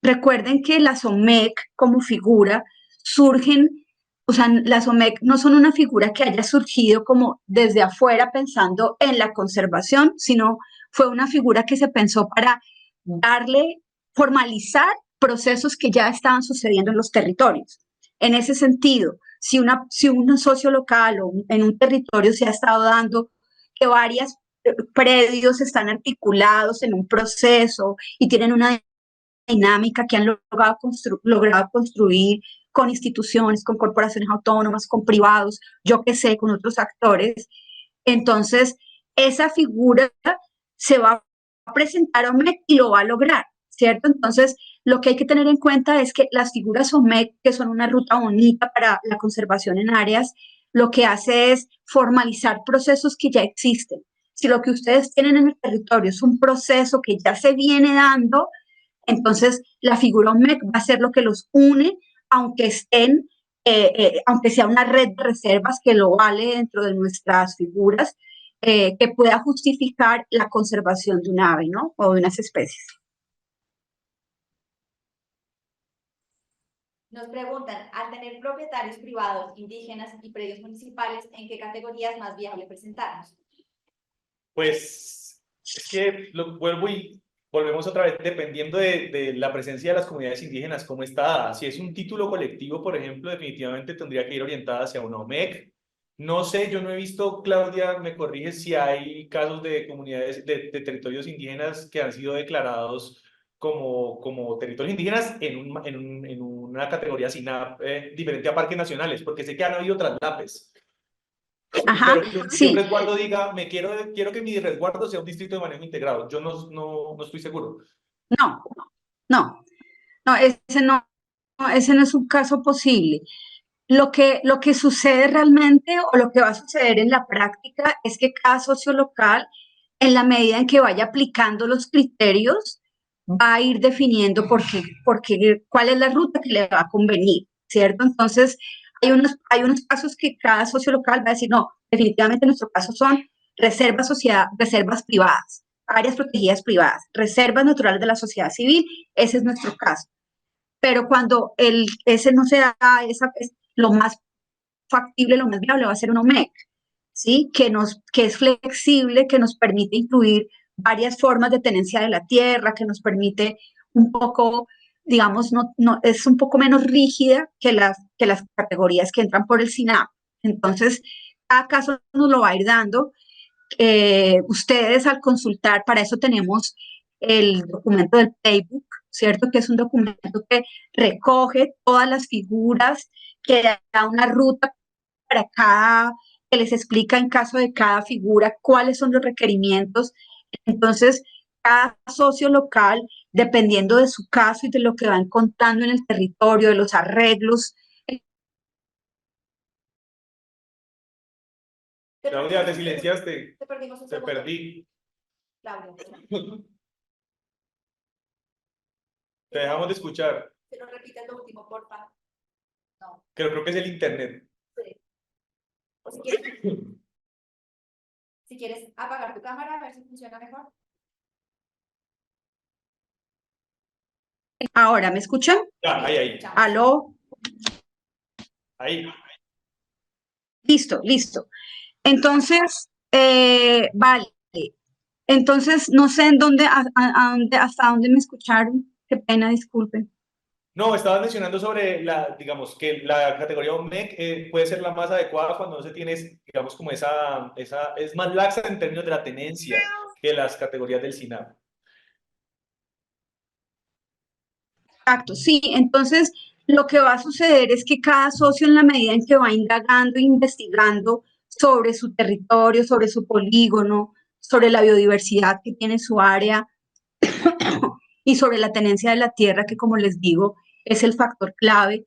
C: recuerden que las OMEC como figura surgen, o sea, las OMEC no son una figura que haya surgido como desde afuera pensando en la conservación, sino fue una figura que se pensó para darle, formalizar procesos que ya estaban sucediendo en los territorios. En ese sentido, si un socio local o en un territorio se ha estado dando que varios predios están articulados en un proceso y tienen una dinámica que han logrado construir con instituciones, con corporaciones autónomas, con privados, yo qué sé, con otros actores. Entonces, esa figura se va a presentar a OMEC y lo va a lograr, ¿cierto? Entonces, lo que hay que tener en cuenta es que las figuras OMEC, que son una ruta bonita para la conservación en áreas, lo que hace es formalizar procesos que ya existen. Si lo que ustedes tienen en el territorio es un proceso que ya se viene dando, entonces la figura OMEC va a ser lo que los une, aunque estén, aunque sea una red de reservas que lo vale dentro de nuestras figuras, que pueda justificar la conservación de un ave, ¿no? O de unas especies.
B: Nos preguntan, al tener propietarios privados, indígenas y predios municipales, ¿en qué categoría es más viable presentarnos?
A: Pues es que volvemos otra vez, dependiendo de la presencia de las comunidades indígenas, cómo está dada. Si es un título colectivo, por ejemplo, definitivamente tendría que ir orientada hacia una OMEC. No sé, yo no he visto, Claudia, me corrige si hay casos de comunidades, de territorios indígenas que han sido declarados como territorios indígenas en una categoría SINAP diferente a parques nacionales, porque sé que han habido traslapes.
C: Ajá,
A: Pero que un
C: sí.
A: resguardo diga, quiero que mi resguardo sea un distrito de manejo integrado. Yo no estoy seguro.
C: No, no, no, ese no es un caso posible. Lo que sucede realmente o lo que va a suceder en la práctica es que cada socio local, en la medida en que vaya aplicando los criterios, va a ir definiendo cuál es la ruta que le va a convenir, ¿cierto? Entonces, hay unos casos que cada socio local va a decir, no, definitivamente nuestro caso son reservas privadas, áreas protegidas privadas, reservas naturales de la sociedad civil, ese es nuestro caso. Pero cuando ese no se da, lo más factible, lo más viable va a ser un OMEC, ¿sí? Que es flexible, que nos permite incluir varias formas de tenencia de la tierra, que nos permite un poco, digamos, es un poco menos rígida que las categorías que entran por el SINAP. Entonces, cada caso nos lo va a ir dando. Ustedes al consultar, para eso tenemos el documento del Playbook, ¿cierto? Que es un documento que recoge todas las figuras, que da una ruta para cada, que les explica en caso de cada figura cuáles son los requerimientos. Entonces, cada socio local, dependiendo de su caso y de lo que va encontrando en el territorio, de los arreglos.
A: Claudia, te silenciaste.
B: Te perdimos un
A: Te
B: segundo.
A: perdí.
B: Claudia.
A: Te dejamos de escuchar.
B: Se nos repite lo último, porfa. No.
A: Creo que es el internet.
B: Sí. O si quieres apagar tu cámara, a ver si funciona mejor.
C: Ahora, ¿me escuchan?
A: Ya, ahí.
C: ¿Aló?
A: Ahí.
C: Listo. Entonces, vale. Entonces, no sé en dónde, hasta dónde me escucharon. Qué pena, disculpen.
A: No, estabas mencionando sobre digamos, que la categoría OMEC puede ser la más adecuada cuando no se tiene, digamos, como es más laxa en términos de la tenencia que las categorías del SINAP.
C: Exacto, sí. Entonces, lo que va a suceder es que cada socio, en la medida en que va indagando e investigando sobre su territorio, sobre su polígono, sobre la biodiversidad que tiene su área y sobre la tenencia de la tierra, que como les digo, es el factor clave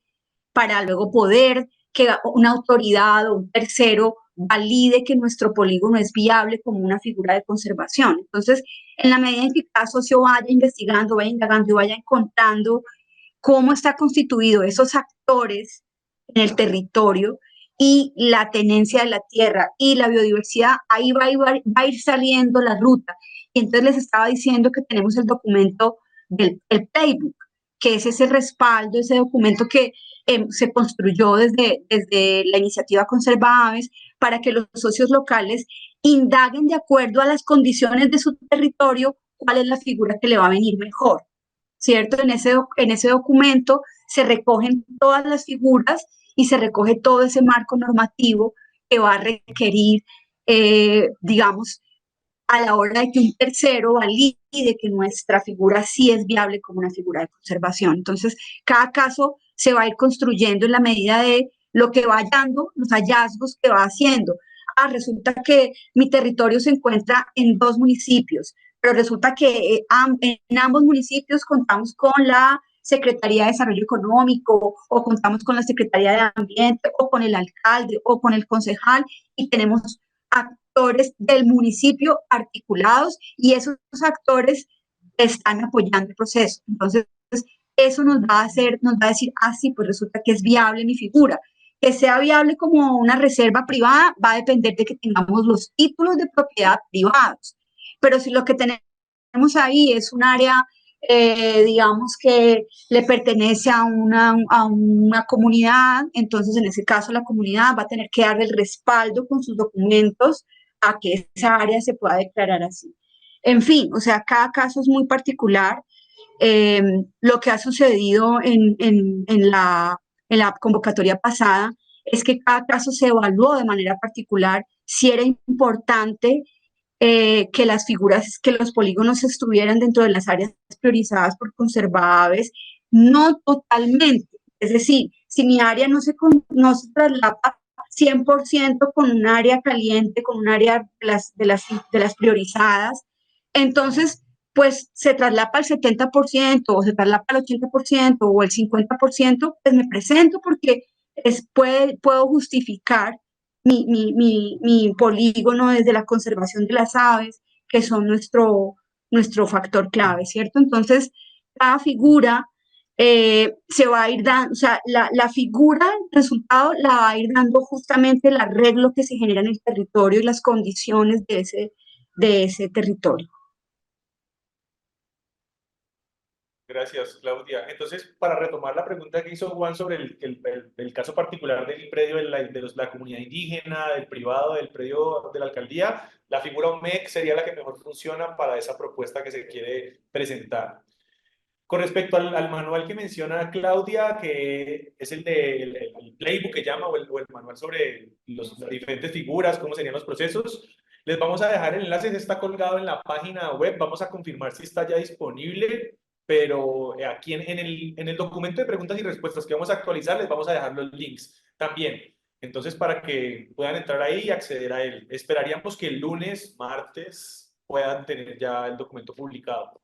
C: para luego poder que una autoridad o un tercero valide que nuestro polígono es viable como una figura de conservación. Entonces, en la medida en que cada socio vaya investigando, vaya indagando y vaya encontrando cómo está constituido esos actores en el territorio y la tenencia de la tierra y la biodiversidad, ahí va a ir saliendo la ruta. Y entonces les estaba diciendo que tenemos el documento del el playbook, que es ese respaldo, ese documento que se construyó desde la iniciativa Conserva Aves para que los socios locales indaguen de acuerdo a las condiciones de su territorio cuál es la figura que le va a venir mejor. ¿Cierto? En ese documento se recogen todas las figuras y se recoge todo ese marco normativo que va a requerir, digamos, a la hora de que un tercero valide que nuestra figura sí es viable como una figura de conservación. Entonces, cada caso se va a ir construyendo en la medida de lo que va dando, los hallazgos que va haciendo. Ah, resulta que mi territorio se encuentra en 2 municipios, pero resulta que en ambos municipios contamos con la Secretaría de Desarrollo Económico o contamos con la Secretaría de Ambiente o con el alcalde o con el concejal y tenemos actores del municipio articulados y esos actores están apoyando el proceso. Entonces, eso nos va a decir, ah, sí, pues resulta que es viable mi figura. Que sea viable como una reserva privada va a depender de que tengamos los títulos de propiedad privados. Pero si lo que tenemos ahí es un área, digamos, que le pertenece a una comunidad, entonces en ese caso la comunidad va a tener que dar el respaldo con sus documentos a que esa área se pueda declarar así. En fin, o sea, cada caso es muy particular. Lo que ha sucedido en la convocatoria pasada es que cada caso se evaluó de manera particular si era importante que las figuras, que los polígonos estuvieran dentro de las áreas priorizadas por Conservaves, no totalmente. Es decir, si mi área no se traslapa 100% con un área caliente, con un área de las priorizadas, entonces, pues se traslapa al 70% o se traslapa al 80% o el 50%, pues me presento porque puedo justificar mi polígono desde la conservación de las aves, que son nuestro factor clave, ¿cierto? Entonces, cada figura se va a ir dando, o sea, la figura, el resultado la va a ir dando justamente el arreglo que se genera en el territorio y las condiciones de ese territorio.
A: Gracias, Claudia. Entonces, para retomar la pregunta que hizo Juan sobre el caso particular del predio la comunidad indígena, del privado, del predio de la alcaldía, la figura OMEC sería la que mejor funciona para esa propuesta que se quiere presentar. Con respecto al manual que menciona Claudia, que es el playbook que llama, o el manual sobre las diferentes figuras, cómo serían los procesos, les vamos a dejar el enlace, está colgado en la página web, vamos a confirmar si está ya disponible, pero aquí en el documento de preguntas y respuestas que vamos a actualizar, les vamos a dejar los links también. Entonces, para que puedan entrar ahí y acceder a él. Esperaríamos que el lunes, martes, puedan tener ya el documento publicado.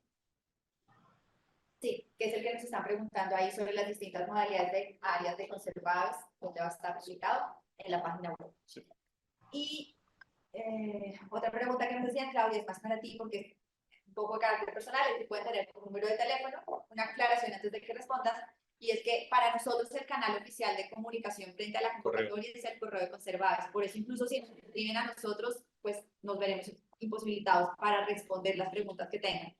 B: Sí, que es el que nos están preguntando ahí sobre las distintas modalidades de áreas de conservadas, donde va a estar publicado en la página web.
A: Sí.
B: Y otra pregunta que nos decían, Claudia, es más para ti, porque es un poco de carácter personal, es que pueden tener tu número de teléfono, una aclaración antes de que respondas, y es que para nosotros el canal oficial de comunicación frente a la convocatoria es el correo de conservadas. Por eso incluso si nos escriben a nosotros, pues nos veremos imposibilitados para responder las preguntas que tengan.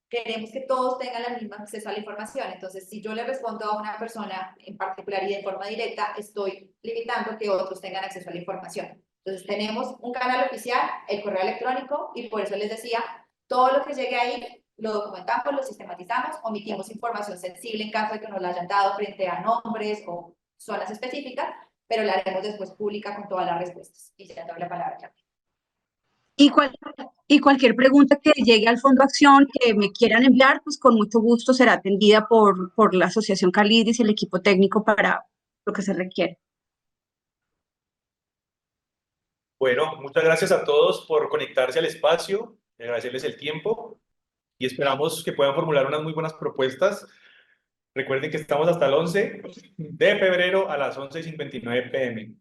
B: Queremos que todos tengan el mismo acceso a la información. Entonces, si yo le respondo a una persona en particular y de forma directa, estoy limitando que otros tengan acceso a la información. Entonces, tenemos un canal oficial, el correo electrónico, y por eso les decía, todo lo que llegue ahí lo documentamos, lo sistematizamos, omitimos información sensible en caso de que nos la hayan dado frente a nombres o zonas específicas, pero la haremos después pública con todas las respuestas. Y ya te doy la palabra.
C: Y cualquier pregunta que llegue al Fondo Acción que me quieran enviar, pues con mucho gusto será atendida por la Asociación Calidis y el equipo técnico para lo que se requiere.
A: Bueno, muchas gracias a todos por conectarse al espacio, agradecerles el tiempo y esperamos que puedan formular unas muy buenas propuestas. Recuerden que estamos hasta el 11 de febrero a las 11:59 p.m.